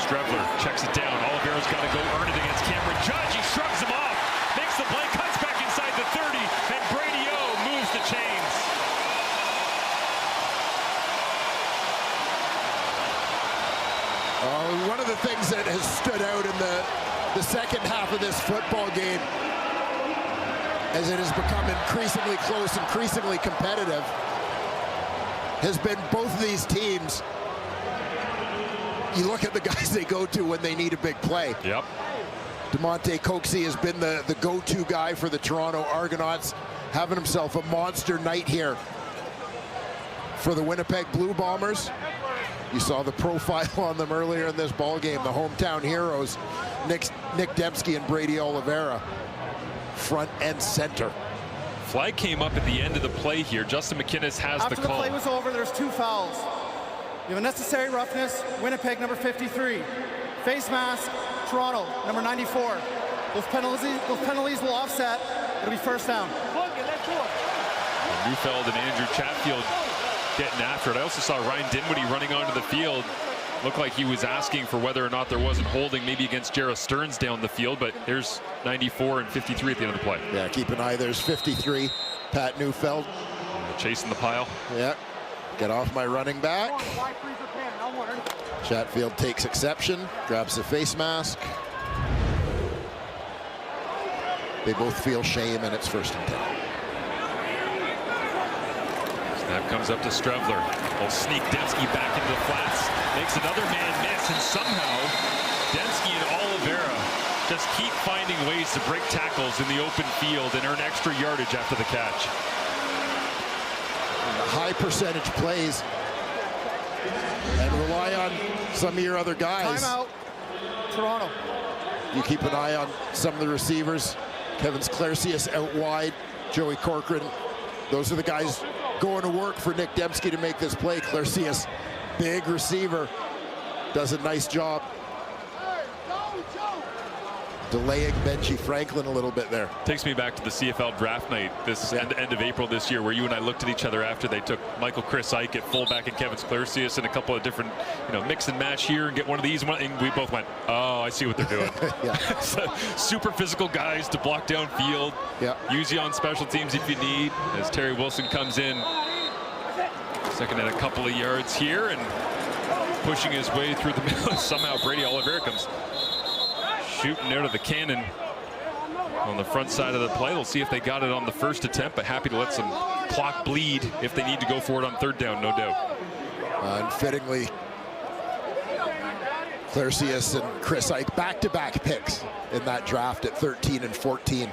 Strevler checks it down. Oliveira's got to go earn it against Cameron Judge. He shrugs him off, makes the play, cuts back inside the 30, and Brady O moves the chains. One of the things that has stood out in the second half of this football game, as it has become increasingly close, increasingly competitive, has been both of these teams. You look at the guys they go to when they need a big play. Yep. Damonte Coxie has been the go-to guy for the Toronto Argonauts, having himself a monster night here for the Winnipeg Blue Bombers. You saw the profile on them earlier in this ball game. The hometown heroes, Nick Dembski and Brady Oliveira, front and center. Flag came up at the end of the play here. Justin McInnes has After the call. the play was over, there's 2 fouls. You have unnecessary roughness, Winnipeg, number 53. Face mask, Toronto, number 94. Those penalties will offset. It'll be first down. Neufeld and Andrew Chatfield getting after it. I also saw Ryan Dinwiddie running onto the field. Looked like he was asking for whether or not there wasn't holding, maybe against Jarrah Stearns down the field, but there's 94 and 53 at the end of the play. Yeah, keep an eye. There's 53, Pat Neufeld. Chasing the pile. Yeah, get off my running back. Chatfield takes exception, grabs the face mask. They both feel shame, and it's 1st and 10. Snap comes up to Strevler. Will sneak Dembski back into the flats. Makes another man miss, and somehow Dembski and Oliveira just keep finding ways to break tackles in the open field and earn extra yardage after the catch. High percentage plays and rely on some of your other guys. Timeout, Toronto. You keep an eye on some of the receivers. Kevin Sklercius out wide, Joey Corcoran. Those are the guys going to work for Nick Dembski to make this play. Sklercius, big receiver, does a nice job delaying Benji Franklin a little bit there. Takes me back to the CFL draft night this end of April this year, where you and I looked at each other after they took Michael Chris Ike at fullback and Kevin Sklercius and a couple of different, mix and match here and get one of these, and we both went, oh, I see what they're doing. So, super physical guys to block down field. Yeah. Use you on special teams if you need. As Terry Wilson comes in, second and a couple of yards here and pushing his way through the middle. Somehow Brady Oliveira comes shooting out of the cannon on the front side of the play. We'll see if they got it on the first attempt, but happy to let some clock bleed if they need to go for it on 3rd down, no doubt. Unfittingly, Sklercius and Chris Ike back-to-back picks in that draft at 13 and 14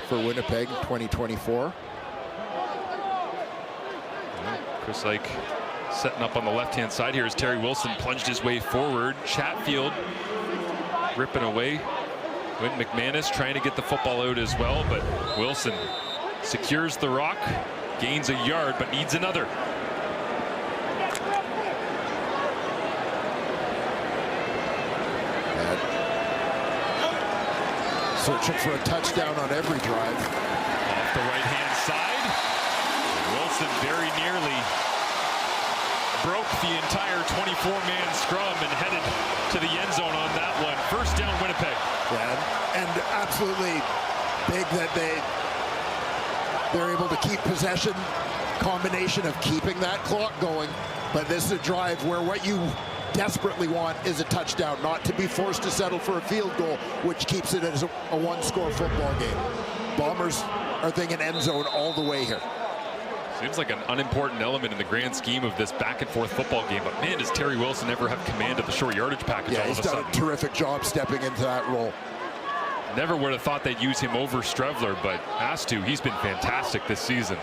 for Winnipeg in 2024. Chris Ike setting up on the left-hand side here as Terry Wilson plunged his way forward. Chatfield ripping away. Wynton McManus trying to get the football out as well, but Wilson secures the rock, gains a yard, but needs another. Searching for a touchdown on every drive. Off the right-hand side. Wilson very nearly broke the entire 24-man scrum and headed to the end zone on that one. First down, Winnipeg. Yeah, and absolutely big that they're able to keep possession, combination of keeping that clock going. But this is a drive where what you desperately want is a touchdown, not to be forced to settle for a field goal, which keeps it as a one-score football game. Bombers are thinking end zone all the way here. Seems like an unimportant element in the grand scheme of this back-and-forth football game, but man, does Terry Wilson ever have command of the short yardage package all of a sudden. Yeah, he's done a terrific job stepping into that role. Never would have thought they'd use him over Strevler, but has to. He's been fantastic this season.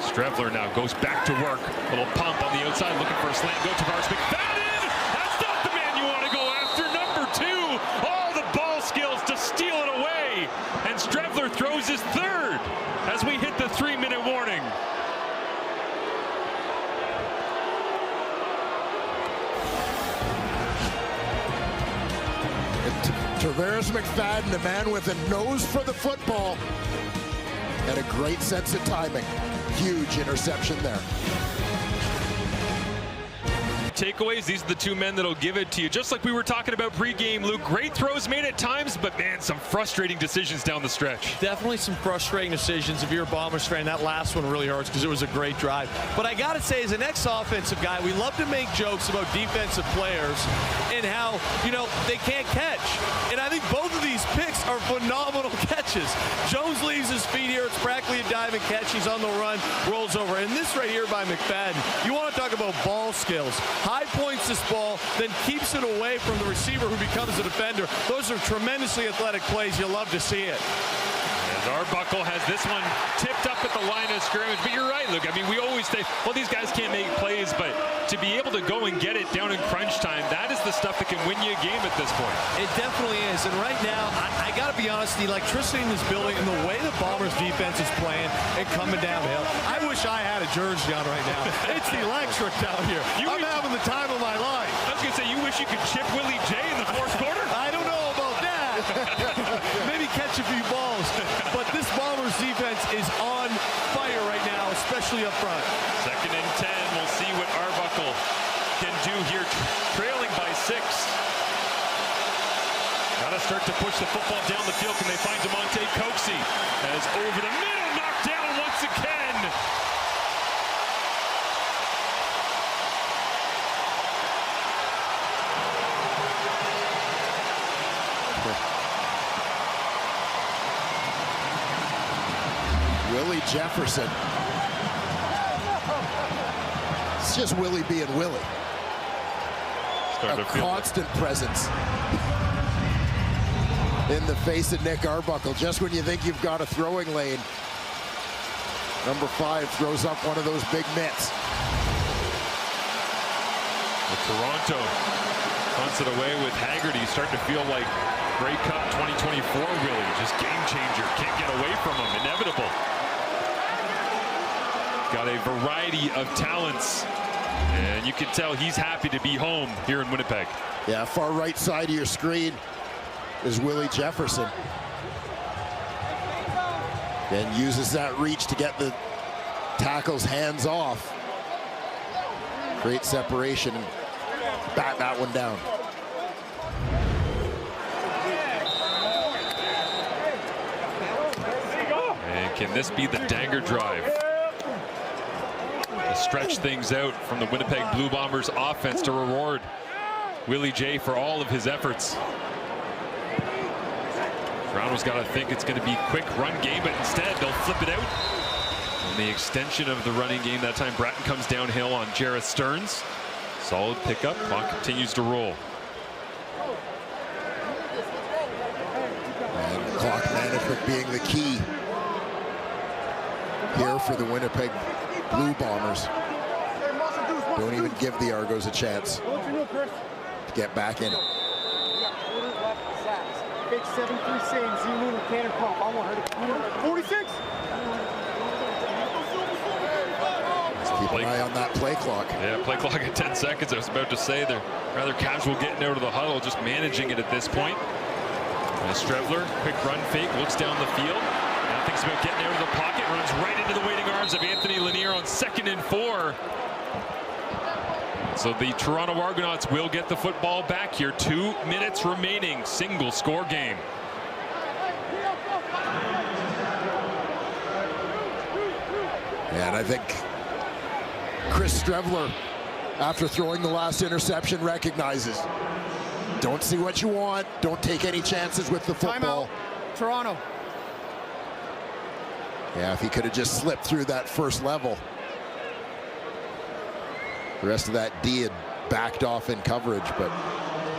Strevler now goes back to work. Little pump on the outside, looking for a slant. Go Tavares McFadden! That's not the man you want to go after. Number 2. All the ball skills to steal it away. And Strevler throws his third as we hit the 3-minute warning. Tavares McFadden, a man with a nose for the football and a great sense of timing. Huge interception there. Takeaways, these are the 2 men that'll give it to you. Just like we were talking about pregame, Luke. Great throws made at times, but man, some frustrating decisions down the stretch. Definitely some frustrating decisions. If you're a Bombers fan, that last one really hurts because it was a great drive. But I got to say, as an ex-offensive guy, we love to make jokes about defensive players and how, you know, they can't catch. And I think both of these picks are phenomenal catches. Jones leaves his feet here. It's practically a diving catch. He's on the run, rolls over. And this right here by McFadden, you want to talk about ball skills. High points this ball, then keeps it away from the receiver who becomes the defender. Those are tremendously athletic plays. You'll love to see it. And Arbuckle has this one tipped up at the line of scrimmage. But you're right, Luke. I mean, we always say, well, these guys can't make plays, but to be able to go and get it down in crunch time, that is the stuff that can win you a game at this point. It definitely is. And right now, I got to be honest, the electricity in this building and the way the Bombers defense is playing and coming downhill, I wish I had a jersey on right now. It's electric down here. I'm having the time of my life. I was going to say, you wish you could chip Willie J in the 4th quarter? I don't know about that. Maybe catch a few balls. But this Bombers defense is on fire right now, especially up front. 2nd and 10. We'll see what Arbuckle can do here, trailing by 6. Got to start to push the football down the field. Can they find Damonte Coxie? As over the middle, knocked down once again. Willie Jefferson. It's just Willie being Willie. A constant presence in the face of Nick Arbuckle. Just when you think you've got a throwing lane, number 5 throws up one of those big mitts. Toronto punts it away with Haggerty. Starting to feel like Grey Cup 2024, really. Just game changer. Can't get away from him. Inevitable. Got a variety of talents. And you can tell he's happy to be home here in Winnipeg. Yeah, far right side of your screen is Willie Jefferson. And uses that reach to get the tackles hands off. Great separation and bat that one down. And can this be the dagger drive? To stretch things out from the Winnipeg Blue Bombers offense to reward Willie J for all of his efforts. Toronto's got to think it's going to be a quick run game, but instead they'll flip it out. And the extension of the running game, that time Bratton comes downhill on Jarreth Stearns. Solid pickup. Clock continues to roll. And clock management being the key here for the Winnipeg Blue Bombers. Don't even give the Argos a chance to get back in it. Big 7-3 save, Z-Moon cannon pump. I want her to 46. Keep an eye on that play clock. Yeah, play clock at 10 seconds. I was about to say they're rather casual getting out of the huddle, just managing it at this point. And Strevler, quick run fake, looks down the field. Now thinks about getting out of the pocket, runs right into the waiting arms of Anthony Lanier on 2nd and 4. So the Toronto Argonauts will get the football back here. 2 minutes remaining, single score game. And I think Chris Strevler, after throwing the last interception, recognizes, don't see what you want, don't take any chances with the football. Timeout, Toronto. Yeah, if he could have just slipped through that first level, the rest of that D had backed off in coverage, but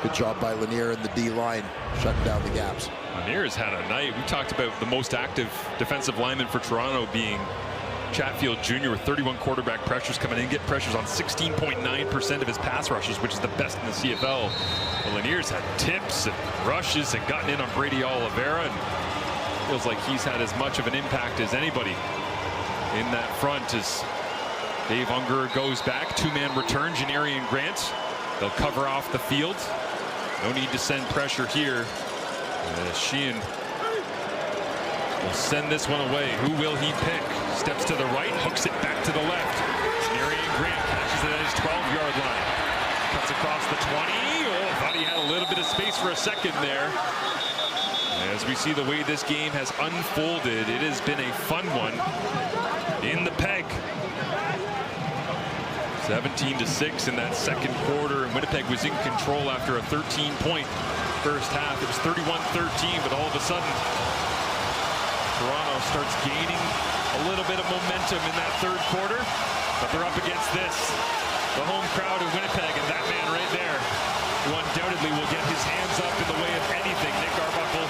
Good job by Lanier and the D-line, shutting down the gaps. Lanier's had a night. We talked about the most active defensive lineman for Toronto being Chatfield Jr. with 31 quarterback pressures coming in, get pressures on 16.9% of his pass rushes, which is the best in the CFL. But Lanier's had tips and rushes and gotten in on Brady Oliveira, and feels like he's had as much of an impact as anybody in that front as Dave Unger goes back. Two-man return, Janarian Grant. They'll cover off the field. No need to send pressure here. Sheehan will send this one away. Who will he pick? Steps to the right, hooks it back to the left. Janarian Grant catches it at his 12-yard line. Cuts across the 20. Oh, thought he had a little bit of space for a second there. As we see the way this game has unfolded, it has been a fun one in the Peg. 17-6 in that second quarter, and Winnipeg was in control after a 13-point first half. It was 31-13, but all of a sudden, Toronto starts gaining a little bit of momentum in that third quarter, but they're up against this. The home crowd of Winnipeg, and that man right there, who undoubtedly will get his hands up in the way of anything Nick Arbuckle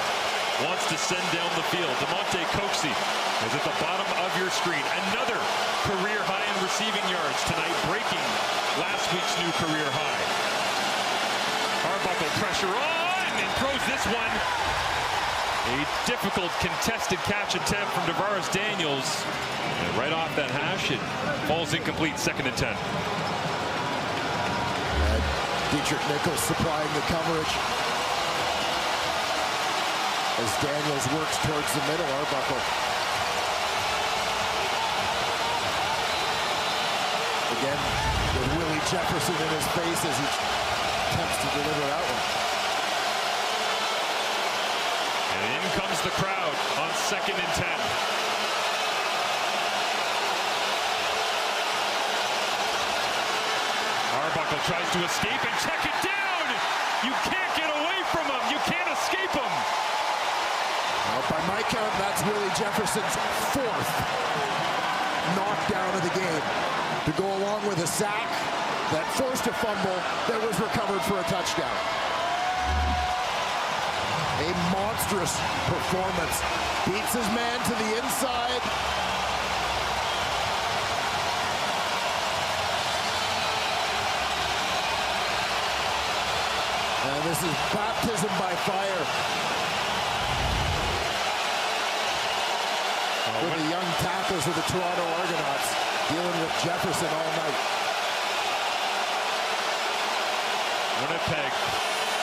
wants to send down the field. Damonte Coxie is at the bottom of your screen. Another career high in receiving yards tonight, breaking last week's new career high. Arbuckle pressure on and throws this one. A difficult contested catch attempt from Tavares Daniels. And right off that hash, it falls incomplete, 2nd and 10. And Dietrich Nichols supplying the coverage. As Daniels works towards the middle, Arbuckle. Again, with Willie Jefferson in his face as he attempts to deliver that one. And in comes the crowd on 2nd and 10. Arbuckle tries to escape and check it down. You can't get away from him. You can't escape him. Well, by my count, that's Willie Jefferson's 4th knockdown of the game, to go along with a sack that forced a fumble that was recovered for a touchdown. A monstrous performance. Beats his man to the inside. And this is baptism by fire for the young tackles of the Toronto Argonauts, dealing with Jefferson all night. Winnipeg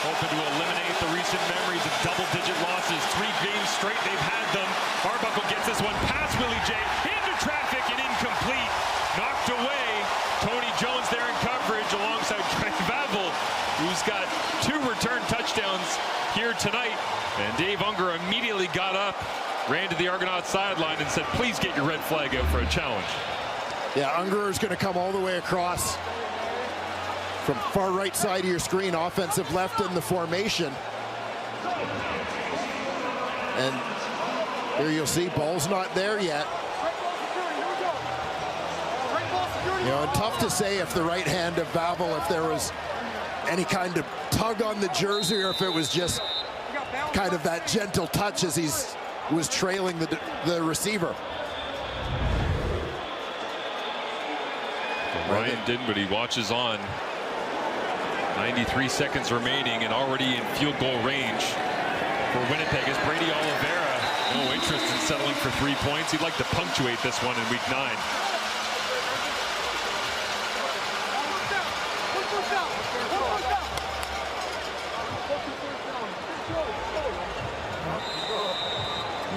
hoping to eliminate the recent memories of double-digit losses. 3 games straight they've had them. Arbuckle gets this one past Willie J. Into traffic and incomplete. Knocked away. Tony Jones there in coverage alongside Trent Vavel, who's got 2 return touchdowns here tonight. And Dave Unger immediately got up, ran to the Argonaut sideline and said, please get your red flag out for a challenge. Yeah, Unger is going to come all the way across from far right side of your screen, offensive left in the formation. And here you'll see ball's not there yet. You know, and tough to say if the right hand of Vavel, if there was any kind of tug on the jersey or if it was just kind of that gentle touch as he was trailing the receiver. Ryan Dinwiddie watches on. 93 seconds remaining and already in field goal range for Winnipeg as Brady Oliveira, no interest in settling for 3 points. He'd like to punctuate this one in week 9.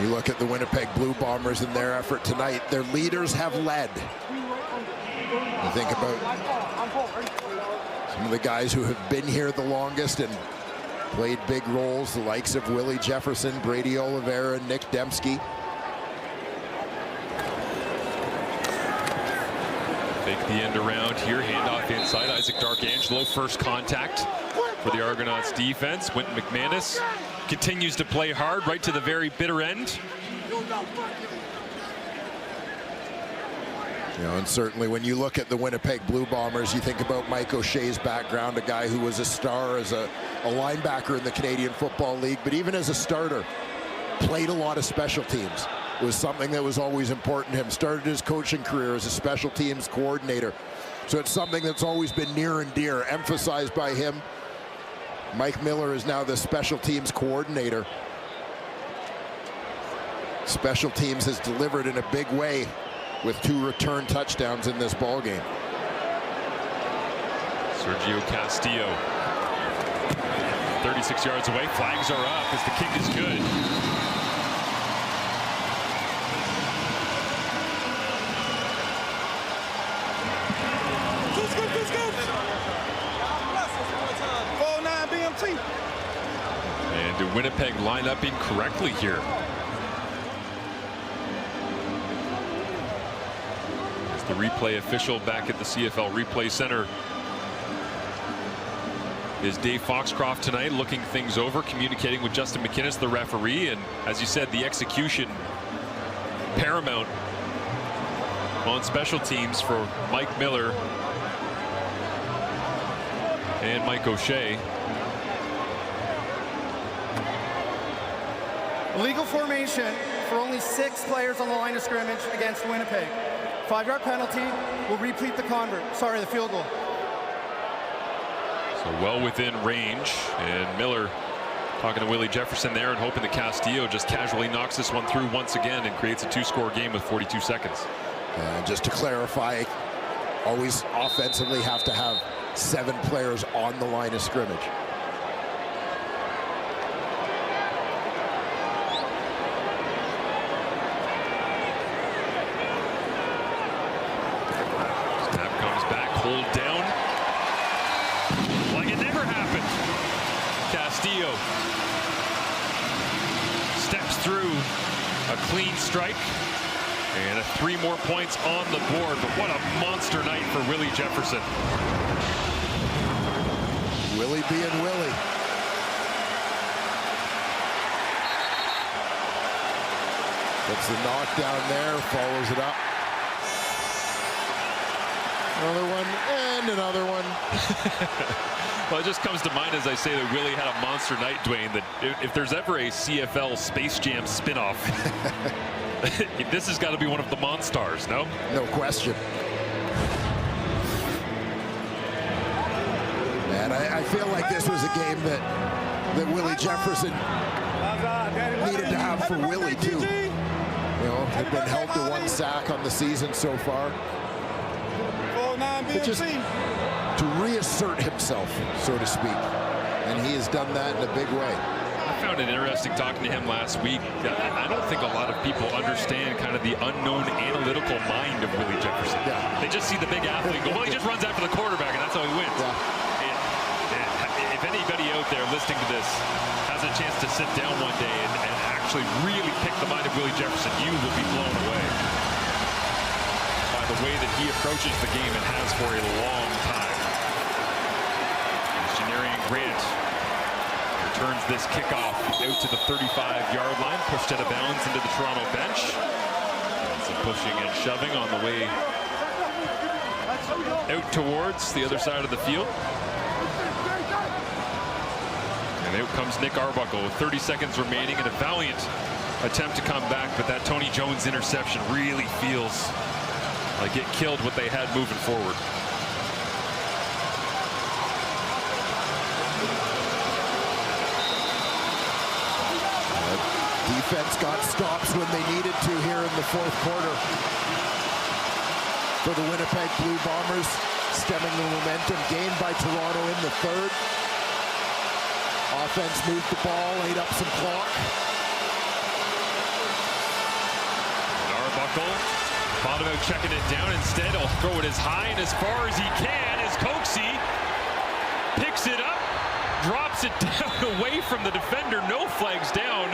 You look at the Winnipeg Blue Bombers in their effort tonight, their leaders have led. You think about some of the guys who have been here the longest and played big roles, the likes of Willie Jefferson, Brady Oliveira, Nick Dembski. Fake the end around here, handoff inside. Isaac Darkangelo, first contact for the Argonauts defense. Quentin McManus continues to play hard right to the very bitter end. You know, and certainly when you look at the Winnipeg Blue Bombers, you think about Mike O'Shea's background, a guy who was a star as a linebacker in the Canadian Football League, but even as a starter, played a lot of special teams. It was something that was always important to him. Started his coaching career as a special teams coordinator. So it's something that's always been near and dear, emphasized by him. Mike Miller is now the special teams coordinator. Special teams has delivered in a big way with 2 return touchdowns in this ball game. Sergio Castillo, 36 yards away. Flags are up as the kick is good. And do Winnipeg line up incorrectly here? As the replay official back at the CFL Replay Center is Dave Foxcroft tonight, looking things over, communicating with Justin McInnes, the referee, and as you said, the execution paramount on special teams for Mike Miller and Mike O'Shea. Illegal formation for only 6 players on the line of scrimmage against Winnipeg. 5-yard penalty will replete the field goal. So well within range, and Miller talking to Willie Jefferson there and hoping that Castillo just casually knocks this one through once again and creates a 2-score game with 42 seconds. Just to clarify, always offensively have to have 7 players on the line of scrimmage. Snap comes back, hold down. Like it never happened. Castillo steps through a clean strike. And 3 more points on the board, but what a monster night for Willie Jefferson. Willie being Willie. Gets the knockdown there, follows it up. Another one, and another one. Well, it just comes to mind as I say that Willie had a monster night, Dwayne, that if there's ever a CFL Space Jam spinoff, this has got to be one of the Monstars, no? No question. Man, I feel like this was a game that Willie Jefferson needed to have for Willie, too. You know, they've been held to 1 sack on the season so far. But just to reassert himself, so to speak. And he has done that in a big way. I found it interesting talking to him last week. I don't think a lot of people understand kind of the unknown analytical mind of Willie Jefferson. Yeah. They just see the big athlete and go, well, he just runs after the quarterback, and that's how he wins. Yeah. If anybody out there listening to this has a chance to sit down one day and actually really pick the mind of Willie Jefferson, you will be blown away by the way that he approaches the game and has for a long time. Janarian Grant turns this kickoff out to the 35-yard line, pushed out of bounds into the Toronto bench. And some pushing and shoving on the way out towards the other side of the field. And out comes Nick Arbuckle with 30 seconds remaining and a valiant attempt to come back, but that Tony Jones interception really feels like it killed what they had moving forward. Defense got stops when they needed to here in the 4th quarter. For the Winnipeg Blue Bombers, stemming the momentum gained by Toronto in the 3rd. Offense moved the ball, ate up some clock. Arbuckle thought about checking it down. Instead, he'll throw it as high and as far as he can as Coxie picks it up, drops it down away from the defender. No flags down.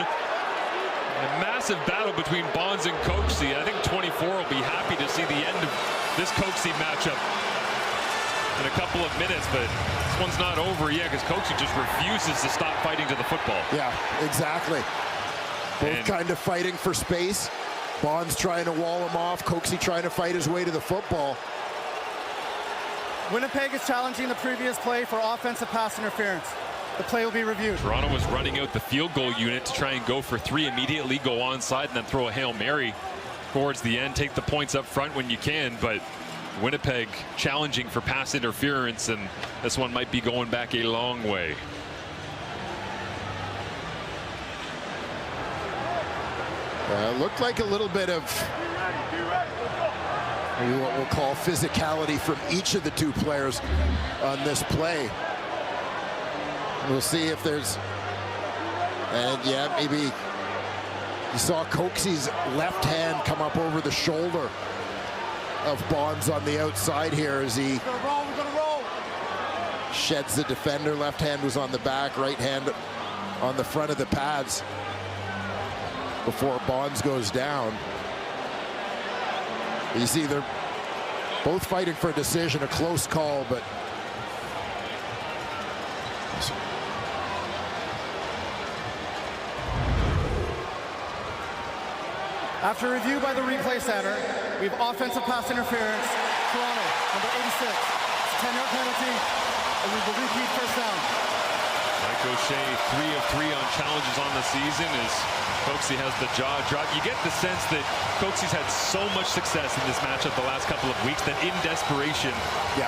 A massive battle between Bonds and Coxie. I think 24 will be happy to see the end of this Coxie matchup in a couple of minutes, but this one's not over yet because Coxie just refuses to stop fighting to the football. Yeah, exactly. Both kind of fighting for space, Bonds trying to wall him off. Coxie trying to fight his way to the football. Winnipeg is challenging the previous play for offensive pass interference. The play will be reviewed. Toronto was running out the field goal unit to try and go for 3 immediately, go onside, and then throw a Hail Mary towards the end. Take the points up front when you can, but Winnipeg challenging for pass interference, and this one might be going back a long way. Looked like a little bit of maybe what we'll call physicality from each of the two players on this play. We'll see if there's, and yeah, maybe you saw Coxie's left hand come up over the shoulder of Bonds on the outside here as he sheds the defender. Left hand was on the back, right hand on the front of the pads before Bonds goes down. You see they're both fighting for a decision, a close call, but After review by the replay center, we have offensive pass interference. Toronto, number 86. It's a 10-yard penalty, and we will repeat first down. Mike O'Shea, 3 of 3 on challenges on the season as Coxie has the jaw drop. You get the sense that Coxie's had so much success in this matchup the last couple of weeks that in desperation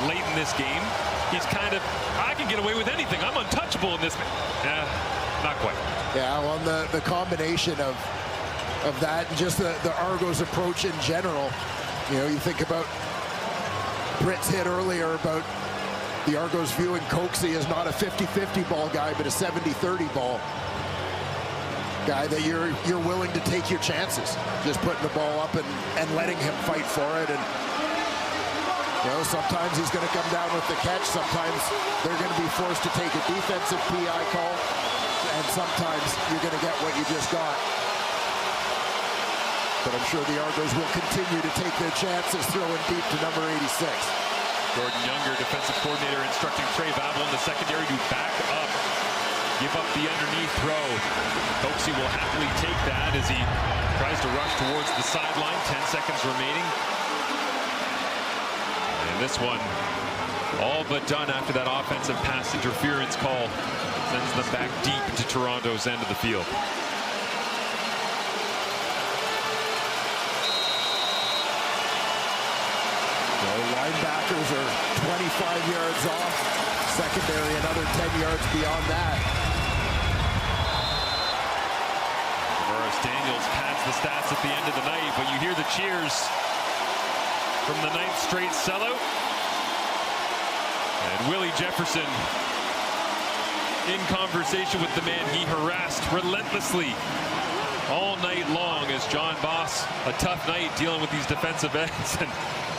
late in this game, he's kind of, I can get away with anything. I'm untouchable in this. Not quite. Yeah, well, the combination of that and just the Argos approach in general. You know, you think about Britt's hit earlier about the Argos viewing Coxie as not a 50-50 ball guy, but a 70-30 ball guy that you're willing to take your chances, just putting the ball up and letting him fight for it. And you know, sometimes he's going to come down with the catch, sometimes they're going to be forced to take a defensive PI call, and sometimes you're going to get what you just got. But I'm sure the Argos will continue to take their chances throwing deep to number 86. Gordon Younger, defensive coordinator, instructing Trey Babel in the secondary to back up, give up the underneath throw. Coxie will happily take that as he tries to rush towards the sideline. 10 seconds remaining. And this one all but done after that offensive pass interference call. Sends them back deep into Toronto's end of the field. Linebackers are 25 yards off. Secondary another 10 yards beyond that. Morris Daniels pads the stats at the end of the night, but you hear the cheers from the 9th straight sellout. And Willie Jefferson in conversation with the man he harassed relentlessly all night long as John Boss, a tough night dealing with these defensive ends. And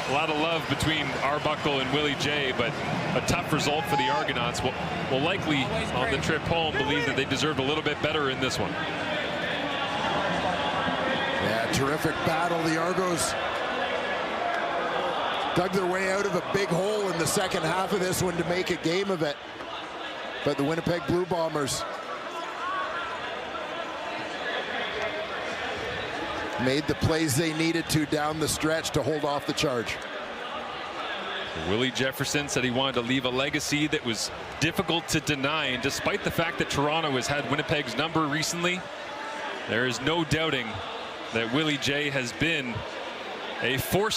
a lot of love between Arbuckle and Willie J, but a tough result for the Argonauts. Will likely, on the trip home, believe that they deserved a little bit better in this one. Yeah, terrific battle. The Argos dug their way out of a big hole in the second half of this one to make a game of it. But the Winnipeg Blue Bombers made the plays they needed to down the stretch to hold off the charge. Willie Jefferson said he wanted to leave a legacy that was difficult to deny, and despite the fact that Toronto has had Winnipeg's number recently, there is no doubting that Willie J has been a force